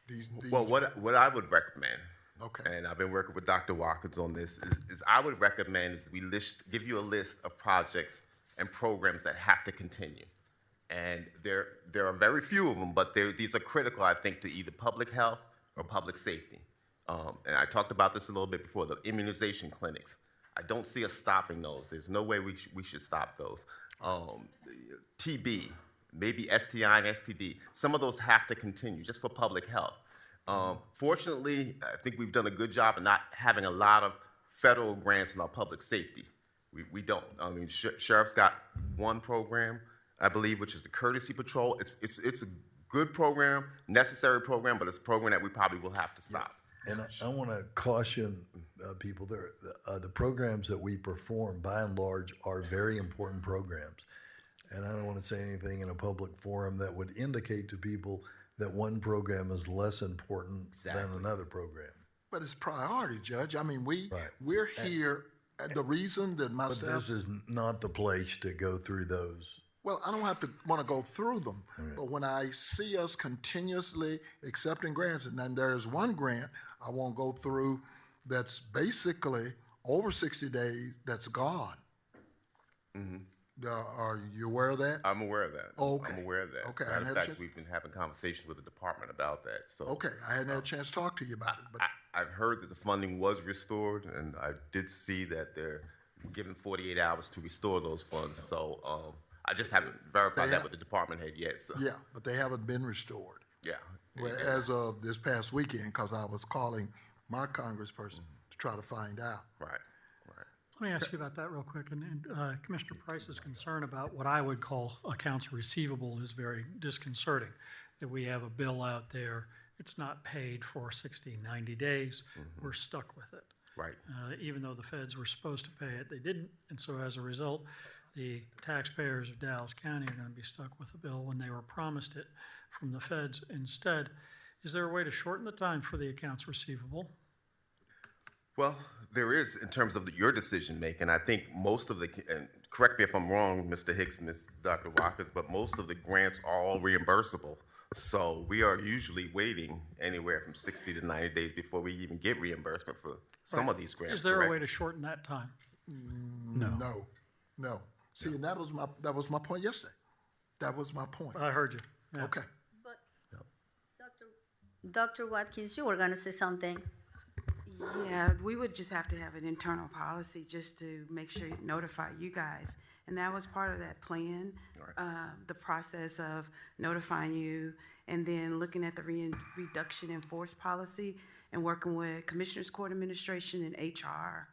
these? Well, what I would recommend, Okay. and I've been working with Dr. Watkins on this, is I would recommend is we give you a list of projects and programs that have to continue. And there are very few of them, but these are critical, I think, to either public health or public safety. And I talked about this a little bit before, the immunization clinics. I don't see us stopping those. There's no way we should stop those. TB, maybe STI and STD. Some of those have to continue just for public health. Fortunately, I think we've done a good job of not having a lot of federal grants in our public safety. We don't. I mean, Sheriff's got one program, I believe, which is the Courtesy Patrol. It's a good program, necessary program, but it's a program that we probably will have to stop. And I want to caution people, the programs that we perform, by and large, are very important programs. And I don't want to say anything in a public forum that would indicate to people that one program is less important than another program. But it's priority, Judge. I mean, we're here. The reason that my staff... But this is not the place to go through those. Well, I don't have to want to go through them, but when I see us continuously accepting grants, and then there's one grant I won't go through that's basically over 60 days that's gone. Are you aware of that? I'm aware of that. Okay. I'm aware of that. Okay. Matter of fact, we've been having conversations with the department about that. So. Okay. I hadn't had a chance to talk to you about it. But I've heard that the funding was restored, and I did see that they're given 48 hours to restore those funds. So I just haven't verified that with the department head yet. So. Yeah, but they haven't been restored. Yeah. Well, as of this past weekend, because I was calling my congressperson to try to find out. Right. Let me ask you about that real quick. And Commissioner Price's concern about what I would call accounts receivable is very disconcerting, that we have a bill out there, it's not paid for 60, 90 days, we're stuck with it. Right. Even though the feds were supposed to pay it, they didn't. And so as a result, the taxpayers of Dallas County are going to be stuck with the bill when they were promised it from the feds instead. Is there a way to shorten the time for the accounts receivable? Well, there is in terms of your decision making. I think most of the, and correct me if I'm wrong, Mr. Hicks, Dr. Watkins, but most of the grants are all reimbursable. So we are usually waiting anywhere from 60 to 90 days before we even get reimbursement for some of these grants. Is there a way to shorten that time? No. See, and that was my point yesterday. That was my point. I heard you. Yeah. Okay. But Dr. Watkins, you were going to say something. Yeah, we would just have to have an internal policy just to make sure you notify you guys. And that was part of that plan, the process of notifying you and then looking at the reduction in force policy and working with Commissioners Court Administration and HR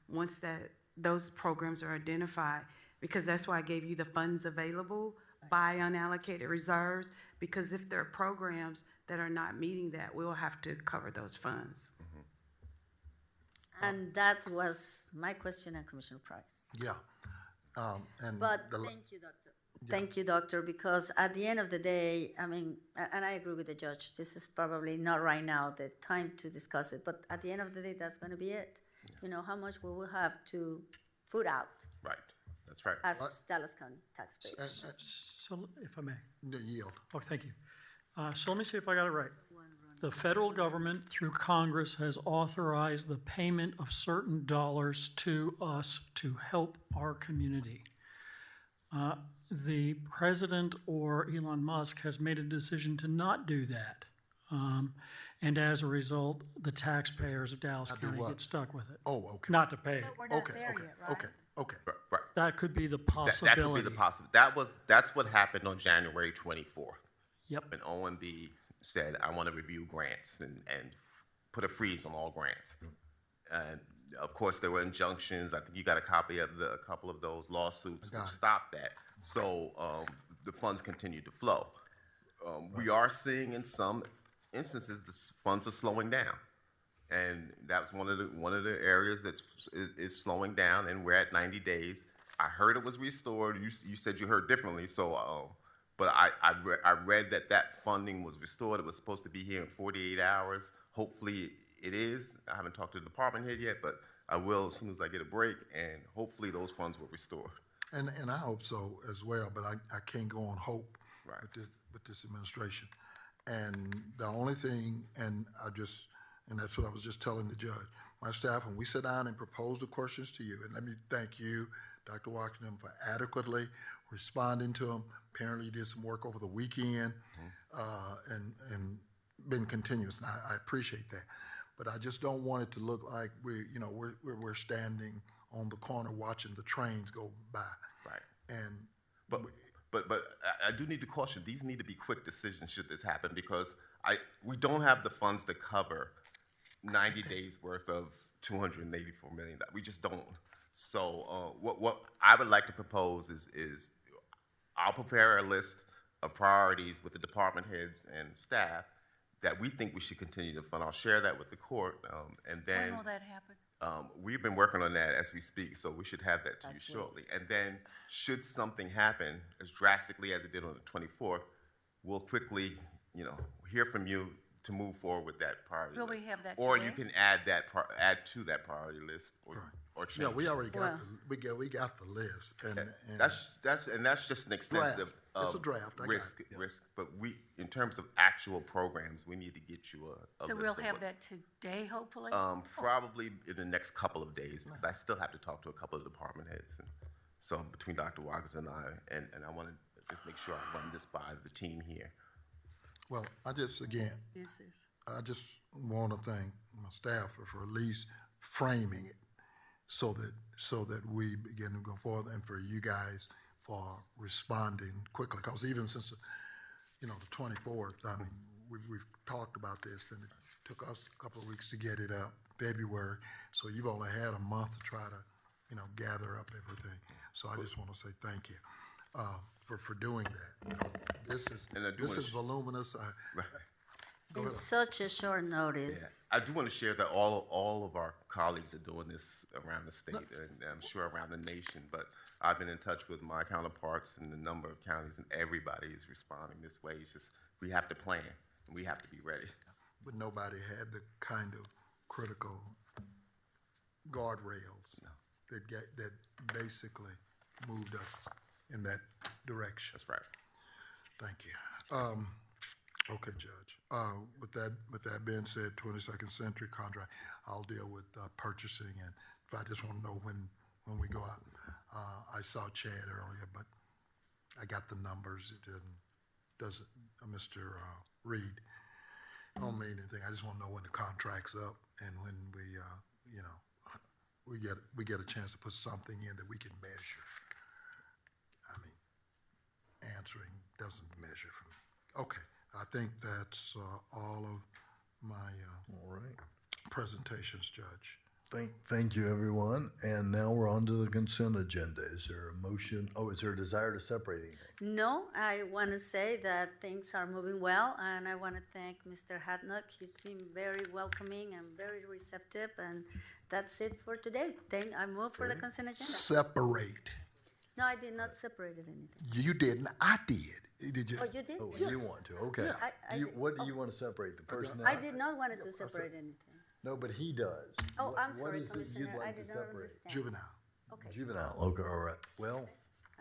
once those programs are identified, because that's why I gave you the funds available by unallocated reserves, because if there are programs that are not meeting that, we'll have to cover those funds. And that was my question and Commissioner Price. Yeah. But thank you, Doctor. Thank you, Doctor, because at the end of the day, I mean, and I agree with the judge, this is probably not right now the time to discuss it, but at the end of the day, that's going to be it. You know, how much we will have to put out. Right. That's right. As Dallas County taxpayers. So, if I may. Yield. Oh, thank you. So let me see if I got it right. The federal government, through Congress, has authorized the payment of certain dollars to us to help our community. The president or Elon Musk has made a decision to not do that. And as a result, the taxpayers of Dallas do County what? get stuck with it. Oh, okay. Not to pay it. But we're not Okay, there okay, yet, right? okay. Right. That could be the That possibility. could be the possibility. That's what happened on January 24th. Yep. When OMB said, I want to review grants and put a freeze on all grants. And of course, there were injunctions. I think you got a copy of a couple of those lawsuits which stopped that. So the funds continue to flow. We are seeing in some instances the funds are slowing down. And that's one of the areas is slowing down, and we're at 90 days. I heard it was restored. You said you heard differently, so but I read that funding was restored. It was supposed to be here in 48 hours. Hopefully it is. I haven't talked to the department head yet, but I will as soon as I get a break, and hopefully those funds will restore. And I hope so as well, but I can't go on hope Right. with this administration. And the only thing, and that's what I was just telling the judge, my staff, when we sit down and propose the questions to you, and let me thank you, Dr. Washington, for adequately responding to them. Apparently you did some work over the weekend, and been continuous, and I appreciate that. But I just don't want it to look like we're standing on the corner watching the trains go by. Right. And But I do need to caution, these need to be quick decisions should this happen, because we don't have the funds to cover 90 days worth of $284 million. We just don't. So what I would like to propose is I'll prepare a list of priorities with the department heads and staff that we think we should continue to fund. I'll share that with the court, and then When will that happen? we've been working on that as we speak, so we should have that to you shortly. And then, should something happen as drastically as it did on the 24th, we'll quickly, hear from you to move forward with that priority Will list. we have that Or today? you can add to that priority list, or change. yeah, we it. already got we got the list, and That's just an extensive It's a draft. I got it. risk. But in terms of actual programs, we need to get you a So list we'll of have what- that today, hopefully? Probably in the next couple of days, because I still have to talk to a couple of department heads. And so between Dr. Watkins and I, and I want to just make sure I run this by the team here. Well, I just want to thank my staff for at least framing it so that we begin to go forward, and for you guys for responding quickly. Because even since the 24th, I mean, we've talked about this, and it took us a couple of weeks to get it up, February. So you've only had a month to try to gather up everything. So I just want to say thank you for doing that. This is voluminous. Go In ahead. such a short notice. I do want to share that all of our colleagues are doing this around the state, and I'm sure around the nation, but I've been in touch with my counterparts in a number of counties, and everybody is responding this way. It's just, we have to plan, and we have to be ready. But nobody had the kind of critical guardrails that basically moved us in that direction. That's right. Thank you. Okay, Judge. With that being said, 22nd Century contract, I'll deal with purchasing, and I just want to know when we go out. I saw Chad earlier, but I got the numbers. It doesn't, Mr. Reed, don't mean anything. I just want to know when the contract's up and when we get a chance to put something in that we can measure. I mean, answering doesn't measure for me. Okay, I think that's all of my All right. presentations, Judge. Thank you, everyone. And now we're on to the consent agenda. Is there a motion? Oh, is there a desire to separate anything? No, I want to say that things are moving well, and I want to thank Mr. Hatnock. He's been very welcoming and very receptive, and that's it for today. I move for the consent agenda. Separate. No, I did not separate anything. You didn't. I did. Did you? Oh, you did? Oh, Yes. you want to? Okay. Yeah. What do you want to separate? The personnel? I did not want it to separate anything. No, but he does. Oh, I'm What sorry, is it you'd Commissioner. I like did to not separate? understand. Juvenile. Okay. Juvenile. Okay, all right. Well,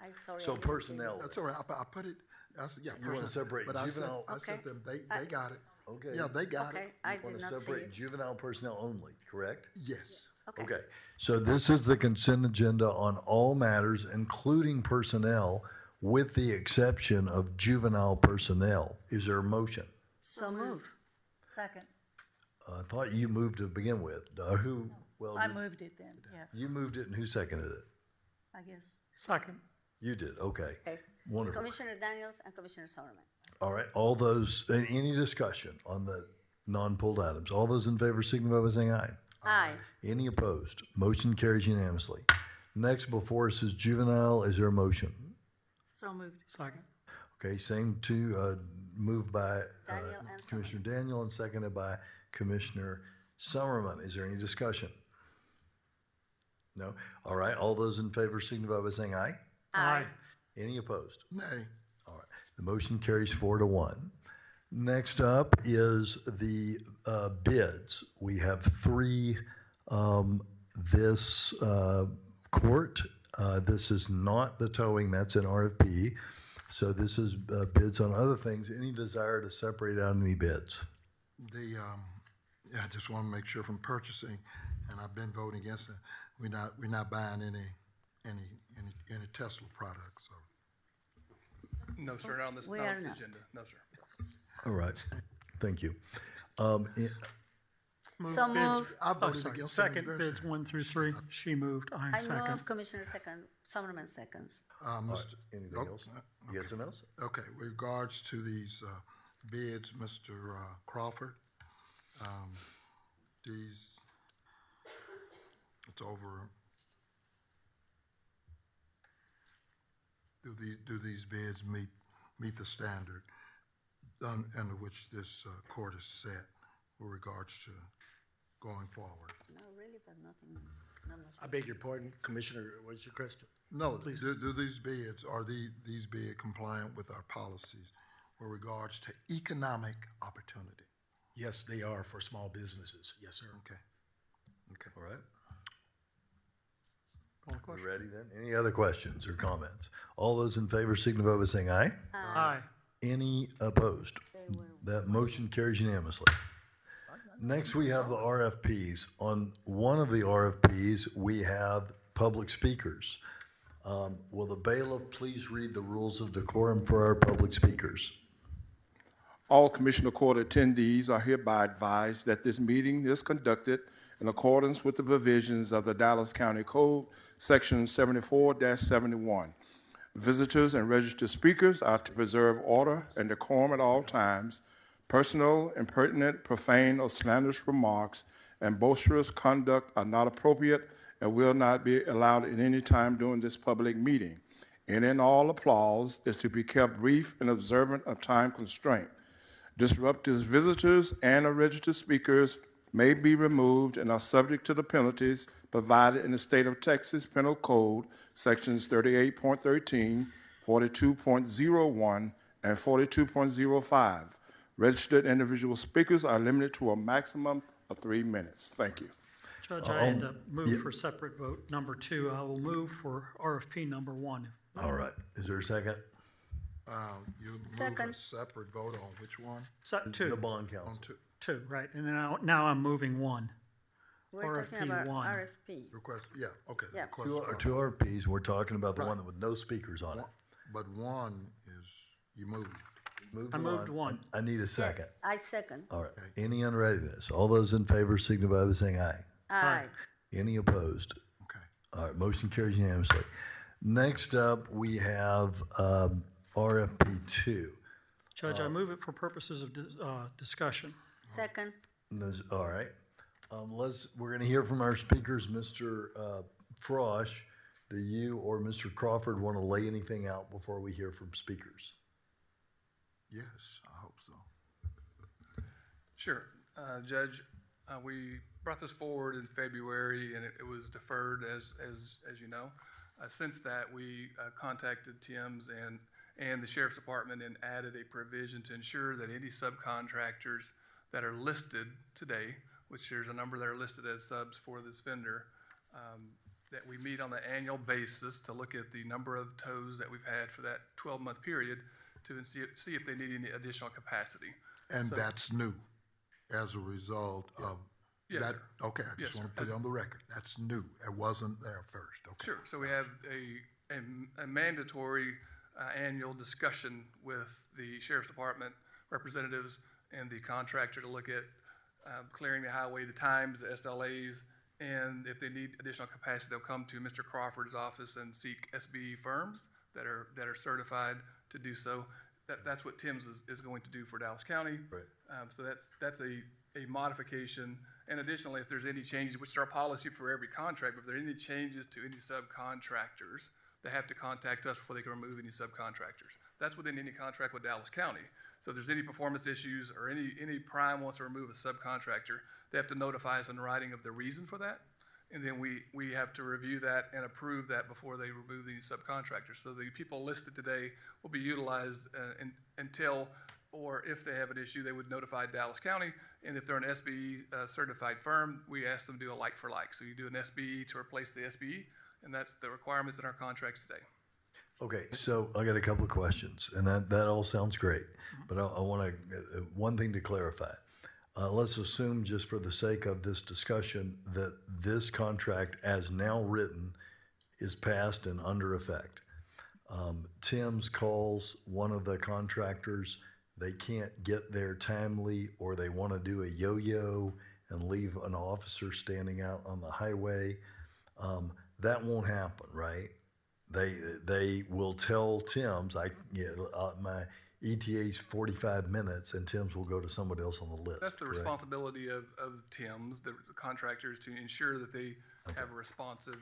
I'm sorry. so I didn't personnel. That's all right. I put it. I said, yeah. You want to personnel. separate But juvenile? I sent them. They got it. Okay. Yeah, they got Okay, it. I You want did to not see separate it. juvenile personnel only, correct? Yes. Okay. So this is the consent agenda on all matters, including personnel, with the exception of juvenile personnel. Is there a motion? So move. Second. I thought you moved to begin with. Who? Well, I moved it then, yes, you moved it, and who seconded it? I guess. Second. You did. Okay. Okay. Wonderful. Commissioner Daniels and Commissioner Summerman. All right. All those. Any discussion on the non-pulled items? All those in favor signify by saying aye. Aye. Any opposed? Motion carries unanimously. Next before us is juvenile. Is there a motion? So moved. Second. Okay, same to moved by Daniel and Commissioner Daniel and seconded by Commissioner Summerman. Is there any discussion? No? All right, all those in favor signify by saying aye. Aye. Any opposed? Nay. All right, the motion carries 4-1. Next up is the bids. We have three this court. This is not the towing, that's an RFP. So this is bids on other things. Any desire to separate out any bids? I just want to make sure from purchasing, and I've been voting against it. We're not buying any Tesla products. So. No, sir, not on this, We not are on this not. agenda. No, sir. All right, thank you. Move So bids. moved. I voted Sorry. against Second it. bids 1 through 3. She moved. I I second. move Commissioner Summerman seconds. Mr. Anything else? Yes or no? Okay, with regards to these bids, Mr. Crawford, it's over. Do these bids meet the standard under which this court is set with regards to going forward? No, really, but nothing. Not much. I beg your pardon, Commissioner, what's your question? No, do these bids, are these bids compliant with our policies with regards to economic opportunity? Yes, they are for small businesses. Yes, sir. Okay. All right. Call the We question. ready then? Any other questions or comments? All those in favor signify by saying aye. Aye. Any opposed? That motion carries unanimously. Next, we have the RFPs. On one of the RFPs, we have public speakers. Will the bailiff please read the rules of decorum for our public speakers? All Commissioner Court attendees are hereby advised that this meeting is conducted in accordance with the provisions of the Dallas County Code, Section 74-71. Visitors and registered speakers are to preserve order and decorum at all times. Personal, impertinent, profane, or slanderous remarks and boisterous conduct are not appropriate and will not be allowed at any time during this public meeting. And in all applause is to be kept brief and observant of time constraint. Disruptive visitors and or registered speakers may be removed and are subject to the penalties provided in the State of Texas Penal Code, Sections 38.13, 42.01, and 42.05. Registered individual speakers are limited to a maximum of 3 minutes. Thank you. Judge, I had to move for separate vote number 2. I will move for RFP number 1. All right. Is there a second? You move a Second. separate vote on which one? The 2. bond On council. 2. 2, right. And then now I'm moving 1. We're talking RFP about 1. RFP. Request, yeah, okay. the Yeah. request Two for- RFPs. We're talking about the Right. one with no speakers on it. But one is, you moved. I moved 1. I need a second. I second. All right. Any unreadiness? All those in favor signify by saying aye. Aye. Any opposed? Okay. All right, motion carries unanimously. Next up, we have RFP 2. Judge, I move it for purposes of discussion. Second. All right. We're going to hear from our speakers. Mr. Frosch, do you or Mr. Crawford want to lay anything out before we hear from speakers? Yes, I hope so. Sure. Judge, we brought this forward in February and it was deferred as you know. Since that, we contacted Tim's and the Sheriff's Department and added a provision to ensure that any subcontractors that are listed today, which there's a number that are listed as subs for this vendor, that we meet on the annual basis to look at the number of tows that we've had for that 12-month period to see if they need any additional capacity. And So- that's new as a result of Yes, that? sir. Okay, I Yes, just sir. want to put it on the record. That's new. It wasn't there first. Okay. Sure, so we have a mandatory annual discussion with the Sheriff's Department representatives and the contractor to look at clearing the highway, the times, the SLAs, and if they need additional capacity, they'll come to Mr. Crawford's office and seek SBE firms that are certified to do so. That's what Tim's is going to do for Dallas County. Right. So that's a modification. And additionally, if there's any changes, which is our policy for every contract, but if there are any changes to any subcontractors, they have to contact us before they can remove any subcontractors. That's within any contract with Dallas County. So if there's any performance issues or any prime wants to remove a subcontractor, they have to notify us in writing of the reason for that. And then we have to review that and approve that before they remove these subcontractors. So the people listed today will be utilized until, or if they have an issue, they would notify Dallas County. And if they're an SBE certified firm, we ask them to do a like for like. So you do an SBE to replace the SBE, and that's the requirements in our contracts today. Okay, so I got a couple of questions, and that all sounds great, but I want to, one thing to clarify. Let's assume, just for the sake of this discussion, that this contract, as now written, is passed and under effect. Tim's calls one of the contractors, they can't get there timely, or they want to do a yo-yo and leave an officer standing out on the highway. That won't happen, right? They will tell Tim's, my ETA's 45 minutes, and Tim's will go to somebody else on the list. That's the correct? responsibility of Tim's, the contractors, to ensure that they have a responsive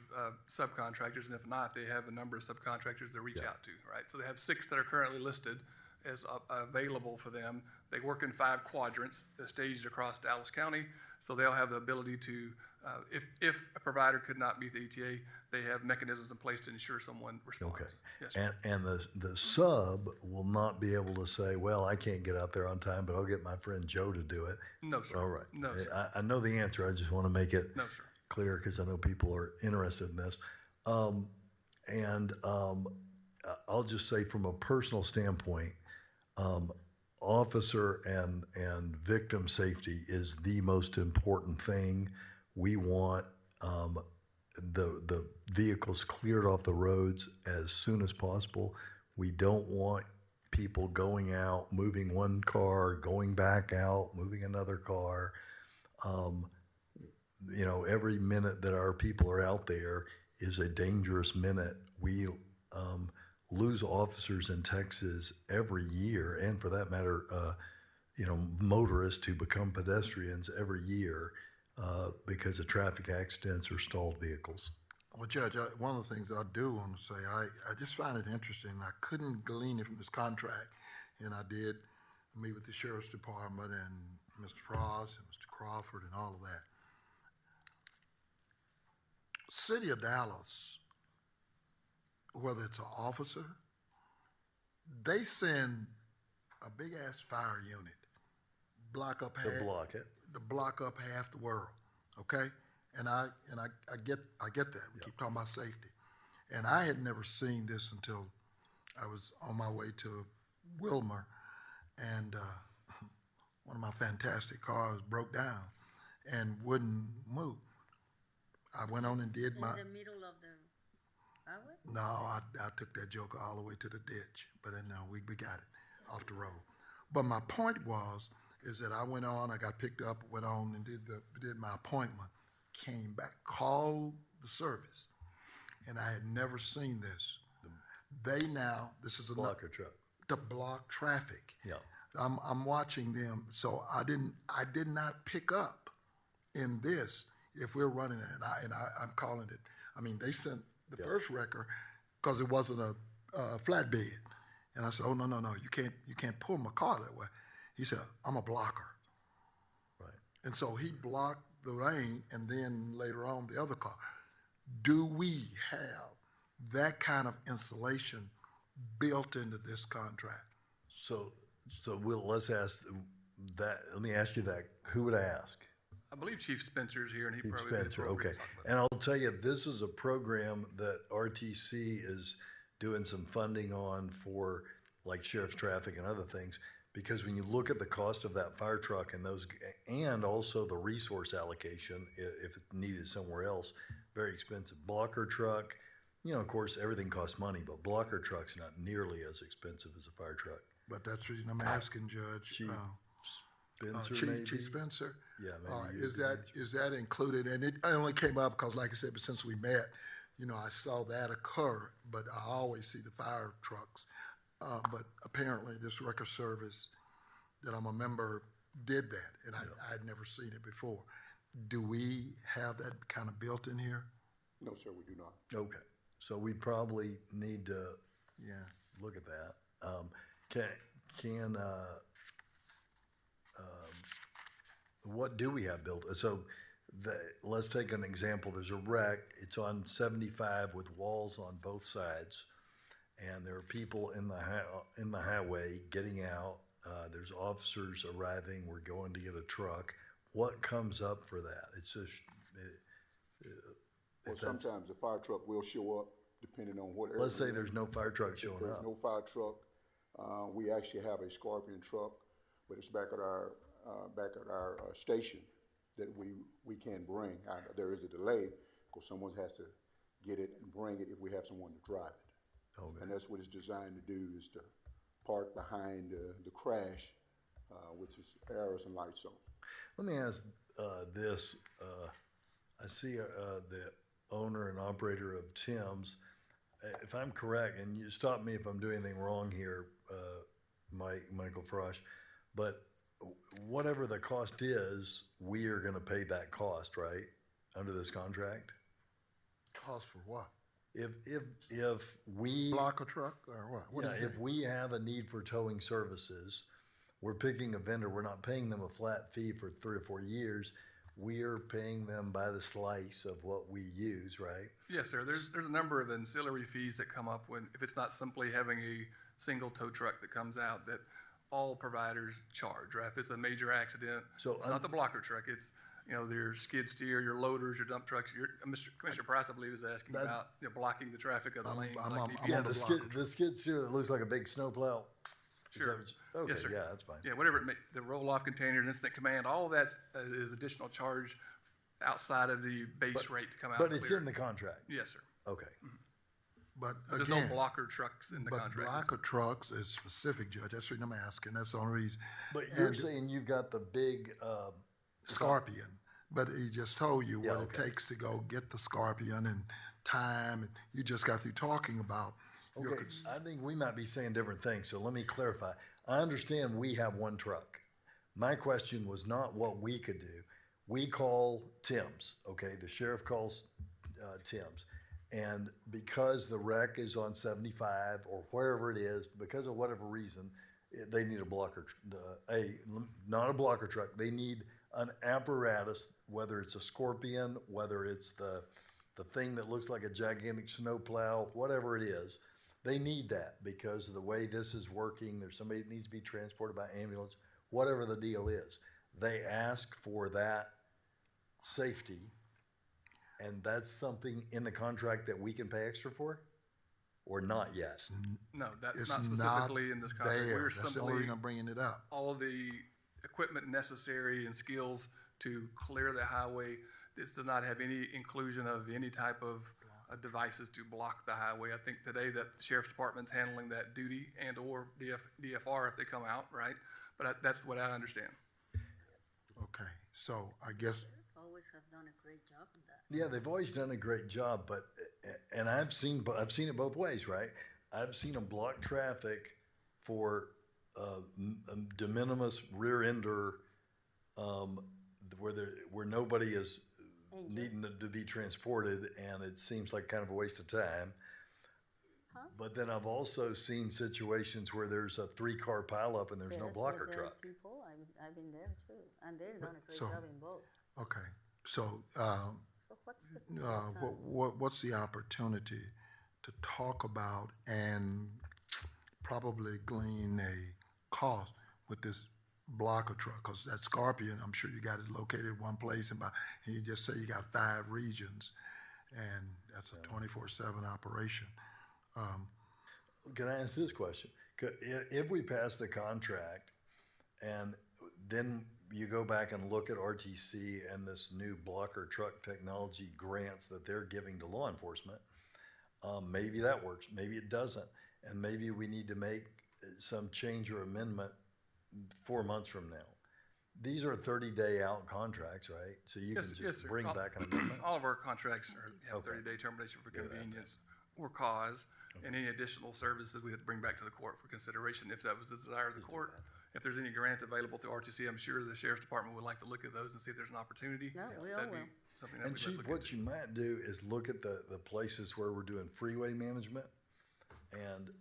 subcontractors, and if not, they have a number of subcontractors they reach out to, right? So they have 6 that are currently listed as available for them. They work in 5 quadrants staged across Dallas County, so they'll have the ability to, if a provider could not meet the ETA, they have mechanisms in place to ensure someone responds. Okay. Yes, sir. And the sub will not be able to say, well, I can't get out there on time, but I'll get my friend Joe to do it. No, sir. All right. No, sir. I know the answer. I just want to make it No, sir. clear, because I know people are interested in this. I'll just say, from a personal standpoint, officer and victim safety is the most important thing. We want the vehicles cleared off the roads as soon as possible. We don't want people going out, moving one car, going back out, moving another car. Every minute that our people are out there is a dangerous minute. We lose officers in Texas every year, and for that matter, motorists who become pedestrians every year because of traffic accidents or stalled vehicles. Well, Judge, one of the things I do want to say, I just find it interesting. I couldn't glean it from this contract, and I did meet with the Sheriff's Department and Mr. Frost and Mr. Crawford and all of that. City of Dallas, whether it's an officer, they send a big-ass fire unit, block up half the world, okay? And I get that. We keep talking about safety. And I had never seen this until I was on my way to Wilmer, and one of my fantastic cars broke down and wouldn't move. I went on and did In the middle of the highway? No, I took that joker all the way to the ditch, but then no, we got it off the road. But my point is that I went on, I got picked up, went on and did my appointment, came back, called the service, and I had never seen this. This is a blocker truck to block traffic. Yeah, I'm watching them, so I did not pick up in this. If we're running it, and I'm calling it. I mean, they sent the first wrecker because it wasn't a flatbed, and I said, "Oh no, you can't pull my car that way." He said, "I'm a blocker." Right. And so he blocked the lane, and then later on the other car. Do we have that kind of installation built into this contract? So let's ask that. Let me ask you that. Who would I ask? I believe Chief Spencer's here, and he Chief probably Spencer, okay. And I'll tell you, this is a program that RTC is doing some funding on for, like sheriff's traffic and other things, because when you look at the cost of that fire truck and those, and also the resource allocation, if it's needed somewhere else, very expensive. Blocker truck, of course, everything costs money, but blocker truck's not nearly as expensive as a fire truck. But that's the reason I'm asking, Judge. Spencer, Chief maybe? Spencer? Yeah, maybe. Is that included? And it only came up because, like I said, since we met, I saw that occur, but I always see the fire trucks. But apparently this record service that I'm a member did that, and I'd never seen it before. Do we have that kind of built in here? No, sir, we do not. Okay, so we probably need to look at that. What do we have built? So let's take an example. There's a wreck. It's on 75 with walls on both sides, and there are people in the highway getting out. There's officers arriving. We're going to get a truck. What comes up for that? It's just. Well, sometimes the fire truck will show up depending on what area. Let's say there's no fire truck showing up. If there's no fire truck, we actually have a Scorpion truck, but it's back at our station that we can bring. There is a delay because someone has to get it and bring it if we have someone to drive it. Okay. And that's what it's designed to do, is to park behind the crash, which is arrows and lights on. Let me ask this. I see the owner and operator of Tim's. If I'm correct, and you stop me if I'm doing anything wrong here, Michael Frosch, but whatever the cost is, we are going to pay that cost, right, under this contract? Cost for what? If we block a truck or what? If we have a need for towing services, we're picking a vendor. We're not paying them a flat fee for 3 or 4 years. We are paying them by the slice of what we use, right? Yes, sir. There's a number of ancillary fees that come up if it's not simply having a single tow truck that comes out that all providers charge, right? If it's a major accident, it's not the blocker truck. It's your skid steer, your loaders, your dump trucks. Commissioner Price, I believe, is asking about blocking the traffic of the lanes. The skid steer that looks like a big snowplow. Sure. Okay, yes, sir. Yeah, that's fine. Yeah, whatever the roll-off container, incident command, all of that is additional charge outside of the base rate to come out. But clear. it's in the contract? Yes, sir. Okay. But there's again, no blocker trucks in the contract. But blocker trucks is specific, Judge. That's what I'm asking. That's the only reason. But you're saying you've got the big Scorpion, but he just told you what it takes to go get the Scorpion and time, and you just got through talking about. Okay, I think we might be saying different things, so let me clarify. I understand we have one truck. My question was not what we could do. We call Tim's, okay? The sheriff calls Tim's. And because the wreck is on 75 or wherever it is, because of whatever reason, they need a blocker, not a blocker truck. They need an apparatus, whether it's a Scorpion, whether it's the thing that looks like a gigantic snowplow, whatever it is. They need that because of the way this is working. There's somebody that needs to be transported by ambulance, whatever the deal is. They ask for that safety, and that's something in the contract that we can pay extra for, or not yet? No, that's not specifically in this contract. We're That's the only reason I'm bringing it up. All of the equipment necessary and skills to clear the highway. This does not have any inclusion of any type of devices to block the highway. I think today that the Sheriff's Department's handling that duty and or DFR if they come out, right? But that's what I understand. Okay, so I guess. Always have done a great job in that. Yeah, they've always done a great job, but and I've seen it both ways, right? I've seen them block traffic for de minimis rear ender where nobody is needing to be transported, and it seems like kind of a waste of time. Huh? But then I've also seen situations where there's a 3-car pileup and there's no blocker truck. People, I've been there too, and they've done a great job in both. Okay, so what's the opportunity to talk about and probably glean a cost with this blocker truck? Because that Scorpion, I'm sure you got it located in one place, and you just say you got 5 regions, and that's a 24/7 operation. Can I ask this question? If we pass the contract and then you go back and look at RTC and this new blocker truck technology grants that they're giving to law enforcement, maybe that works, maybe it doesn't, and maybe we need to make some change or amendment 4 months from now. these are 30-day out contracts, right? So you can Yes, just sir. bring All- back an amendment? All of our contracts have Okay. 30-day termination for Yeah, that- convenience or cause, and any additional services we have to bring back to the court for consideration if that was the desire of the court. If there's any grant available through RTC, I'm sure the sheriff's department would like to look at those and see if there's an opportunity. Yeah, we all That'd be will. something that And we'd Chief, look what into. you might do is look at the places where we're doing freeway management. And,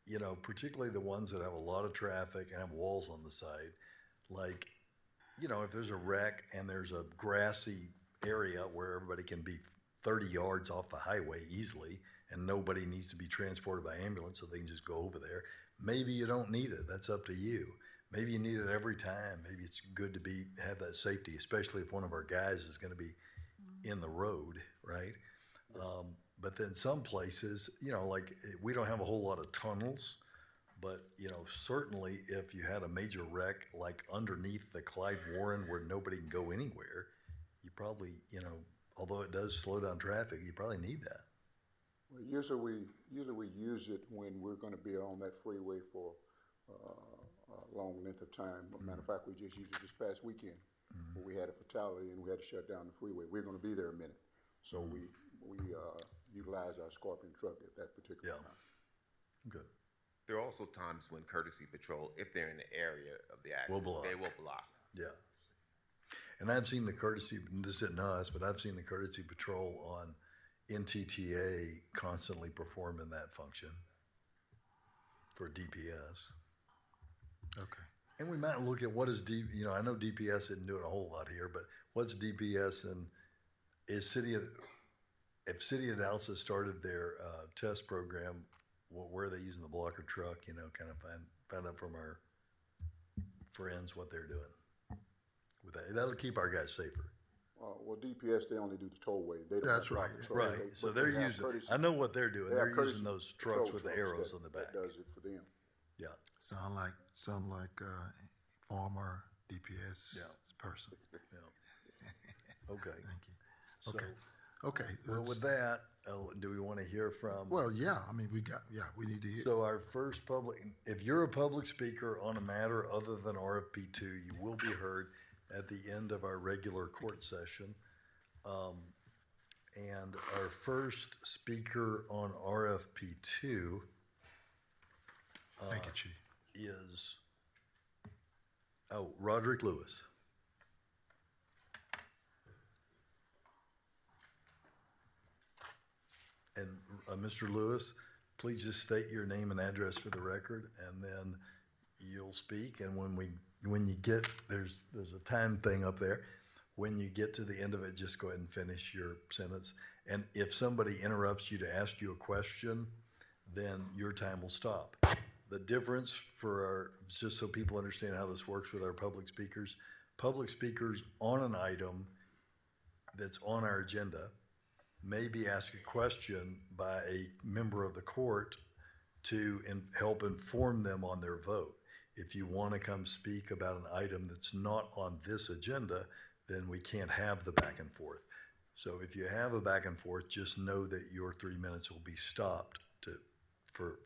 you know, particularly the ones that have a lot of traffic and have walls on the side. Like, you know, if there's a wreck and there's a grassy area where everybody can be 30 yards off the highway easily and nobody needs to be transported by ambulance so they can just go over there, maybe you don't need it. That's up to you. Maybe you need it every time. Maybe it's good to have that safety, especially if one of our guys is going to be in the road, right? But then some places, you know, like we don't have a whole lot of tunnels, but, you know, certainly if you had a major wreck like underneath the Clyde Warren where nobody can go anywhere, you probably, you know, although it does slow down traffic, you probably need that. Well, usually we use it when we're going to be on that freeway for a long length of time. Matter of fact, we just used it this past weekend where we had a fatality and we had to shut down the freeway. We're going to be there a minute, so we utilize our Scorpion truck at that particular time. Good. There are also times when courtesy patrol, if they're in the area of the accident, block. they will block. Yeah. And I've seen the courtesy, this isn't us, but I've seen the courtesy patrol on NTTA constantly performing that function for DPS. Okay. And we might look at what is you know, I know DPS isn't doing a whole lot here, but what's DPS and if City of Dallas has started their test program, where are they using the blocker truck, you know, kind of find out from our friends what they're doing with that. That'll keep our guys safer. Well, DPS, they only do the tollway. They don't That's have right. the truck. Right. So they're using, I know what they're doing. They're using those trucks with the arrows on the back. That does it for them. Yeah. Sound like former DPS person. Yeah. Okay. Thank you. So, Okay. well, with that, do we want to hear from? Well, yeah. I mean, we need to hear. So our first if you're a public speaker on a matter other than RFP 2, you will be heard at the end of our regular court session. And our first speaker on RFP 2 Thank you, Chief. is Roderick Lewis. And Mr. Lewis, please just state your name and address for the record, and then you'll speak. And when you get there's a time thing up there. When you get to the end of it, just go ahead and finish your sentence. And if somebody interrupts you to ask you a question, then your time will stop. The difference just so people understand how this works with our public speakers on an item that's on our agenda may be asked a question by a member of the court to help inform them on their vote. If you want to come speak about an item that's not on this agenda, then we can't have the back and forth. So if you have a back and forth, just know that your 3 minutes will be stopped for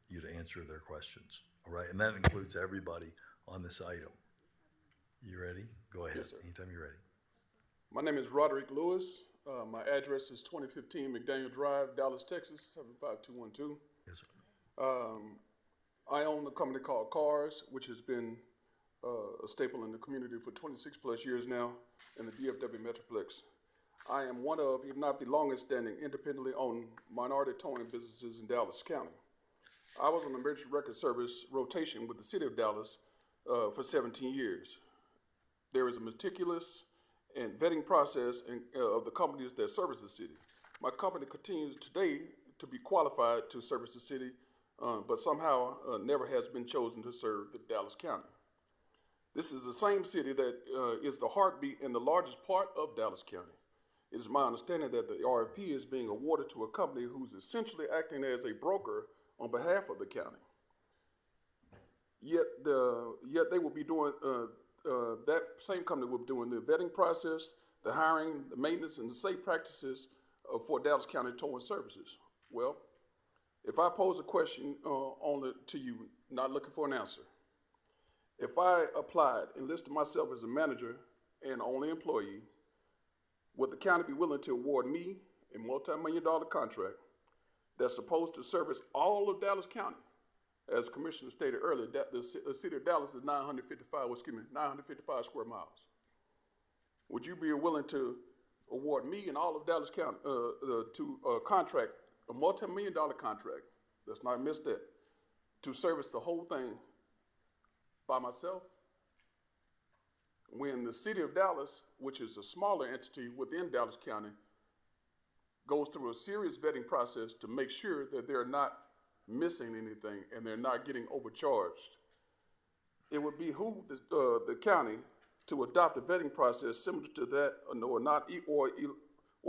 you to answer their questions. All right, and that includes everybody on this item. You ready? Go ahead. Yes, sir. Anytime you're ready. My name is Roderick Lewis. My address is 2015 McDaniel Drive, Dallas, Texas, 75212. Yes, sir. I own a company called Cars, which has been a staple in the community for 26 plus years now in the DFW Metroplex. I am one of, if not the longest standing, independently owned minority towing businesses in Dallas County. I was on the emergency record service rotation with the city of Dallas for 17 years. There is a meticulous and vetting process of the companies that service the city. My company continues today to be qualified to service the city, but somehow never has been chosen to serve the Dallas County. This is the same city that is the heartbeat and the largest part of Dallas County. It is my understanding that the RFP is being awarded to a company who's essentially acting as a broker on behalf of the county. Yet they will be doing, that same company will be doing the vetting process, the hiring, the maintenance, and the safe practices for Dallas County towing services. Well, if I pose a question only to you, not looking for an answer, If I applied and listed myself as a manager and only employee, would the county be willing to award me a multi-million-dollar contract that's supposed to service all of Dallas County? As Commissioner stated earlier, that the city of Dallas is 955 square miles. Would you be willing to award me and all of Dallas County to contract, a multi-million-dollar contract, let's not miss that, to service the whole thing by myself? When the city of Dallas, which is a smaller entity within Dallas County, goes through a serious vetting process to make sure that they're not missing anything and they're not getting overcharged, it would behoove the county to adopt a vetting process similar to that, or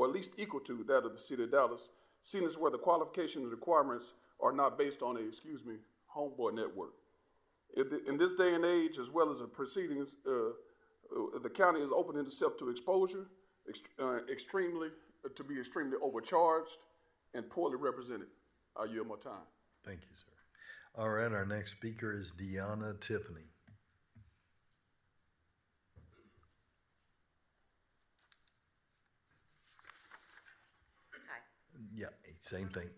at least equal to that of the city of Dallas, seeing as where the qualifications and requirements are not based on a, homeboy network. In this day and age, as well as the proceedings, the county is opening itself to exposure, to be extremely overcharged and poorly represented. I yield my time. Thank you, sir. All right, our next speaker is Deanna Tiffany. Hi. Yeah, same thing.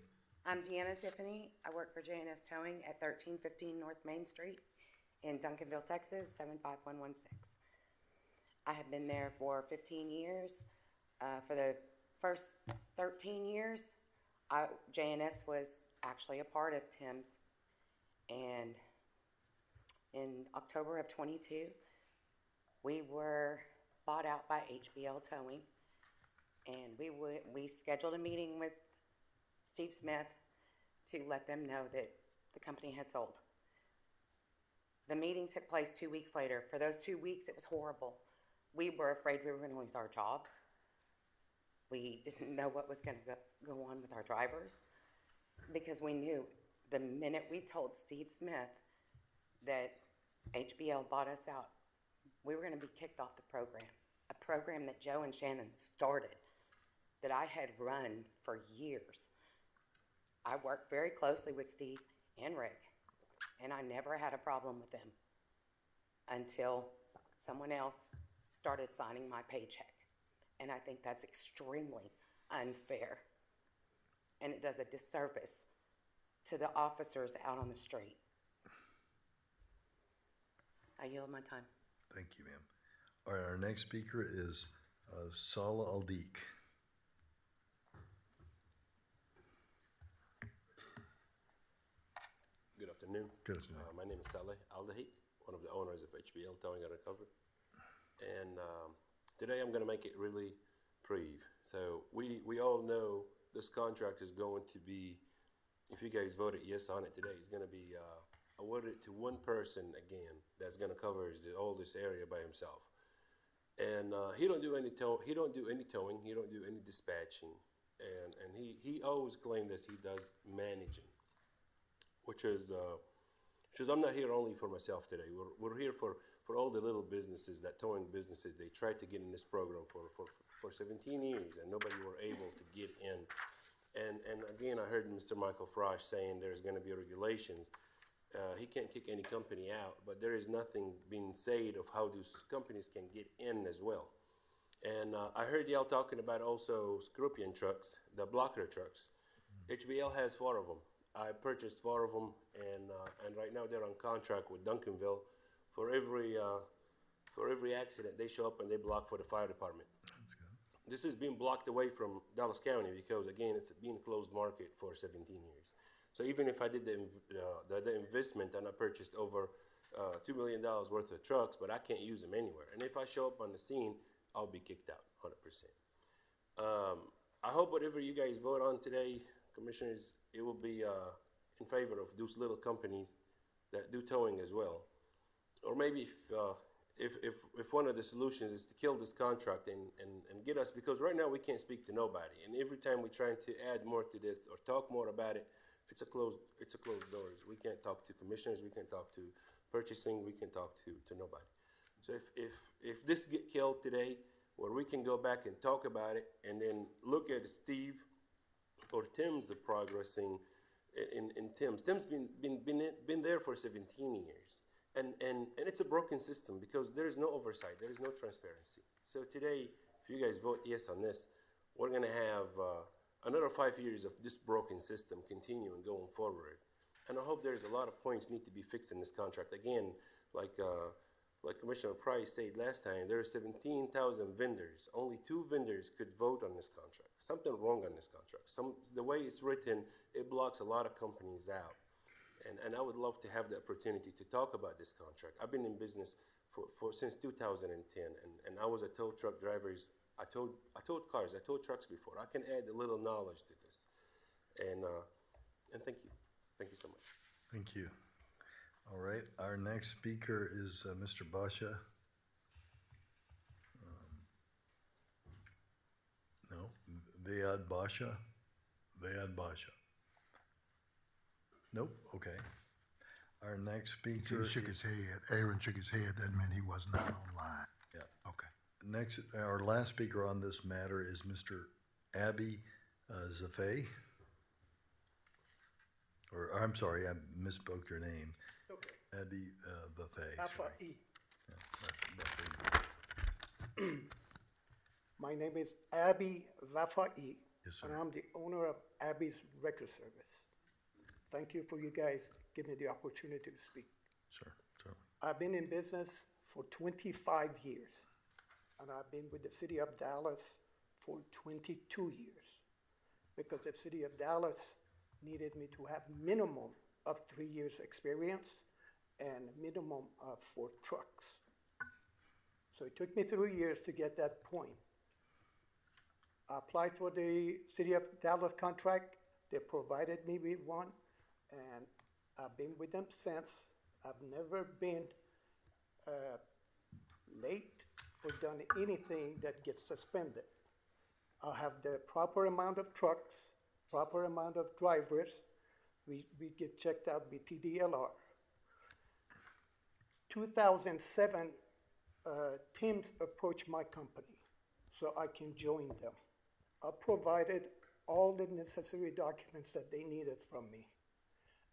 I'm Deanna Tiffany. I work for JNS Towing at 1315 North Main Street in Duncanville, Texas, 75116. I have been there for 15 years. For the first 13 years, JNS was actually a part of Tim's. And in October of 22, we were bought out by HBL Towing. And we scheduled a meeting with Steve Smith to let them know that the company had sold. The meeting took place 2 weeks later. For those 2 weeks, it was horrible. We were afraid we were going to lose our jobs. We didn't know what was going to go on with our drivers, because we knew the minute we told Steve Smith that HBL bought us out, we were going to be kicked off the program, a program that Joe and Shannon started, that I had run for years. I worked very closely with Steve and Rick, and I never had a problem with them until someone else started signing my paycheck. And I think that's extremely unfair. And it does a disservice to the officers out on the street. I yield my time. Thank you, ma'am. All right, our next speaker is Salah Aldik. Good afternoon. Good afternoon. My name is Saleh Aldahi, one of the owners of HBL Towing and Recovery. And today I'm going to make it really brief. So we all know this contract is going to be, if you guys voted yes on it today, it's going to be awarded to one person again that's going to cover all this area by himself. And he don't do any towing, he don't do any dispatching, and he always claimed that he does managing, which is I'm not here only for myself today. We're here for all the little businesses, that towing businesses. They tried to get in this program for 17 years, and nobody were able to get in. And again, I heard Mr. Michael Frosch saying there's going to be regulations. He can't kick any company out, but there is nothing being said of how those companies can get in as well. And I heard y'all talking about also Scorpion trucks, the blocker trucks. HBL has 4 of them. I purchased 4 of them, and right now they're on contract with Duncanville. For every accident, they show up and they block for the fire department. That's good. This is being blocked away from Dallas County because, again, it's been a closed market for 17 years. So even if I did the investment and I purchased over $2 million worth of trucks, but I can't use them anywhere. And if I show up on the scene, I'll be kicked out 100%. I hope whatever you guys vote on today, commissioners, it will be in favor of those little companies that do towing as well. Or maybe if one of the solutions is to kill this contract and get us, because right now we can't speak to nobody. And every time we're trying to add more to this or talk more about it, it's a closed doors. We can't talk to commissioners, we can't talk to purchasing, we can talk to nobody. So if this get killed today, where we can go back and talk about it and then look at Steve or Tim's progressing in Tim's. Tim's been there for 17 years. And it's a broken system because there is no oversight, there is no transparency. So today, if you guys vote yes on this, we're gonna have another 5 years of this broken system continuing going forward. And I hope there's a lot of points need to be fixed in this contract. Again, like Commissioner Price said last time, there are 17,000 vendors. Only 2 vendors could vote on this contract. Something wrong on this contract. The way it's written, it blocks a lot of companies out. And I would love to have the opportunity to talk about this contract. I've been in business for since 2010, and I was a tow truck driver. I towed cars, I towed trucks before. I can add a little knowledge to this. And thank you. Thank you so much. Thank you. All right, our next speaker is Mr. Basha. No, Vayad Basha. Vayad Basha. Nope, okay. Our next speaker He shook his head. Aaron shook his head. That meant he was not online. Yeah. Okay. Next, our last speaker on this matter is Mr. Abi Zafay. Or, I'm sorry, I misspoke your name. Okay. Abi Zafay. Zafai. My name is Abi Zafai, Yes, sir. and I'm the owner of Abi's Record Service. Thank you for you guys giving me the opportunity to speak. Sure, certainly. I've been in business for 25 years, and I've been with the city of Dallas for 22 years, because the city of Dallas needed me to have minimum of 3 years experience and minimum of 4 trucks. So it took me 3 years to get that point. I applied for the city of Dallas contract. They provided me with one, and I've been with them since. I've never been late or done anything that gets suspended. I have the proper amount of trucks, proper amount of drivers. We get checked out with TDLR. 2007, teams approached my company so I can join them. I provided all the necessary documents that they needed from me.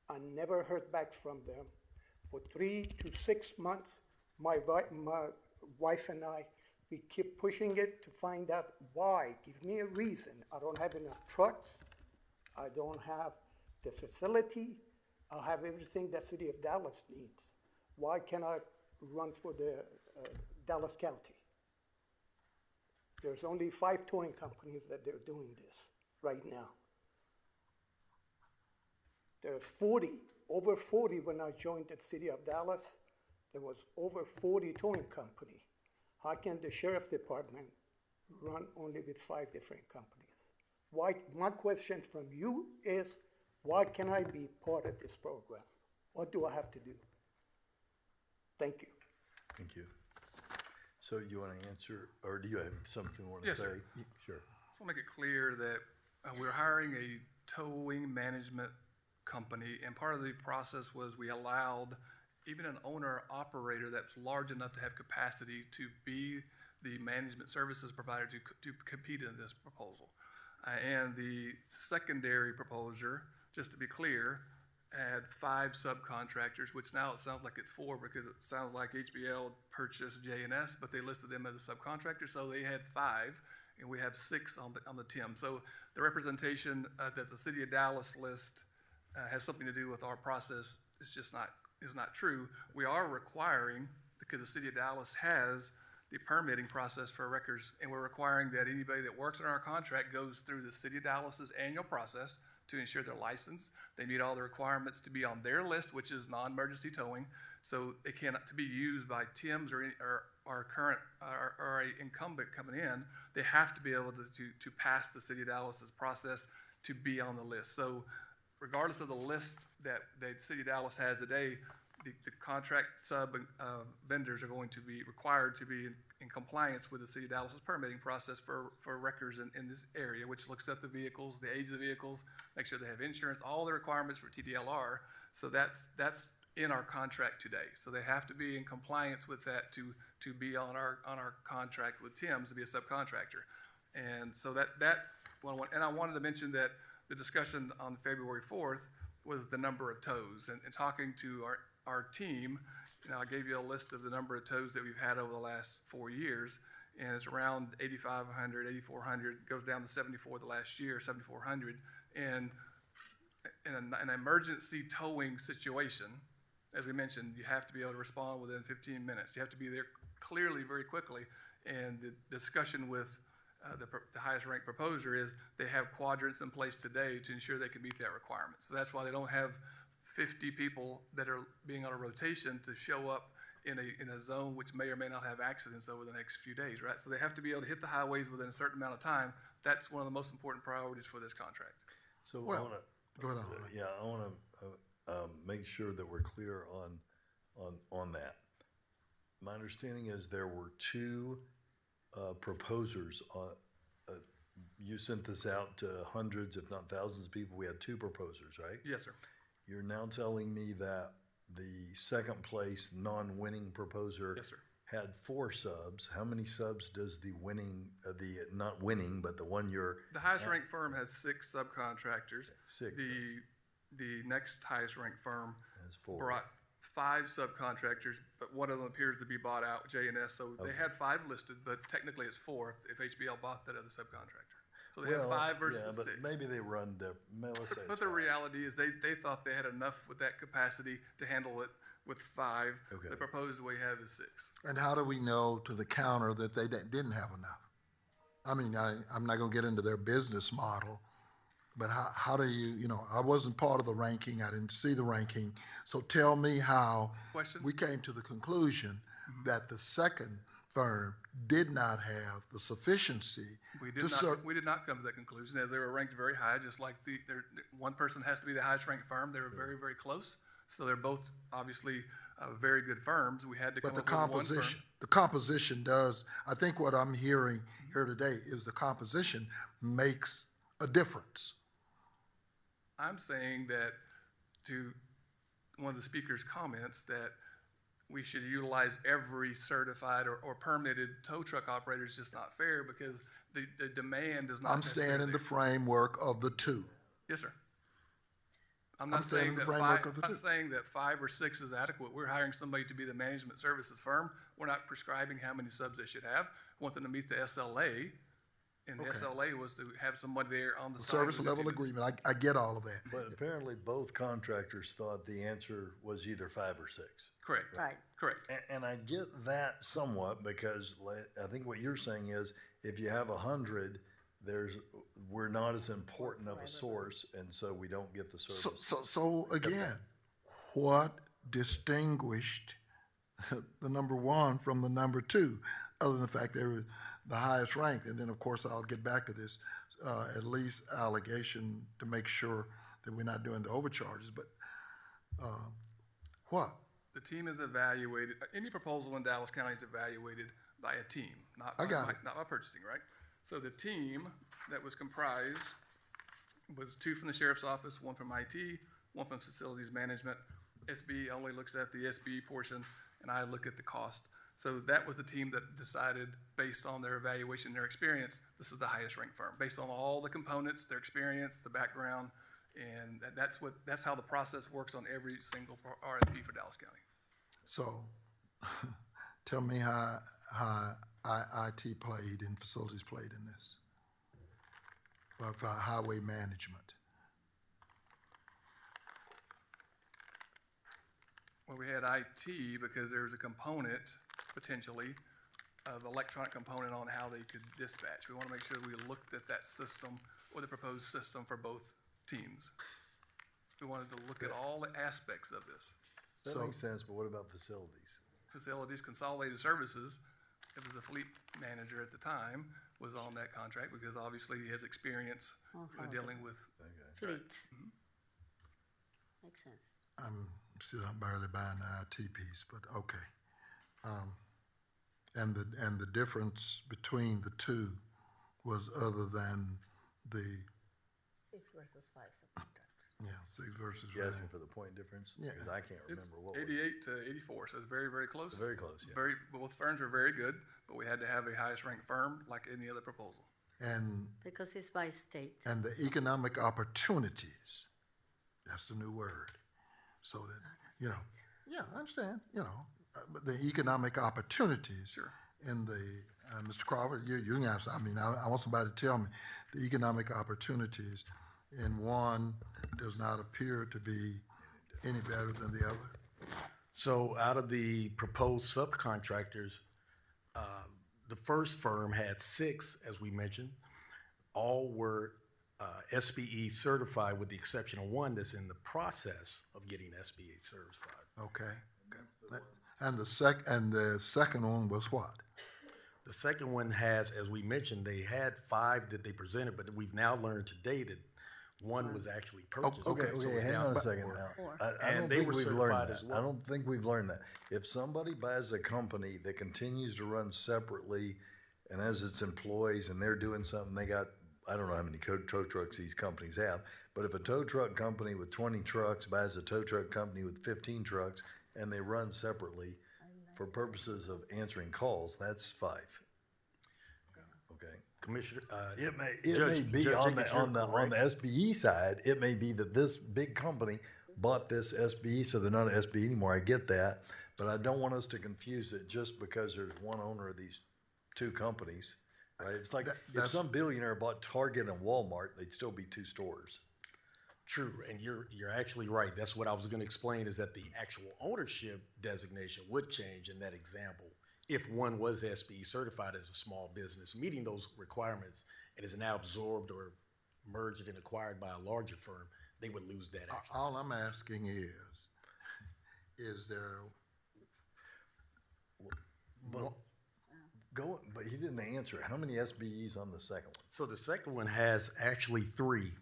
I never heard back from them. For 3 to 6 months, my wife and I, we keep pushing it to find out why. Give me a reason. I don't have enough trucks. I don't have the facility. I have everything that city of Dallas needs. Why can't I run for the Dallas County? There's only 5 towing companies that they're doing this right now. There's over 40 when I joined the city of Dallas. There was over 40 towing company. How can the sheriff department run only with 5 different companies? Why? My question from you is, why can I be part of this program? What do I have to do? Thank you. Thank you. So you want to answer, or do you have something you want to Yes, say? sir. Sure. Just want to make it clear that we're hiring a towing management company, and part of the process was we allowed even an owner-operator that's large enough to have capacity to be the management services provider to compete in this proposal. And the secondary proposer, just to be clear, had 5 subcontractors, which now it sounds like it's 4 because it sounds like HBL purchased J&S, but they listed them as a subcontractor, so they had 5, and we have 6 on the TIM. So the representation that's a City of Dallas list has something to do with our process. It's just is not true. We are requiring, because the City of Dallas has the permitting process for records, and we're requiring that anybody that works in our contract goes through the City of Dallas's annual process to ensure they're licensed. They meet all the requirements to be on their list, which is non-emergency towing. So they cannot, to be used by TIMS or our current or a incumbent coming in, they have to be able to pass the City of Dallas's process to be on the list. So regardless of the list that the City of Dallas has today, the contract vendors are going to be required to be in compliance with the City of Dallas's permitting process for records in this area, which looks at the vehicles, the age of the vehicles, make sure they have insurance, all the requirements for TDLR. So that's in our contract today. So they have to be in compliance with that to be on our contract with TIMS to be a subcontractor. And so that's one. And I wanted to mention that the discussion on February 4th was the number of tows, and talking to our team, Now, I gave you a list of the number of tows that we've had over the last 4 years, and it's around 8,500, 8,400, goes down to 74 the last year, 7,400. And in an emergency towing situation, as we mentioned, you have to be able to respond within 15 minutes. You have to be there clearly, very quickly. And the discussion with the highest ranked proposer is they have quadrants in place today to ensure they can meet that requirement. So that's why they don't have 50 people that are being on a rotation to show up in a zone which may or may not have accidents over the next few days, right? So they have to be able to hit the highways within a certain amount of time. That's one of the most important priorities for this contract. So Well, I want to go ahead. yeah, I want to make sure that we're clear on that. My understanding is there were two proposers. You sent this out to hundreds, if not thousands of people. We had two proposers, right? Yes, sir. You're now telling me that the second place non-winning proposer Yes, sir. had 4 subs. How many subs does the winning, the not winning, but the one you're The highest ranked firm has 6 subcontractors. 6? The next highest ranked firm Has 4. brought 5 subcontractors, but one of them appears to be bought out, JNS. So they had 5 listed, but technically it's 4 if HBL bought that other subcontractor. So they have 5 versus yeah, but 6. maybe they run different. Let's say But it's the 5. reality is they thought they had enough with that capacity to handle it with 5. Okay. The proposed we have is 6. And how do we know to the counter that they didn't have enough? I mean, I'm not going to get into their business model, but how do you know, I wasn't part of the ranking. I didn't see the ranking. So tell me how Questions? we came to the conclusion that the second firm did not have the sufficiency We to did serve. not. We did not come to that conclusion, as they were ranked very high. Just like one person has to be the highest ranked firm. They were very, very close. So they're both obviously very good firms. We had to come But the up with one firm. composition does, I think what I'm hearing here today is the composition makes a difference. I'm saying that to one of the speaker's comments that we should utilize every certified or permitted tow truck operator is just not fair because the demand is not I'm staying in necessarily the framework of the 2. Yes, sir. I'm I'm not staying saying in the that framework five, of the I'm two. not saying that 5 or 6 is adequate. We're hiring somebody to be the management services firm. We're not prescribing how many subs they should have. We want them to meet the SLA, and the Okay. SLA was to have somebody there on the side. Service with level the- agreement, I get all of that. But apparently both contractors thought the answer was either 5 or 6. Correct. Right. Correct. And I get that somewhat because I think what you're saying is if you have 100, we're not as important of a source, and so we don't get the service. So again, what distinguished the number 1 from the number 2, other than the fact they were the highest ranked? And then, of course, I'll get back to this, at least allegation to make sure that we're not doing the overcharges, but what? The team is evaluated, any proposal in Dallas County is evaluated by a team, not I got it. not by purchasing, right? So the team that was comprised was 2 from the sheriff's office, 1 from IT, 1 from facilities management. SB only looks at the SB portion, and I look at the cost. So that was the team that decided, based on their evaluation, their experience, this is the highest ranked firm, based on all the components, their experience, the background, and that's how the process works on every single RFP for Dallas County. So tell me how IT played and facilities played in this, but for highway management. Well, we had IT because there was a component, potentially, of electronic component on how they could dispatch. We want to make sure we looked at that system or the proposed system for both teams. We wanted to look at all the aspects of this. That makes sense, but what about facilities? Facilities, Consolidated Services, it was the fleet manager at the time, was on that contract because obviously he has experience dealing with. Fleets. Makes sense. I'm barely buying the IT piece, but okay. And the difference between the 2 was other than the 6 versus 5 subcontractors. 6 versus. You're asking for the point difference? Yeah. Because I can't It's remember what was it. 88 to 84, so it's very, very close. Very close, yeah. Both firms are very good, but we had to have a highest ranked firm like any other proposal. And Because it's by state. and the economic opportunities, that's the new word. So that, yeah, I understand, the economic opportunities. Sure. In the, Mr. Crawford, you can answer. I mean, I want somebody to tell me the economic opportunities in one does not appear to be any better than the other. So out of the proposed subcontractors, the first firm had 6, as we mentioned. All were SBE certified with the exception of one that's in the process of getting SBE certified. Okay. And the second one was what? The second one has, as we mentioned, they had 5 that they presented, but we've now learned today that one was actually purchased. Okay, So it's hang down on to a second 4. now. I And don't they think were we've learned certified that. as well. I don't think we've learned that. If somebody buys a company that continues to run separately and has its employees and they're doing something, they got, I don't know how many tow trucks these companies have, but if a tow truck company with 20 trucks buys a tow truck company with 15 trucks and they run separately for purposes of answering calls, that's 5. Okay. Commissioner, It may be on the SBE side, it may be that this big company bought this SBE, so they're not an SBE anymore. I get that, but I don't want us to confuse it just because there's one owner of these 2 companies, right? It's like if some billionaire bought Target and Walmart, they'd still be 2 stores. True, and you're actually right. That's what I was going to explain, is that the actual ownership designation would change in that example. If one was SBE certified as a small business, meeting those requirements, and is now absorbed or merged and acquired by a larger firm, they would lose that action. All I'm asking is there? But he didn't answer. How many SBEs on the second one? So the second one has actually 3.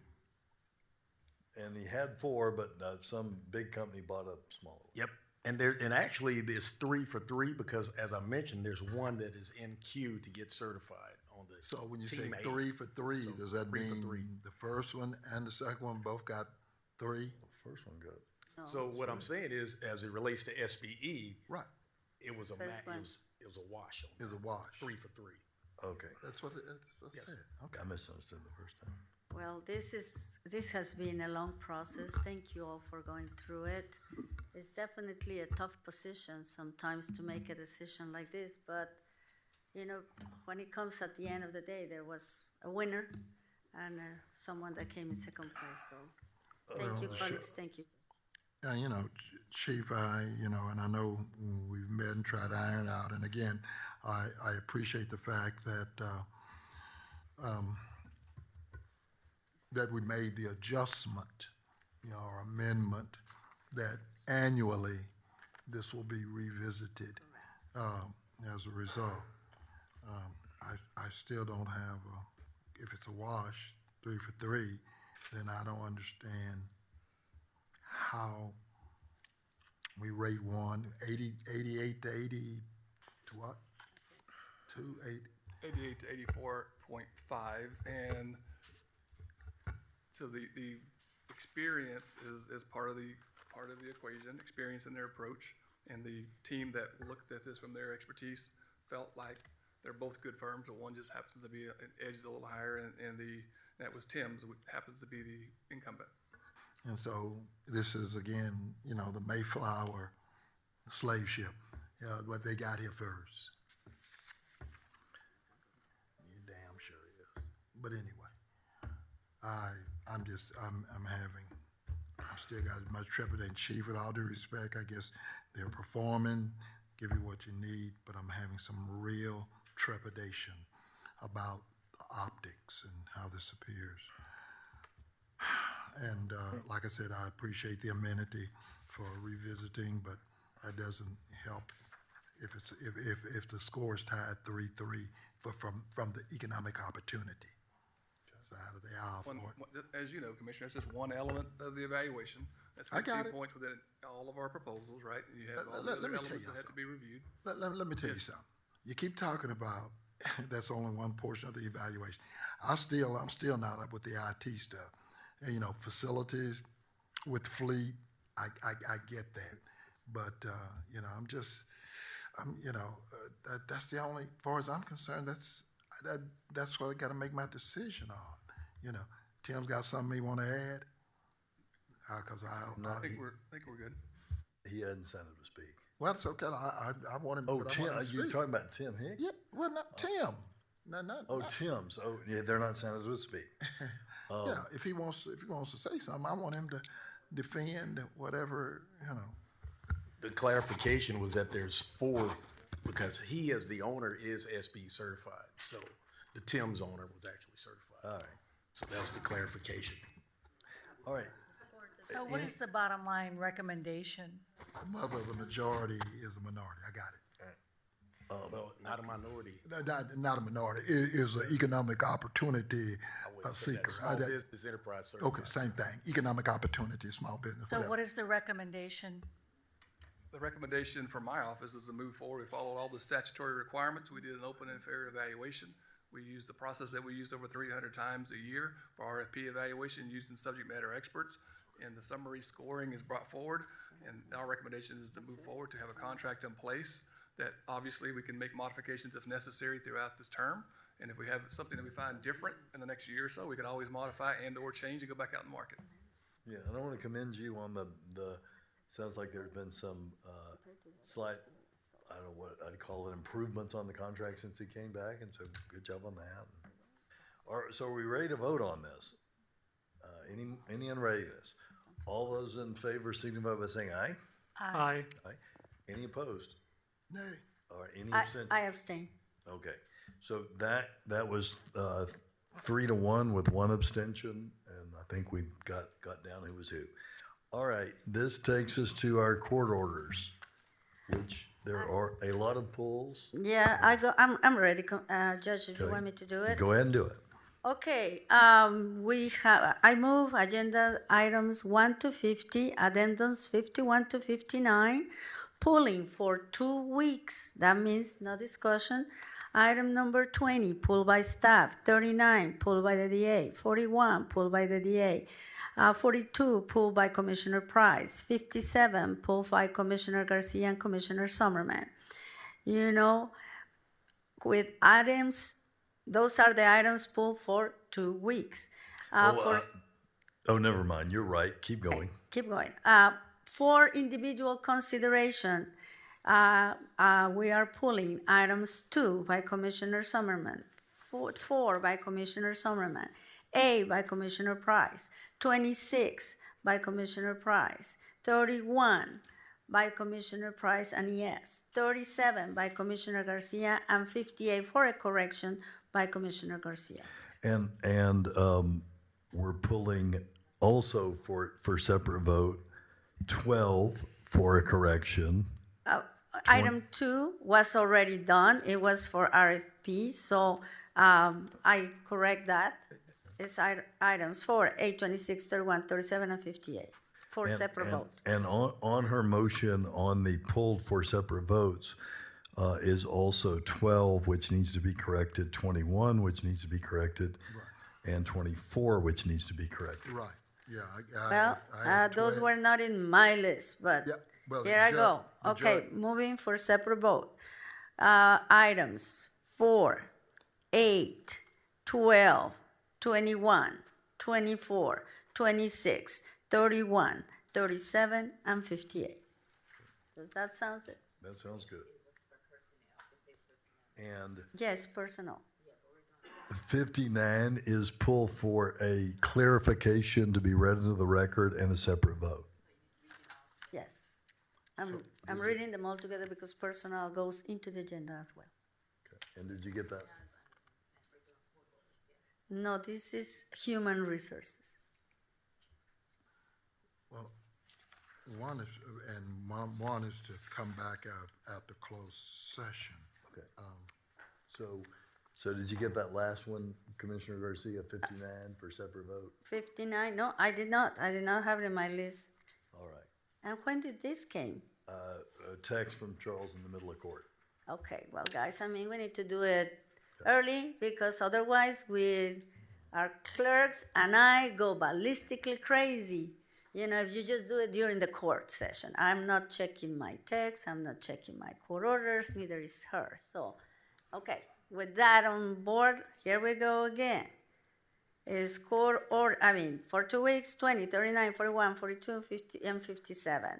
And he had 4, but some big company bought a smaller one. Yep. And actually there's 3 for 3 because, as I mentioned, there's one that is in queue to get certified on the. So when you say Team 8. 3 for 3, does that 3 for mean 3. the first one and the second one both got 3? The first one got. So what I'm saying is, as it relates to SBE, right, it was a First one. it was a wash. It was a wash. 3 for 3. Okay. That's what it said. Okay. I misunderstood the first time. Well, this has been a long process. Thank you all for going through it. It's definitely a tough position sometimes to make a decision like this, but you know, when it comes at the end of the day, there was a winner and someone that came in second place. So thank you, colleagues. Thank you. You know, Chief, and I know we've met and tried to iron it out. And again, I appreciate the fact that that we made the adjustment, or amendment that annually this will be revisited as a result. I still don't have, if it's a wash, 3 for 3, then I don't understand how we rate one, 88 to 80 to what? 88 to 84.5, and so the experience is part of the equation, experience in their approach, and the team that looked at this from their expertise felt like they're both good firms, but one just happens to be edges a little higher, and that was Tim's, which happens to be the incumbent. And so this is again, the Mayflower slave ship, what they got here first. You damn sure is. But anyway, I'm still got as much trepidation. Chief, with all due respect, I guess they're performing, give you what you need, but I'm having some real trepidation about the optics and how this appears. And like I said, I appreciate the amenity for revisiting, but that doesn't help if the score is tied 3-3 from the economic opportunity side of the aisle. As you know, Commissioner, it's just one element of the evaluation. That's 15 points within all of our proposals, right? And you have all the other elements that have to be reviewed. Let me tell you something. You keep talking about that's only one portion of the evaluation. I'm still not up with the IT stuff. Facilities with fleet, I get that, but that's the only, as far as I'm concerned, that's what I got to make my decision on. Tim's got something he want to add, because I think we're good. He had incentive to speak. Well, it's okay. I want him. Oh, but I Tim, want him to you're speak. talking about Tim Hicks? Yeah, well, not Tim. No, Oh, not- Tim's. Oh, yeah, they're not sounding to speak. Yeah, if he wants to say something, I want him to defend whatever, you know. The clarification was that there's 4, because he as the owner is SB certified. So the Tim's owner was actually certified. All right. So that was the clarification. All right. So what is the bottom line recommendation? The mother of the majority is a minority. I got it. Well, not a minority. Not a minority. Is an economic opportunity seeker. Small business enterprise certified. Okay, same thing. Economic opportunity, small business. So whatever. what is the recommendation? The recommendation from my office is to move forward. We followed all the statutory requirements. We did an open and fair evaluation. We used the process that we use over 300 times a year for RFP evaluation using subject matter experts. And the summary scoring is brought forward. And our recommendation is to move forward to have a contract in place that obviously we can make modifications if necessary throughout this term. And if we have something that we find different in the next year or so, we can always modify and or change and go back out in the market. Yeah, and I want to commend you on the sounds like there's been some slight, I don't know what I'd call it, improvements on the contract since he came back, and so good job on that. So are we ready to vote on this? Any unreadiness? All those in favor signify by saying aye. Aye. Aye. Any opposed? Nay. All right, any abstention? I abstain. Okay, so that was 3-1 with 1 abstention, and I think we got down who was who. All right, this takes us to our court orders, which there are a lot of pulls. Yeah, I'm ready, Judge, if you want me to do it. Go ahead and do it. Okay, I move agenda items 1 to 50, addendums 51 to 59, pulling for 2 weeks. That means no discussion. Item number 20, pulled by staff. 39, pulled by the DA. 41, pulled by the DA. 42, pulled by Commissioner Price. 57, pulled by Commissioner Garcia and Commissioner Summerman. You know, with items, those are the items pulled for 2 weeks. Never mind. You're right. Keep going. Keep going. For individual consideration, we are pulling items 2 by Commissioner Summerman, 4 by Commissioner Summerman, A by Commissioner Price, 26 by Commissioner Price, 31 by Commissioner Price and yes, 37 by Commissioner Garcia, and 58 for a correction by Commissioner Garcia. And we're pulling also for separate vote 12 for a correction. Item 2 was already done. It was for RFP, so I correct that. It's items 4, 8, 26, 31, 37, and 58 for separate vote. And on her motion on the pulled for separate votes is also 12, which needs to be corrected, 21, which needs to be corrected, and 24, which needs to be corrected. Right. Yeah. Well, those were not in my list, but well, here I go. Okay, moving for separate vote. Items 4, 8, 12, 21, 24, 26, 31, 37, and 58. Does that sound it? That sounds good. And yes, personnel. 59 is pulled for a clarification to be read into the record and a separate vote. Yes. I'm reading them all together because personnel goes into the agenda as well. Okay. And did you get that? No, this is human resources. Well, one is to come back out after closed session. Okay. So did you get that last one, Commissioner Garcia, 59 for separate vote? 59? No, I did not. I did not have it in my list. All right. And when did this came? A text from Charles in the middle of court. Okay, well, guys, I mean, we need to do it early because otherwise our clerks and I go ballistically crazy. You know, if you just do it during the court session. I'm not checking my text. I'm not checking my court orders. Neither is her. So, okay. With that on board, here we go again. Is court order, for 2 weeks, 20, 39, 41, 42, 50, and 57.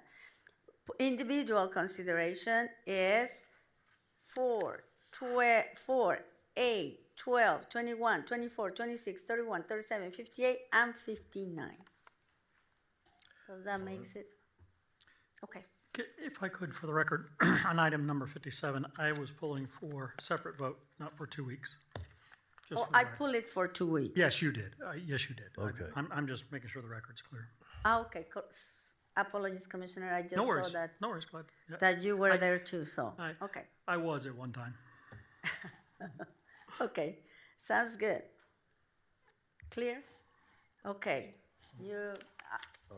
individual consideration is 4, 8, 12, 21, 24, 26, 31, 37, 58, and 59. Does that make it? Okay. If I could, for the record, on item number 57, I was pulling for separate vote, not for 2 weeks. Just Oh, for the I record. pull it for 2 weeks. Yes, you did. Yes, you did. Okay. I'm just making sure the record's clear. Okay. Apologies, Commissioner. I just No worries. saw that. No worries, glad. Yeah. That you were there too, so, okay. I was at one time. Okay, sounds good. Clear? Okay, you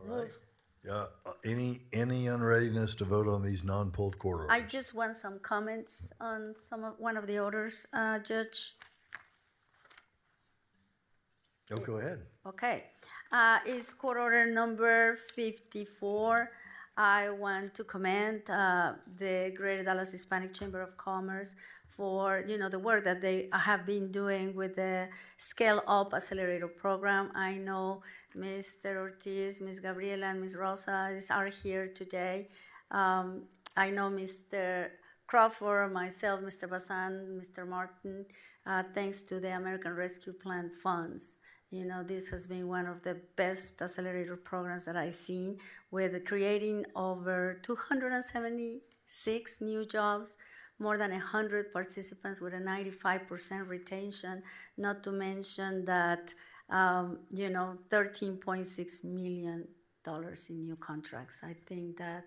move. Yeah, any unreadiness to vote on these non-pulled court orders? I just want some comments on one of the orders, Judge. Oh, go ahead. Okay, is court order number 54. I want to commend the Greater Dallas Hispanic Chamber of Commerce for, the work that they have been doing with the Scale Up Accelerator Program. I know Mr. Ortiz, Ms. Gabriela, and Ms. Rosa are here today. I know Mr. Crawford, myself, Mr. Bazan, Mr. Martin, thanks to the American Rescue Plan funds. This has been one of the best accelerator programs that I've seen, with creating over 276 new jobs, more than 100 participants with a 95% retention, not to mention that, $13.6 million in new contracts. I think that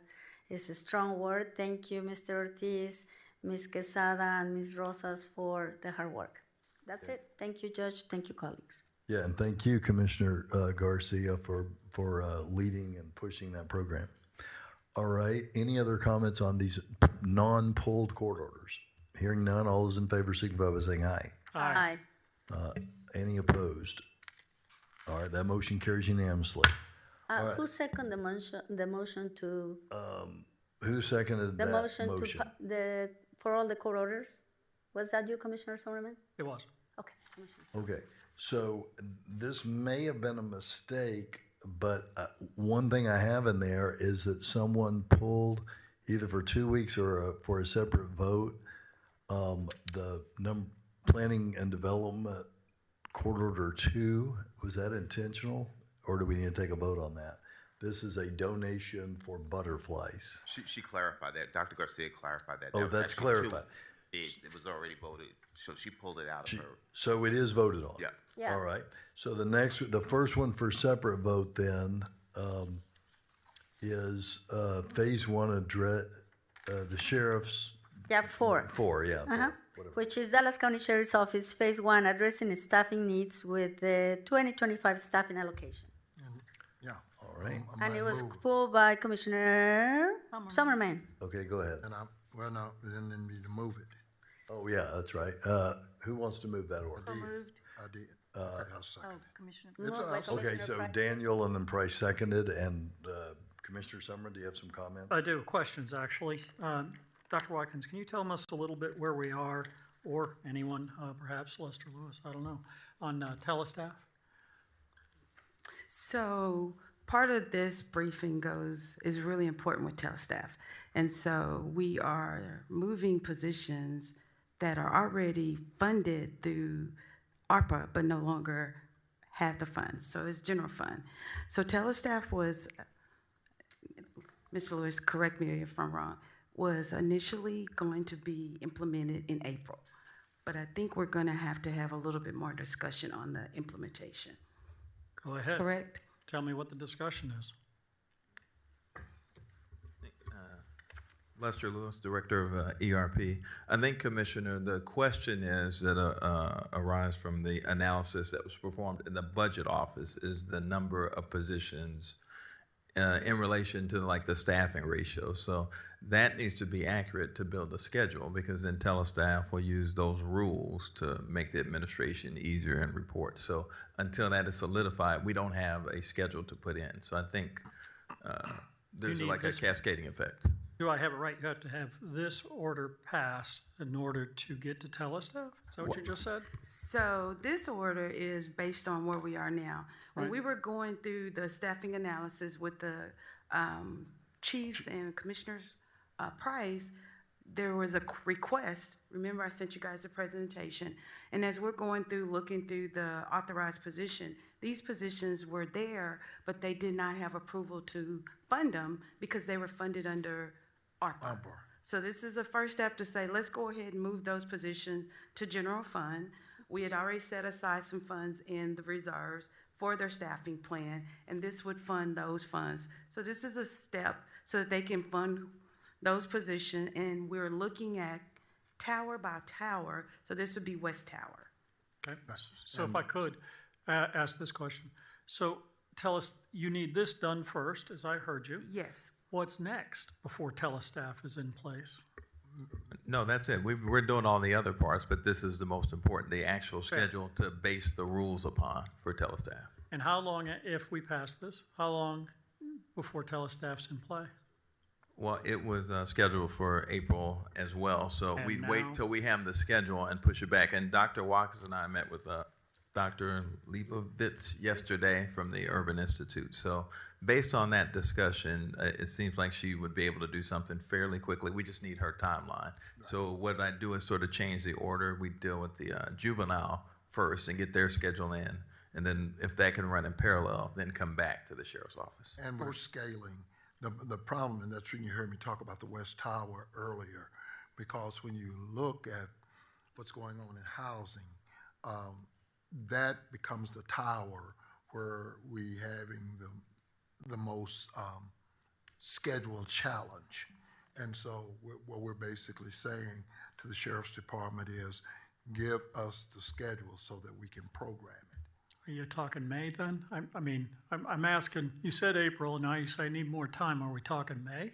is a strong word. Thank you, Mr. Ortiz, Ms. Quesada, and Ms. Rosas for the hard work. That's it. Thank you, Judge. Thank you, colleagues. Yeah, and thank you, Commissioner Garcia, for leading and pushing that program. All right, any other comments on these non-pulled court orders? Hearing none, all those in favor signify by saying aye. Aye. Any opposed? All right, that motion carries unanimously. right. Who seconded the motion to? Who seconded The that motion motion? for all the court orders? Was that you, Commissioner Zimmerman? It was. Okay, Commissioner Zimmerman. Okay, so this may have been a mistake, but one thing I have in there is that someone pulled, either for 2 weeks or for a separate vote, the planning and development court order 2. Was that intentional, or do we need to take a vote on that? This is a donation for butterflies. She clarified that. Dr. Garcia clarified that. Oh, That was that's actually two clarified. bids. It was already voted, so she pulled it out of her. So it is voted on? Yeah. Yeah. All right. So the first one for separate vote then is phase 1 address, the sheriff's. Yeah, 4. 4, yeah. Uh-huh. Whatever. Which is Dallas County Sheriff's Office Phase 1, addressing staffing needs with the 2025 staffing allocation. Yeah. All right. And it was pulled by Commissioner Summerman. Okay, go ahead. And we didn't need to move it. Oh, yeah, that's right. Who wants to move that order? I did. Okay, I'll second. Commissioner. Moved by Okay, Commissioner so Price. Daniel and then Price seconded, and Commissioner Summer, do you have some comments? I do. Questions, actually. Dr. Watkins, can you tell us a little bit where we are, or anyone, perhaps Lester Lewis, I don't know, on telestaff? So part of this briefing is really important with telestaff. And so we are moving positions that are already funded through ARPA, but no longer have the funds. So it's general fund. So telestaff was, Mr. Lewis, correct me if I'm wrong, was initially going to be implemented in April. But I think we're going to have a little bit more discussion on the implementation. Go ahead. Correct? Tell me what the discussion is. Lester Lewis, Director of ERP. I think, Commissioner, the question is that arise from the analysis that was performed in the budget office is the number of positions in relation to like the staffing ratio. So that needs to be accurate to build a schedule, because then telestaff will use those rules to make the administration easier and report. So until that is solidified, we don't have a schedule to put in. So I think there's like a cascading effect. Do I have it right? You have to have this order passed in order to get to telestaff? Is that what you just said? So this order is based on where we are now. When Right. we were going through the staffing analysis with the chiefs and commissioners Price, there was a request. Remember, I sent you guys a presentation. And as we're going through, looking through the authorized position, these positions were there, but they did not have approval to fund them because they were funded under ARPA. So this is a first step to say, let's go ahead and move those positions to general fund. We had already set aside some funds in the reserves for their staffing plan, and this would fund those funds. So this is a step so that they can fund those positions, and we're looking at tower by tower, so this would be West Tower. Okay, so if I could ask this question. So tell us, you need this done first, as I heard you. Yes. What's next before telestaff is in place? No, that's it. We're doing all the other parts, but this is the most important, the actual schedule to base the rules upon for telestaff. And how long, if we pass this, how long before telestaff's in play? Well, it was scheduled for April as well, so And we'd now? wait till we have the schedule and push it back. And Dr. Watkins and I met with Dr. Leibovitz yesterday from the Urban Institute. So based on that discussion, it seems like she would be able to do something fairly quickly. We just need her timeline. So what I do is sort of change the order. We deal with the juvenile first and get their schedule in. And then if that can run in parallel, then come back to the sheriff's office. And we're scaling. The problem, and that's when you heard me talk about the West Tower earlier, because when you look at what's going on in housing, that becomes the tower where we having the most scheduled challenge. And so what we're basically saying to the sheriff's department is, give us the schedule so that we can program it. Are you talking May then? I'm asking, you said April, and now you say I need more time. Are we talking May?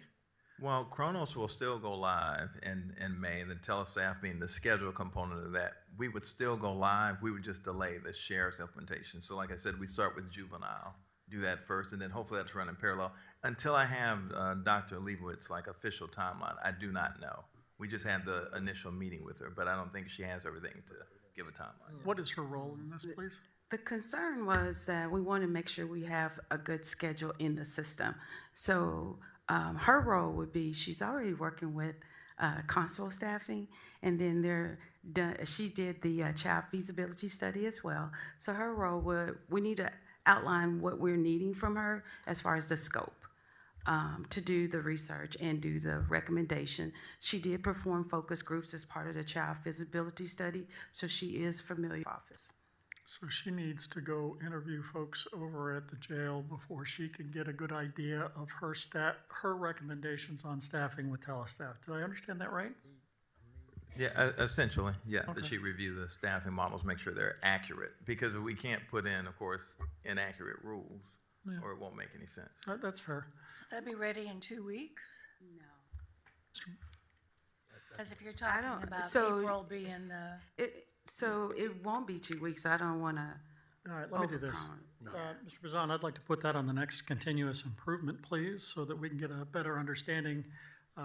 Well, Kronos will still go live in May, the telestaff being the schedule component of that. We would still go live, we would just delay the sheriff's implementation. So like I said, we start with juvenile, do that first, and then hopefully that's running parallel. Until I have Dr. Leibovitz, like official timeline, I do not know. We just had the initial meeting with her, but I don't think she has everything to give a timeline. What is her role in this, please? The concern was that we want to make sure we have a good schedule in the system. So her role would be, she's already working with constable staffing, and then she did the child feasibility study as well. So her role we need to outline what we're needing from her as far as the scope to do the research and do the recommendation. She did perform focus groups as part of the child feasibility study, so she is familiar with the office. So she needs to go interview folks over at the jail before she can get a good idea of her recommendations on staffing with telestaff. Did I understand that right? Yeah, essentially, yeah. Okay. That she review the staffing models, make sure they're accurate, because we can't put in, of course, inaccurate rules, Yeah. or it won't make any sense. That's fair. So that'd be ready in 2 weeks? No. Because if you're talking about so April being the. So it won't be 2 weeks. I don't want to. All right, let me do this. Mr. Bazan, I'd like to put that on the next continuous improvement, please, so that we can get a better understanding.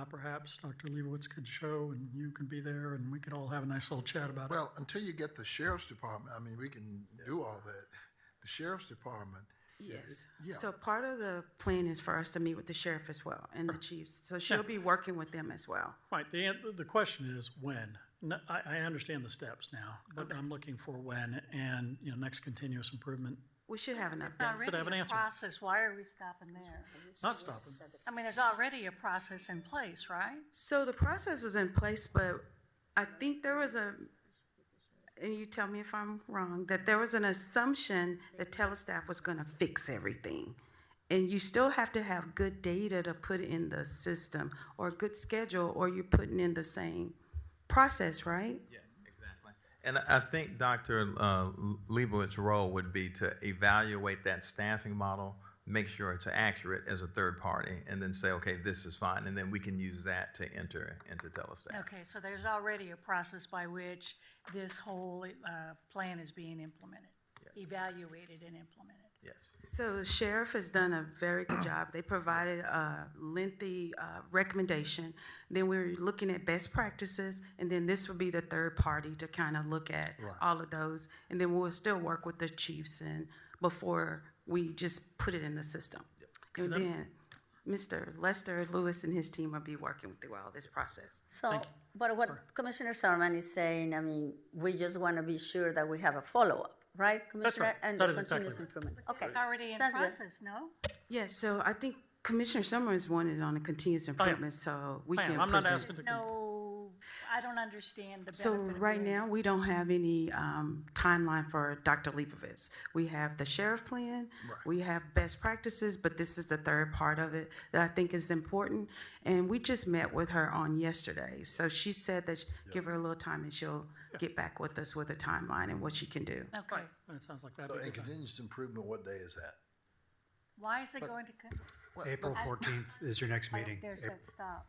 Perhaps Dr. Leibovitz could show, and you can be there, and we could all have a nice little chat about it. Well, until you get the sheriff's department, we can do all that. The sheriff's department. Yes. Yeah. So part of the plan is for us to meet with the sheriff as well and the chiefs. So she'll be working with them as well. Right, the question is when. I understand the steps now, but I'm looking for when, and, next continuous improvement. We should have an It's update. already have an a answer. process. Why are we stopping there? Not stopping. There's already a process in place, right? So the process was in place, but I think there was and you tell me if I'm wrong, that there was an assumption that telestaff was going to fix everything. And you still have to have good data to put in the system, or a good schedule, or you're putting in the same process, right? Yeah, exactly. And I think Dr. Leibovitz's role would be to evaluate that staffing model, make sure it's accurate as a third party, and then say, okay, this is fine, and then we can use that to enter into telestaff. Okay, so there's already a process by which this whole plan is being implemented, evaluated and implemented. Yes. So the sheriff has done a very good job. They provided a lengthy recommendation. Then we're looking at best practices, and then this will be the third party to kind of look at all of those. And then we'll still work with the chiefs and before we just put it in the system. And then Mr. Lester Lewis and his team will be working through all this process. So, but what Commissioner Sarman is saying, I mean, we just want to be sure that we have a follow-up, right, Commissioner? right. And That the is exactly continuous right. improvement. Okay. It's already in Sounds good. process, no? Yes, so I think Commissioner Summers wanted on a continuous improvement, so we can I'm not present. asking to. No, I don't understand the So benefit of right doing now, we don't have any timeline for Dr. Leibovitz. We have the sheriff plan, we have best practices, but this is the third part of it that I think is important. And we just met with her on yesterday. So she said that give her a little time and she'll get back with us with a timeline and what she can do. Okay. And it sounds like that'd So, be and good. time. continuous improvement, what day is that? Why is it going to? April 14th is your next meeting. There's that stop.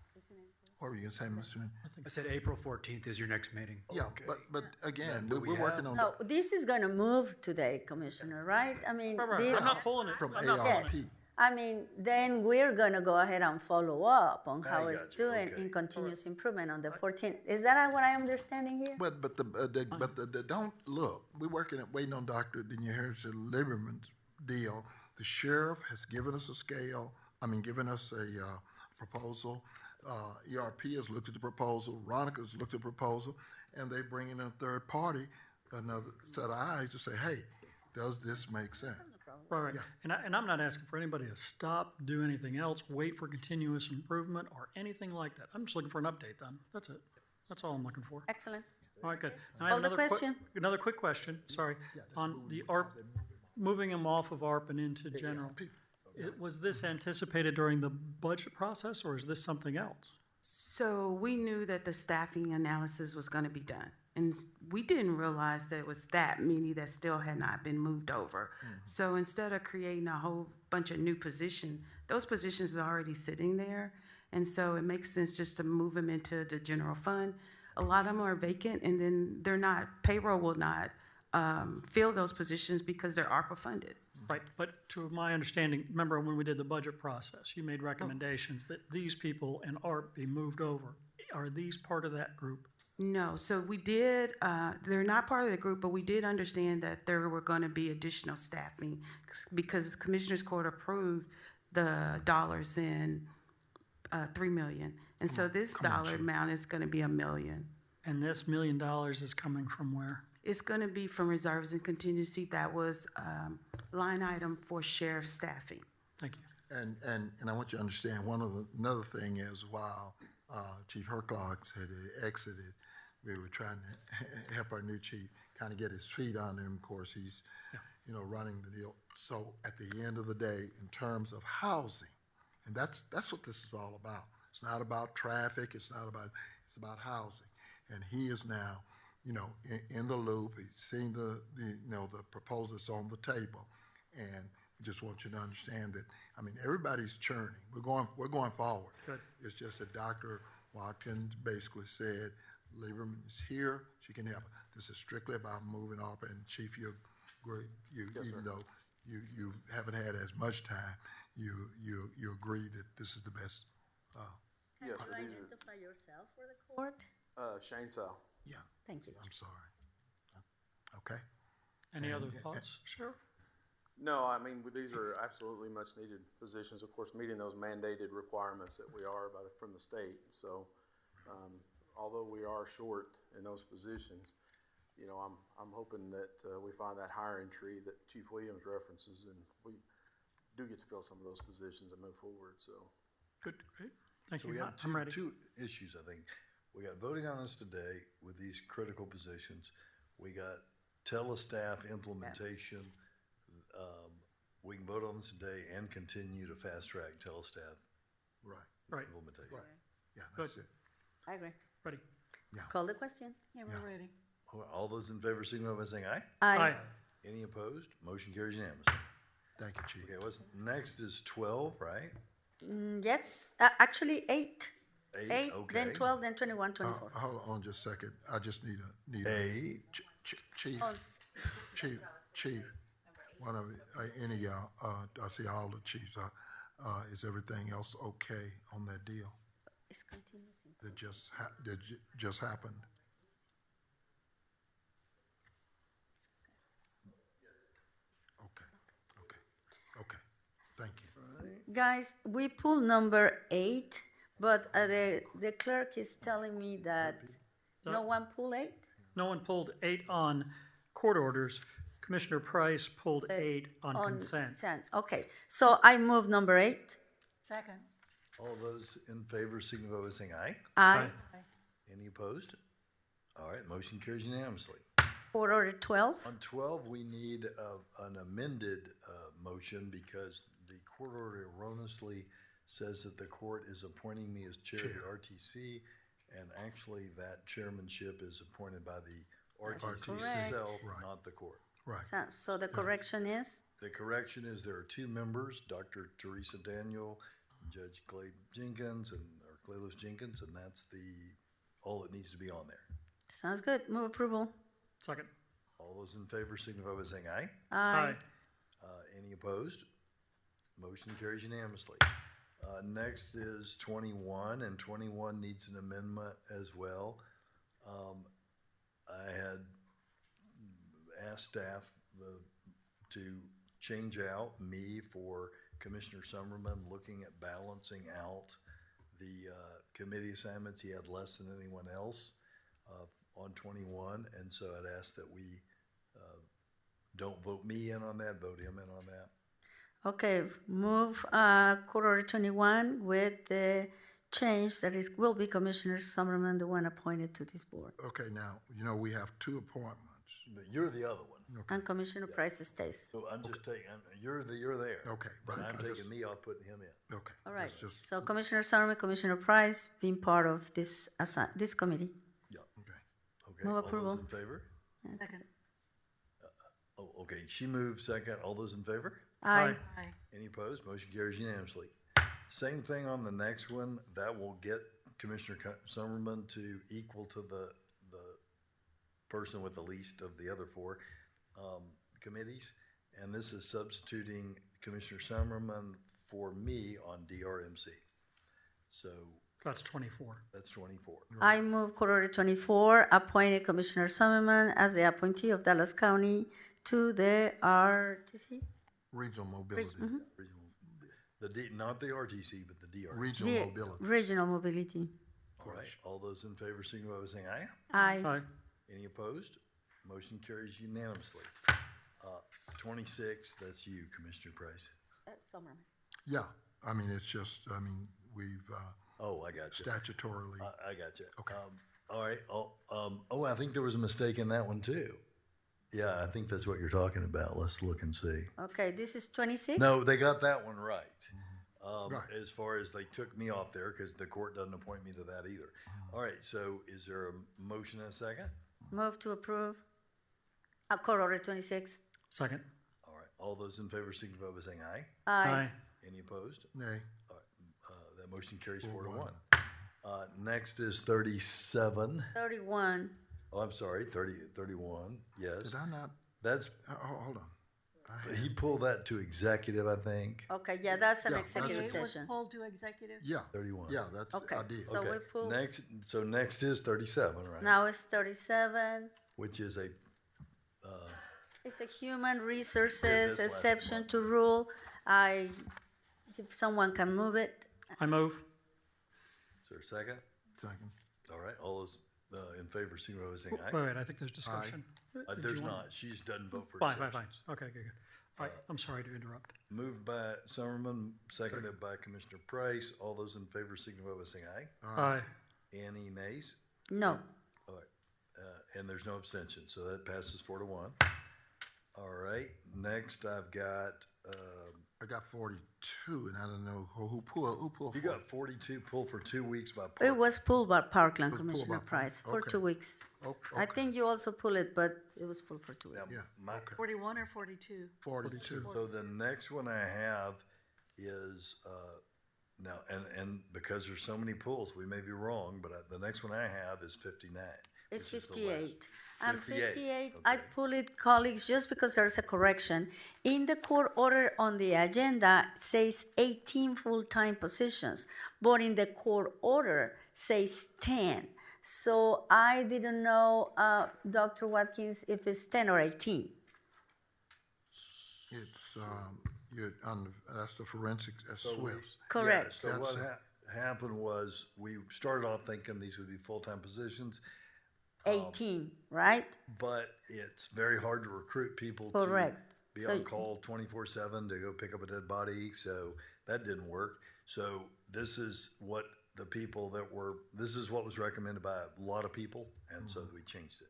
What were you gonna say, Mr.? I said April 14th is your next meeting. Yeah, Okay. but again, do we're we working have- on No, this is going to move today, Commissioner, right? I mean, this. I'm not pulling it. from I'm not pulling it. ARP. I mean, then we're going to go ahead and follow up on how I it's got you. doing Okay. in continuous improvement on the 14th. Is that what I'm understanding here? But don't look. We're waiting on Dr. Lieberman's deal. The sheriff has given us a scale. Given us a proposal. ERP has looked at the proposal. Ronica's looked at the proposal, and they bring in a third party, another set of eyes to say, hey, does this make sense? Right. And I'm not asking for anybody to stop, do anything else, wait for continuous improvement or anything like that. I'm just looking for an update then. That's it. That's all I'm looking for. Excellent. All right, good. And I Call have the question. another quick question, sorry, on the ARP, moving them off of ARP and into general. Was this anticipated during the budget process, or is this something else? So we knew that the staffing analysis was going to be done. And we didn't realize that it was that many that still had not been moved over. So instead of creating a whole bunch of new positions, those positions are already sitting there. And so it makes sense just to move them into the general fund. A lot of them are vacant, and then payroll will not fill those positions because they're ARPA funded. Right, but to my understanding, remember when we did the budget process, you made recommendations that these people in ARP be moved over. Are these part of that group? No, so we did, they're not part of the group, but we did understand that there were going to be additional staffing because Commissioners Court approved the dollars in $3 million. And so this dollar amount is going to be $1 million. And this $1 million is coming from where? It's going to be from reserves and contingency. That was line item for sheriff staffing. Thank you. And I want you to understand, another thing is while Chief Herclogs had exited, we were trying to help our new chief kind of get his feet on him. Of course, he's, running the deal. So at the end of the day, in terms of housing, and that's what this is all about. It's not about traffic. It's about housing. And he is now, in the loop. He's seen the proposals on the table, and we just want you to understand that. Everybody's churning. We're going forward. Good. It's just that Dr. Watkins basically said, Lieberman is here. She can help. This is strictly about moving off. And Chief, you agree. Even though you haven't had as much time, you agree that this is the best. Yes, can you identify yourself for the court? Shane Sal. Yeah. Thank you. I'm sorry. Okay. Any other thoughts, Sheriff? No, these are absolutely much needed positions, of course, meeting those mandated requirements that we are from the state. So, although we are short in those positions, I'm hoping that we find that hiring tree that Chief Williams references, and we do get to fill some of those positions and move forward. So, good, great. Thank you. We have I'm ready. two issues, I think. We got voting on this today with these critical positions. We got telestaff implementation. We can vote on this today and continue to fast track telestaff Right. implementation. Right. Yeah, that's it. I agree. Ready. Yeah. Call the question. Yeah, we're ready. All those in favor signify by saying aye. Aye. Any opposed? Motion carries unanimously. Thank you, Chief. Okay, what's next is 12, right? Yes, actually 8. 8, okay. then 12, then 21, 24. Hold on just a second. I just need a 8. Chief, one of any of y'all, I see all the chiefs. Is everything else okay on that deal It's continuous that just happened? Okay. Thank you. Guys, we pulled number 8, but the clerk is telling me that no one pulled 8? No one pulled 8 on court orders. Commissioner Price pulled 8 on consent. Okay, so I move number 8. Second. All those in favor signify by saying aye. Aye. Any opposed? All right, motion carries unanimously. Court order 12. On 12, we need an amended motion because the court order erroneously says that the court is appointing me as chair of the RTC, and actually that chairmanship is appointed by the RTC itself, not the court. Right. So the correction is? The correction is there are 2 members, Dr. THERESA Daniel, Judge Clay Jenkins, or Carlough Jenkins, and that's all that needs to be on there. Sounds good. Move approval. Second. All those in favor signify by saying aye. Aye. Any opposed? Motion carries unanimously. Next is 21, and 21 needs an amendment as well. I had asked staff to change out me for Commissioner Summerman, looking at balancing out the committee assignments. He had less than anyone else on 21, and so I'd ask that we don't vote me in on that, vote him in on that. Okay, move court order 21 with the change that will be Commissioner Summerman, the one appointed to this board. Okay, now, we have 2 appointments. You're the other one. Okay. And Commissioner Price stays. So I'm just taking, you're there. Okay, But right. I'm taking me off, putting him in. Okay. All right, that's just- so Commissioner Summerman, Commissioner Price being part of this committee. Yeah. Okay. Move All approval. those in favor? Second. Oh, okay, she moved second. All those in favor? Aye. Aye. Any opposed? Motion carries unanimously. Same thing on the next one. That will get Commissioner Summerman to equal to the person with the least of the other 4 committees. And this is substituting Commissioner Summerman for me on DRMC. So That's 24. that's 24. I move court order 24, appointed Commissioner Summerman as the appointee of Dallas County to the RTC? Regional mobility. Not the RTC, but the DR. Regional mobility. Regional mobility. All right, all those in favor signify by saying aye. Aye. Any opposed? Motion carries unanimously. 26, that's you, Commissioner Price. Summerman. Yeah, I mean, it's just, we've Oh, I got you. statutorily. I got you. Okay. All right. I think there was a mistake in that one too. Yeah, I think that's what you're talking about. Let's look and see. Okay, this is 26? No, they got that one right. Right. As far as they took me off there, because the court doesn't appoint me to that either. All right, so is there a motion and a second? Move to approve. Court order 26. Second. All right, all those in favor signify by saying aye. Aye. Any opposed? Nay. All right, that motion carries 4-1. Next is 37. 31. Oh, I'm sorry, 31, yes. Did I not? That's, Hold on. he pulled that to executive, I think. Okay, yeah, that's an Yeah, executive It was session. pulled to executive? Yeah. 31. Yeah, that's, Okay, I did. so we pull, Next is 37, right? now it's 37. Which is a, It's a human resources this last exception to rule. If someone can move it. I move. is there a second? Second. All right, all those in favor, signify by saying Wait, aye. I think there's discussion. Did There's you want- not, she just doesn't vote for Fine. exceptions. Okay, good. All right, I'm sorry to interrupt. Moved by Summerman, seconded by Commissioner Price. All those in favor signify by saying aye. Aye. Any nays? No. All right, and there's no abstention, so that passes 4-1. All right, next I've got, I got 42, and I don't know who pulled. you got 42 pulled for 2 weeks by It Parkland. was pulled by Parkland, It was pulled Commissioner by Price, for Okay. 2 weeks. Oh, I okay. think you also pull it, but it was pulled for 2 weeks. Now, Yeah, my- okay. 41 or 42? 42. So the next one I have is, now, and because there's so many pulls, we may be wrong, but the next one I have is 59. It's which is the last. 58. And 58, I okay. pull it, colleagues, just because there's a correction. In the court order on the agenda, it says 18 full-time positions, but in the court order says 10. So I didn't know, Dr. Watkins, if it's 10 or 18. It's, That's the forensic, that's SWIFT. Correct. So what happened was we started off thinking these would be full-time positions. 18, right? But it's very hard to recruit people Correct. to be So- on call 24/7 to go pick up a dead body. So that didn't work. So this is what this is what was recommended by a lot of people, and so we changed it.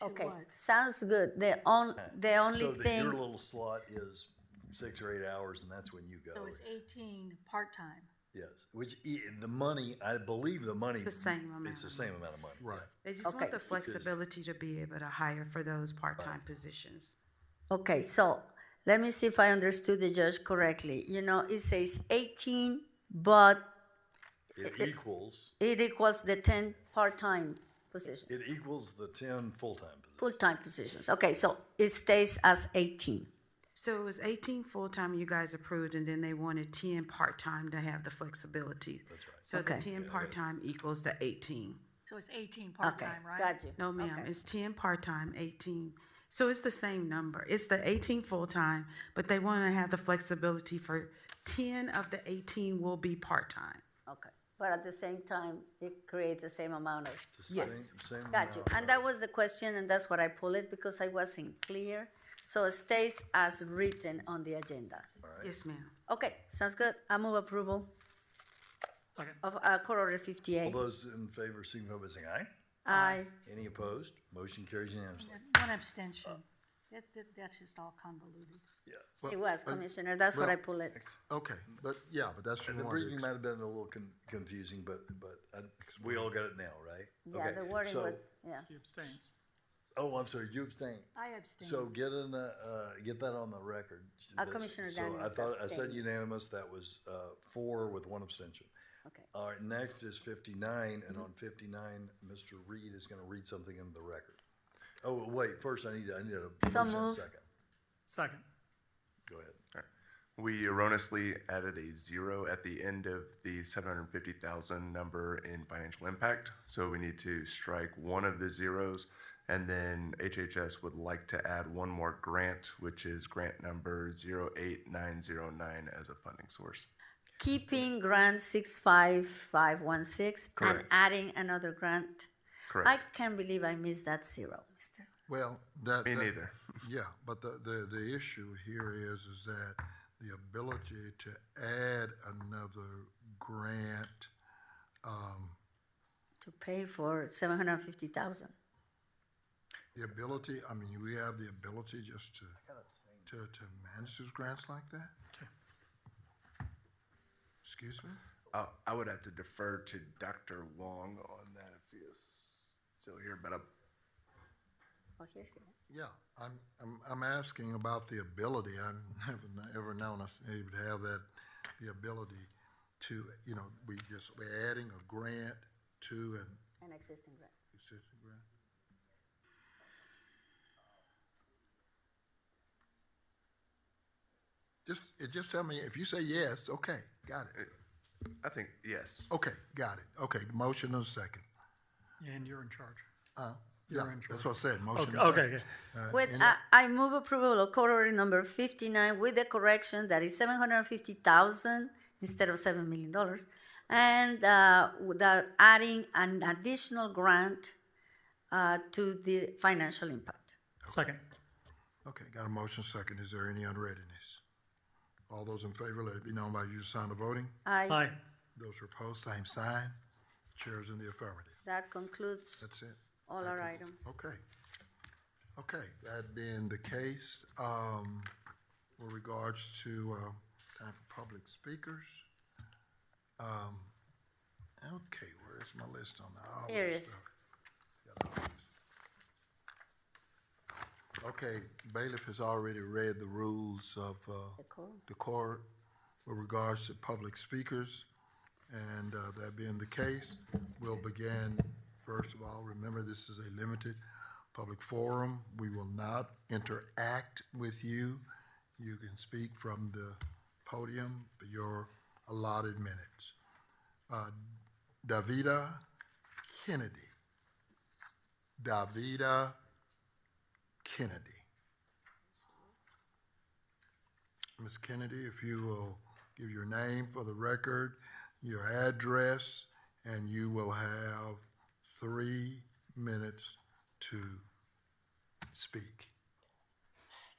Okay, sounds good. The only So that thing. your little slot is 6 or 8 hours, and that's when you go. So it's 18 part-time. Yes, the money, I believe the money. The same amount It's the of same amount of money. Right. They just Okay. want the flexibility to be able to hire for those part-time positions. Okay, so let me see if I understood the judge correctly. You know, it says 18, but It equals, it equals the 10 part-time positions, it equals the 10 full-time positions. full-time positions. Okay, so it stays as 18. So it was 18 full-time you guys approved, and then they wanted 10 part-time to have the flexibility. That's right. So Okay. the 10 part-time equals the 18. So it's 18 Okay, part-time, right? got you. No, ma'am, Okay. it's 10 part-time, 18. So it's the same number. It's the 18 full-time, but they want to have the flexibility for 10 of the 18 will be part-time. Okay, but at the same time, it creates the same amount of. It's the Yes. same Got you. amount And that was the question, and that's what I pulled it because I wasn't clear. So it stays as written on the agenda. Yes, ma'am. Okay, sounds good. I move approval Second. of Court Order All 58. those in favor, signify by saying aye. Aye. Any opposed? Motion carries unanimously. One abstention. That's just all convoluted. It was, Commissioner. That's what I pulled it. Okay, but that's And the briefing might have been a little confusing, but we all got it now, right? Yeah, Okay, the wording so- was, yeah. He abstains. Oh, I'm sorry, you abstained. I abstain. So get that on the record. Commissioner So Daniels I said abstained. unanimous, that was 4 with 1 abstention. Okay. All right, next is 59, and on 59, Mr. Reed is gonna read something into the record. Oh, wait, first I need a So motion and a moved. second. Second. Go ahead. We erroneously added a 0 at the end of the 750,000 number in financial impact. So we need to strike one of the zeros. And then HHS would like to add one more grant, which is grant number 08909 as a funding source. Keeping grant 65516 and Correct. adding another grant. Correct. I can't believe I missed that 0, Mister. Well, Me neither. Yeah, but the issue here is that the ability to add another grant, To pay for 750,000. the ability, I mean, we have the ability just to manage those grants like that? Excuse me? I would have to defer to Dr. Wong on that if he is still here, but Oh, here's it. Yeah, I'm asking about the ability. I haven't ever known us able to have the ability to, we're adding a grant to an An existing grant. existing grant. Just tell me, if you say yes, okay, got it. I think yes. Okay, got it. Okay, motion and a second. And you're in charge. Yeah, You're in that's charge. what I said, motion and Okay, second. okay. With, any- I move approval of Court Order number 59 with the correction that is 750,000 instead of $7 million, and without adding an additional grant to the financial impact. Second. Okay, got a motion second. Is there any unreadiness? All those in favor, let it be known by your sign of voting. Aye. Those who oppose, same sign. Chair is in the affirmative. That concludes That's it. all our items. Okay. Okay, that being the case, with regards to, time for public speakers. Okay, where's my list on that? All Here this it is. stuff. Got all this. Okay, bailiff has already read the rules of, the court with regards to public speakers. And, that being the case, we'll begin, first of all, remember this is a limited public forum. We will not interact with you. You can speak from the podium for your allotted minutes. Davida Kennedy. Davida Kennedy. Ms. Kennedy, if you will give your name for the record, your address, and you will have 3 minutes to speak.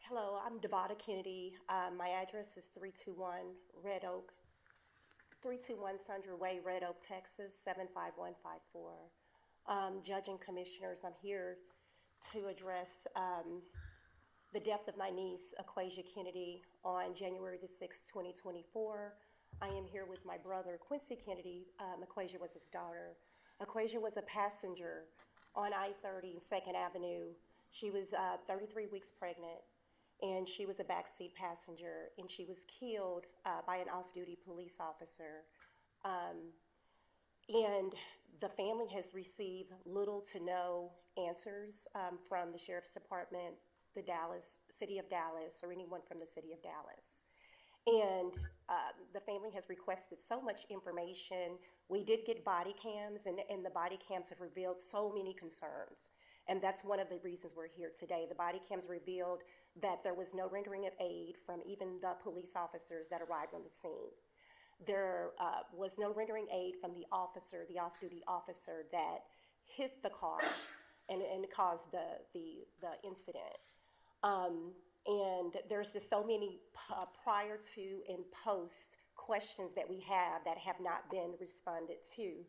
Hello, I'm Devada Kennedy. My address is 321 Sundry Way, Red Oak, Texas, 75154. Judge and Commissioners, I'm here to address the death of my niece, Aquasia Kennedy, on January the 6th, 2024. I am here with my brother, Quincy Kennedy. Aquasia was his daughter. Aquasia was a passenger on I-30 2nd Avenue. She was 33 weeks pregnant, and she was a backseat passenger, and she was killed by an off-duty police officer. And the family has received little to no answers from the Sheriff's Department, the City of Dallas, or anyone from the City of Dallas. And the family has requested so much information. We did get body cams, and the body cams have revealed so many concerns. And that's one of the reasons we're here today. The body cams revealed that there was no rendering of aid from even the police officers that arrived on the scene. There was no rendering aid from the officer, the off-duty officer that hit the car and caused the incident. And there's just so many prior to and post questions that we have that have not been responded to.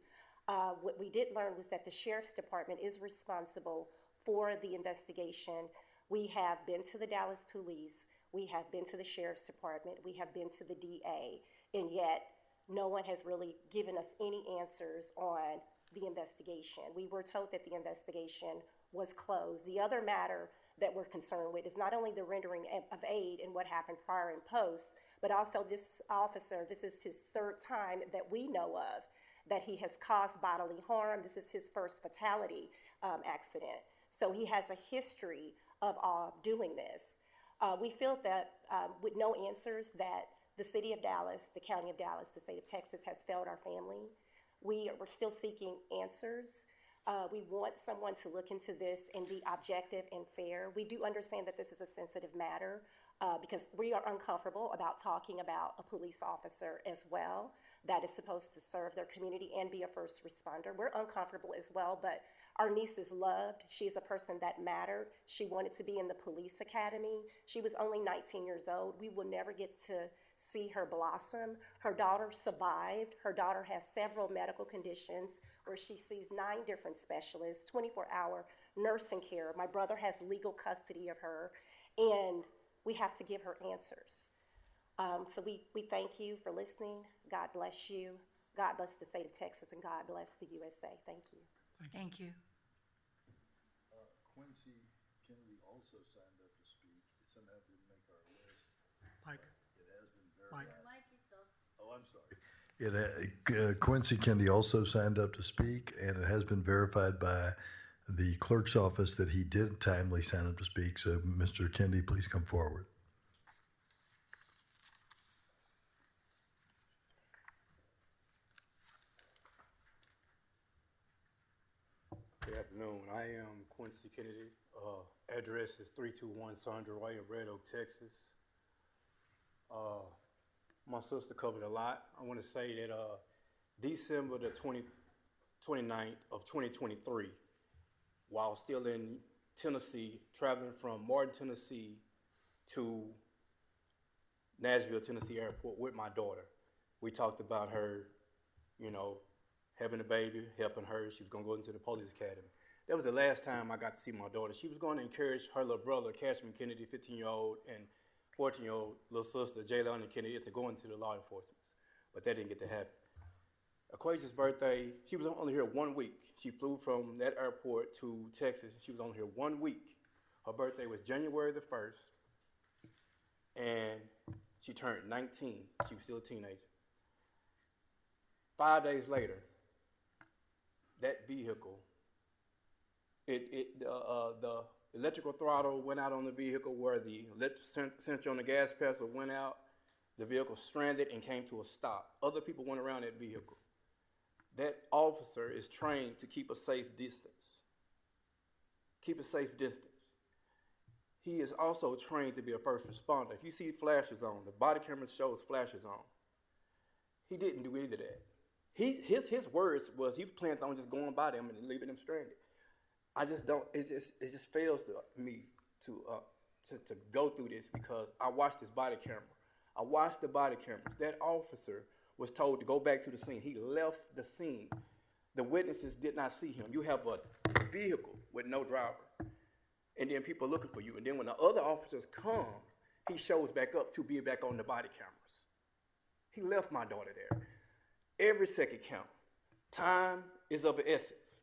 What we did learn was that the Sheriff's Department is responsible for the investigation. We have been to the Dallas Police, we have been to the Sheriff's Department, we have been to the DA, and yet no one has really given us any answers on the investigation. We were told that the investigation was closed. The other matter that we're concerned with is not only the rendering of aid and what happened prior and post, but also this officer, this is his 3rd time that we know of that he has caused bodily harm. This is his first fatality accident. So he has a history of doing this. We feel that with no answers that the City of Dallas, the County of Dallas, the State of Texas has failed our family. We're still seeking answers. We want someone to look into this and be objective and fair. We do understand that this is a sensitive matter because we are uncomfortable about talking about a police officer as well that is supposed to serve their community and be a first responder. We're uncomfortable as well, but our niece is loved. She is a person that mattered. She wanted to be in the police academy. She was only 19 years old. We will never get to see her blossom. Her daughter survived. Her daughter has several medical conditions where she sees 9 different specialists, 24-hour nursing care. My brother has legal custody of her, and we have to give her answers. So we thank you for listening. God bless you. God bless the state of Texas, and God bless the USA. Thank you. Thank you. Quincy Kennedy also signed up to speak. It somehow didn't make our list. Mike. It has been verified. Mike. Oh, I'm sorry. Quincy Kennedy also signed up to speak, and it has been verified by the clerk's office that he did timely sign up to speak. So, Mr. Kennedy, please come forward. Good afternoon. I am Quincy Kennedy. Address is 321 Sandra Way in Red Oak, Texas. My sister covered a lot. I want to say that December the 29th of 2023, while still in Tennessee, traveling from Martin, Tennessee to Nashville, Tennessee airport with my daughter. We talked about her, having a baby, helping her. She was going to go into the police academy. That was the last time I got to see my daughter. She was going to encourage her little brother, Cashman Kennedy, 15-year-old, and 14-year-old little sister, Jaylani Kennedy, to go into the law enforcement. But that didn't get to happen. Aquasia's birthday, she was only here 1 week. She flew from that airport to Texas. She was only here 1 week. Her birthday was January the 1st, and she turned 19. She was still a teenager. 5 days later, that vehicle, the electrical throttle went out on the vehicle where the electric sensor on the gas pedal went out. The vehicle stranded and came to a stop. Other people went around that vehicle. That officer is trained to keep a safe distance. Keep a safe distance. he is also trained to be a first responder. If you see flashes on, the body camera shows flashes on. He didn't do either of that. His words was he planned on just going by them and leaving them stranded. I just don't. It just fails to me to go through this because I watched this body camera. I watched the body cameras. That officer was told to go back to the scene. He left the scene. The witnesses did not see him. You have a vehicle with no driver, and then people looking for you. And then when the other officers come, he shows back up to be back on the body cameras. He left my daughter there. Every second count. Time is of the essence.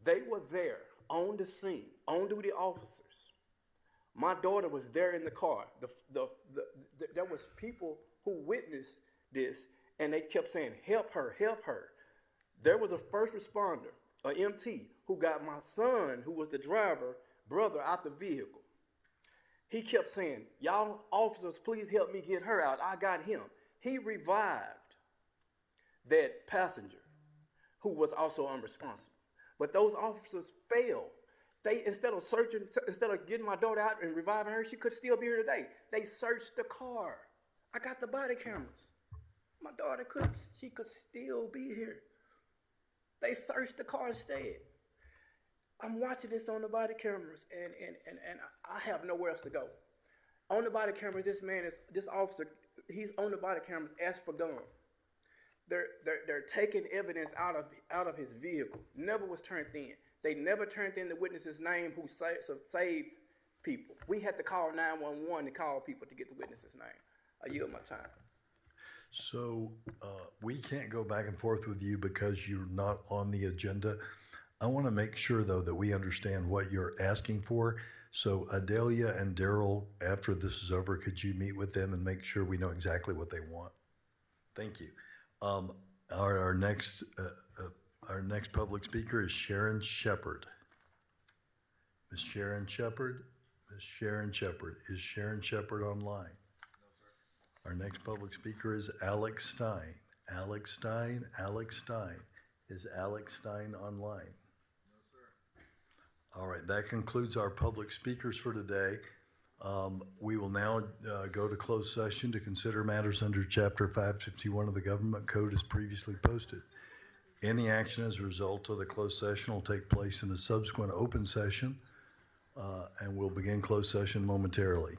They were there on the scene, on-duty officers. My daughter was there in the car. There was people who witnessed this, and they kept saying, help her, help her. There was a first responder, an MT, who got my son, who was the driver, brother, out the vehicle. He kept saying, y'all officers, please help me get her out. I got him. He revived that passenger who was also unresponsive. But those officers failed. They, instead of getting my daughter out and reviving her, she could still be here today. They searched the car. I got the body cameras. My daughter could still be here. They searched the car instead. I'm watching this on the body cameras, and I have nowhere else to go. On the body cameras, this officer, he's on the body cameras, asked for gun. They're taking evidence out of his vehicle. Never was turned in. They never turned in the witness's name who saved people. We had to call 911 to call people to get the witness's name. I yield my time. So we can't go back and forth with you because you're not on the agenda. I want to make sure, though, that we understand what you're asking for. So Adelia and Daryl, after this is over, could you meet with them and make sure we know exactly what they want? Thank you. Our next public speaker is Sharon Shepard. Ms. Sharon Shepard? Ms. Sharon Shepard. Is Sharon Shepard online? No, sir. Our next public speaker is Alex Stein. Alex Stein, Alex Stein. Is Alex Stein online? No, sir. All right, that concludes our public speakers for today. We will now go to closed session to consider matters under Chapter 551 of the Government Code as previously posted. Any action as a result of the closed session will take place in a subsequent open session, and we'll begin closed session momentarily.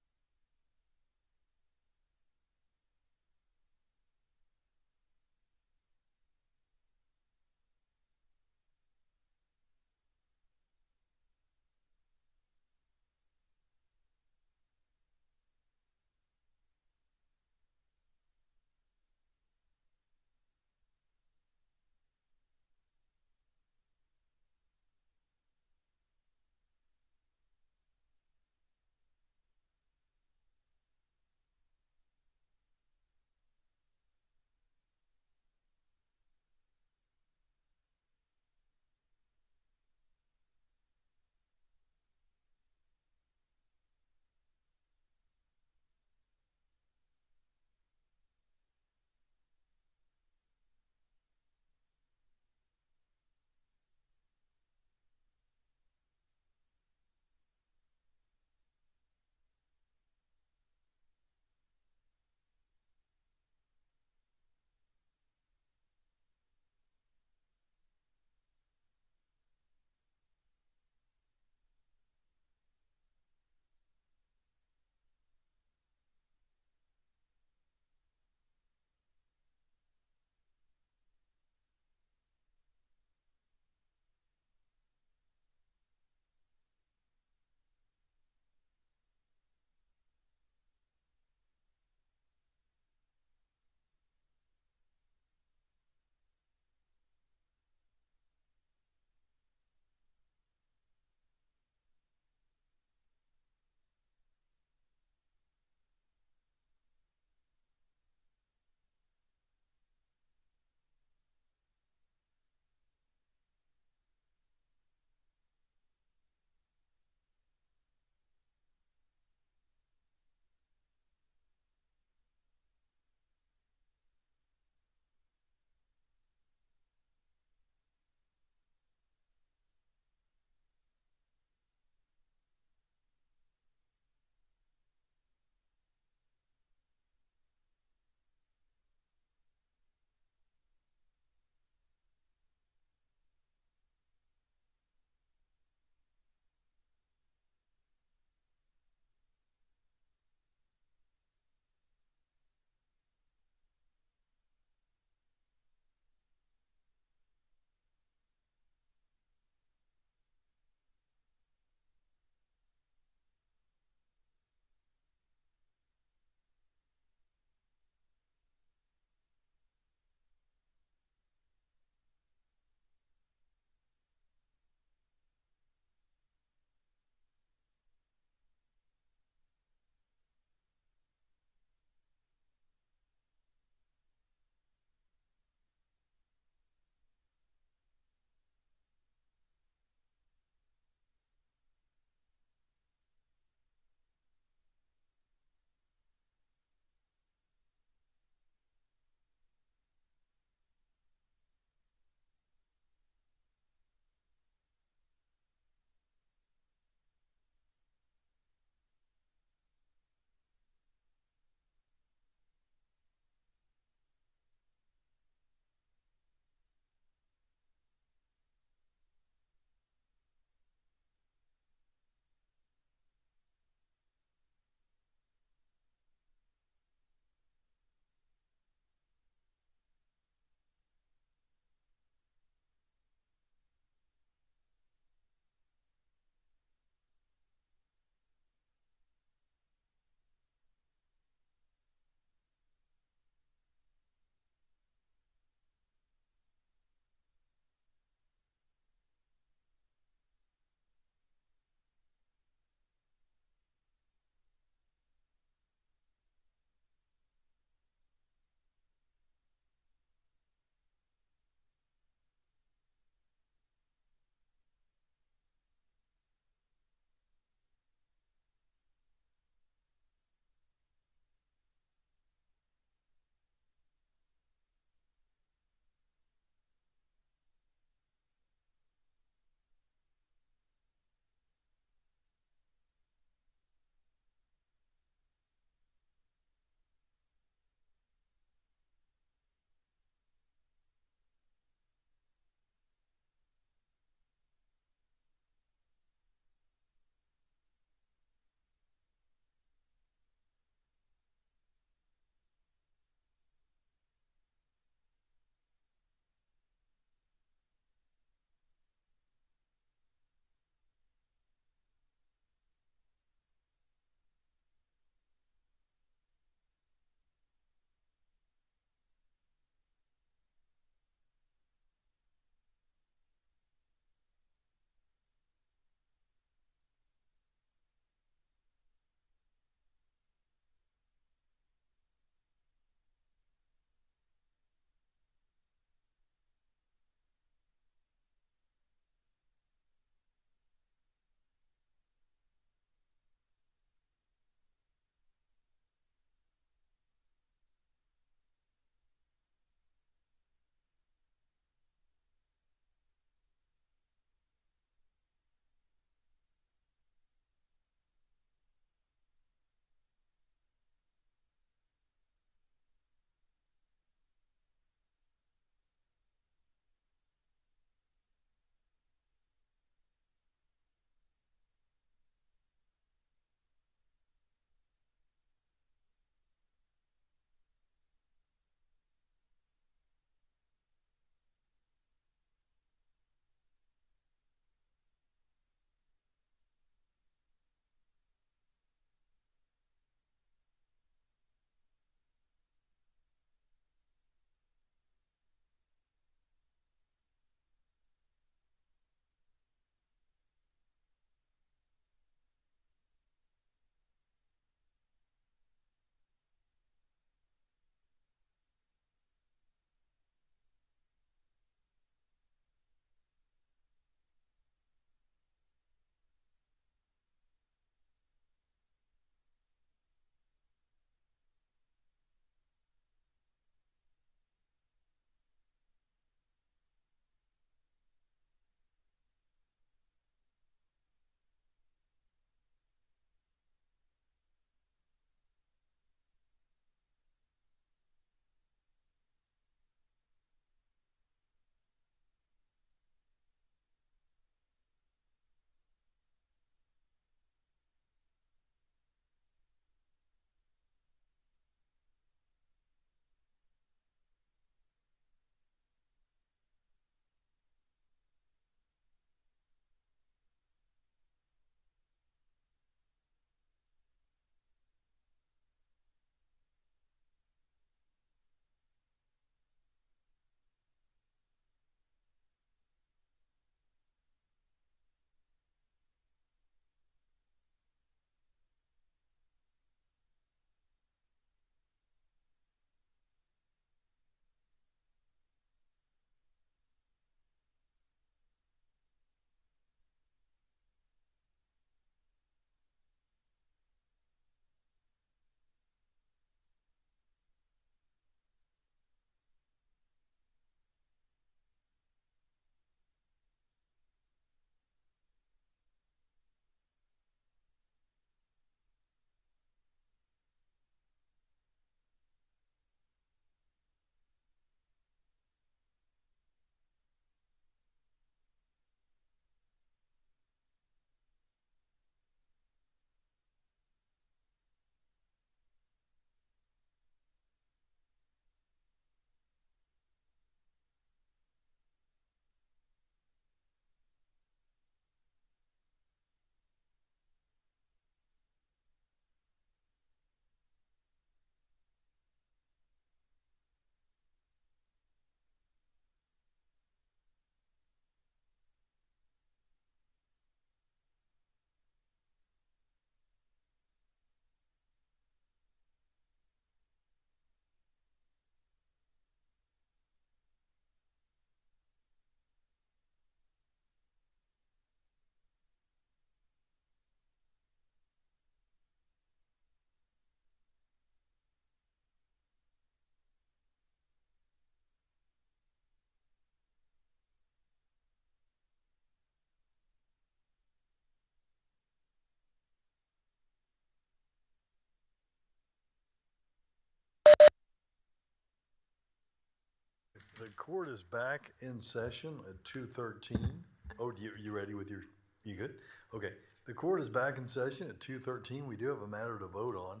The court is back in session at 2:13. Oh, you ready with your, you good? Okay. The court is back in session at 2:13. We do have a matter to vote on.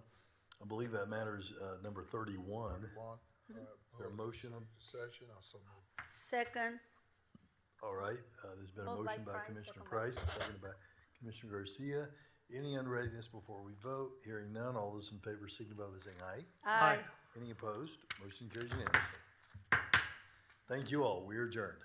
I believe that matter is number 31. Is there a motion? Session, I so move. Second. All right, there's been a Moved by motion by Price, Commissioner second by Price, seconded by Commissioner Garcia. Any unreadiness before we vote? Hearing none, all those in favor signify by saying aye. Aye. Any opposed? Motion carries unanimously. Thank you all. We are adjourned.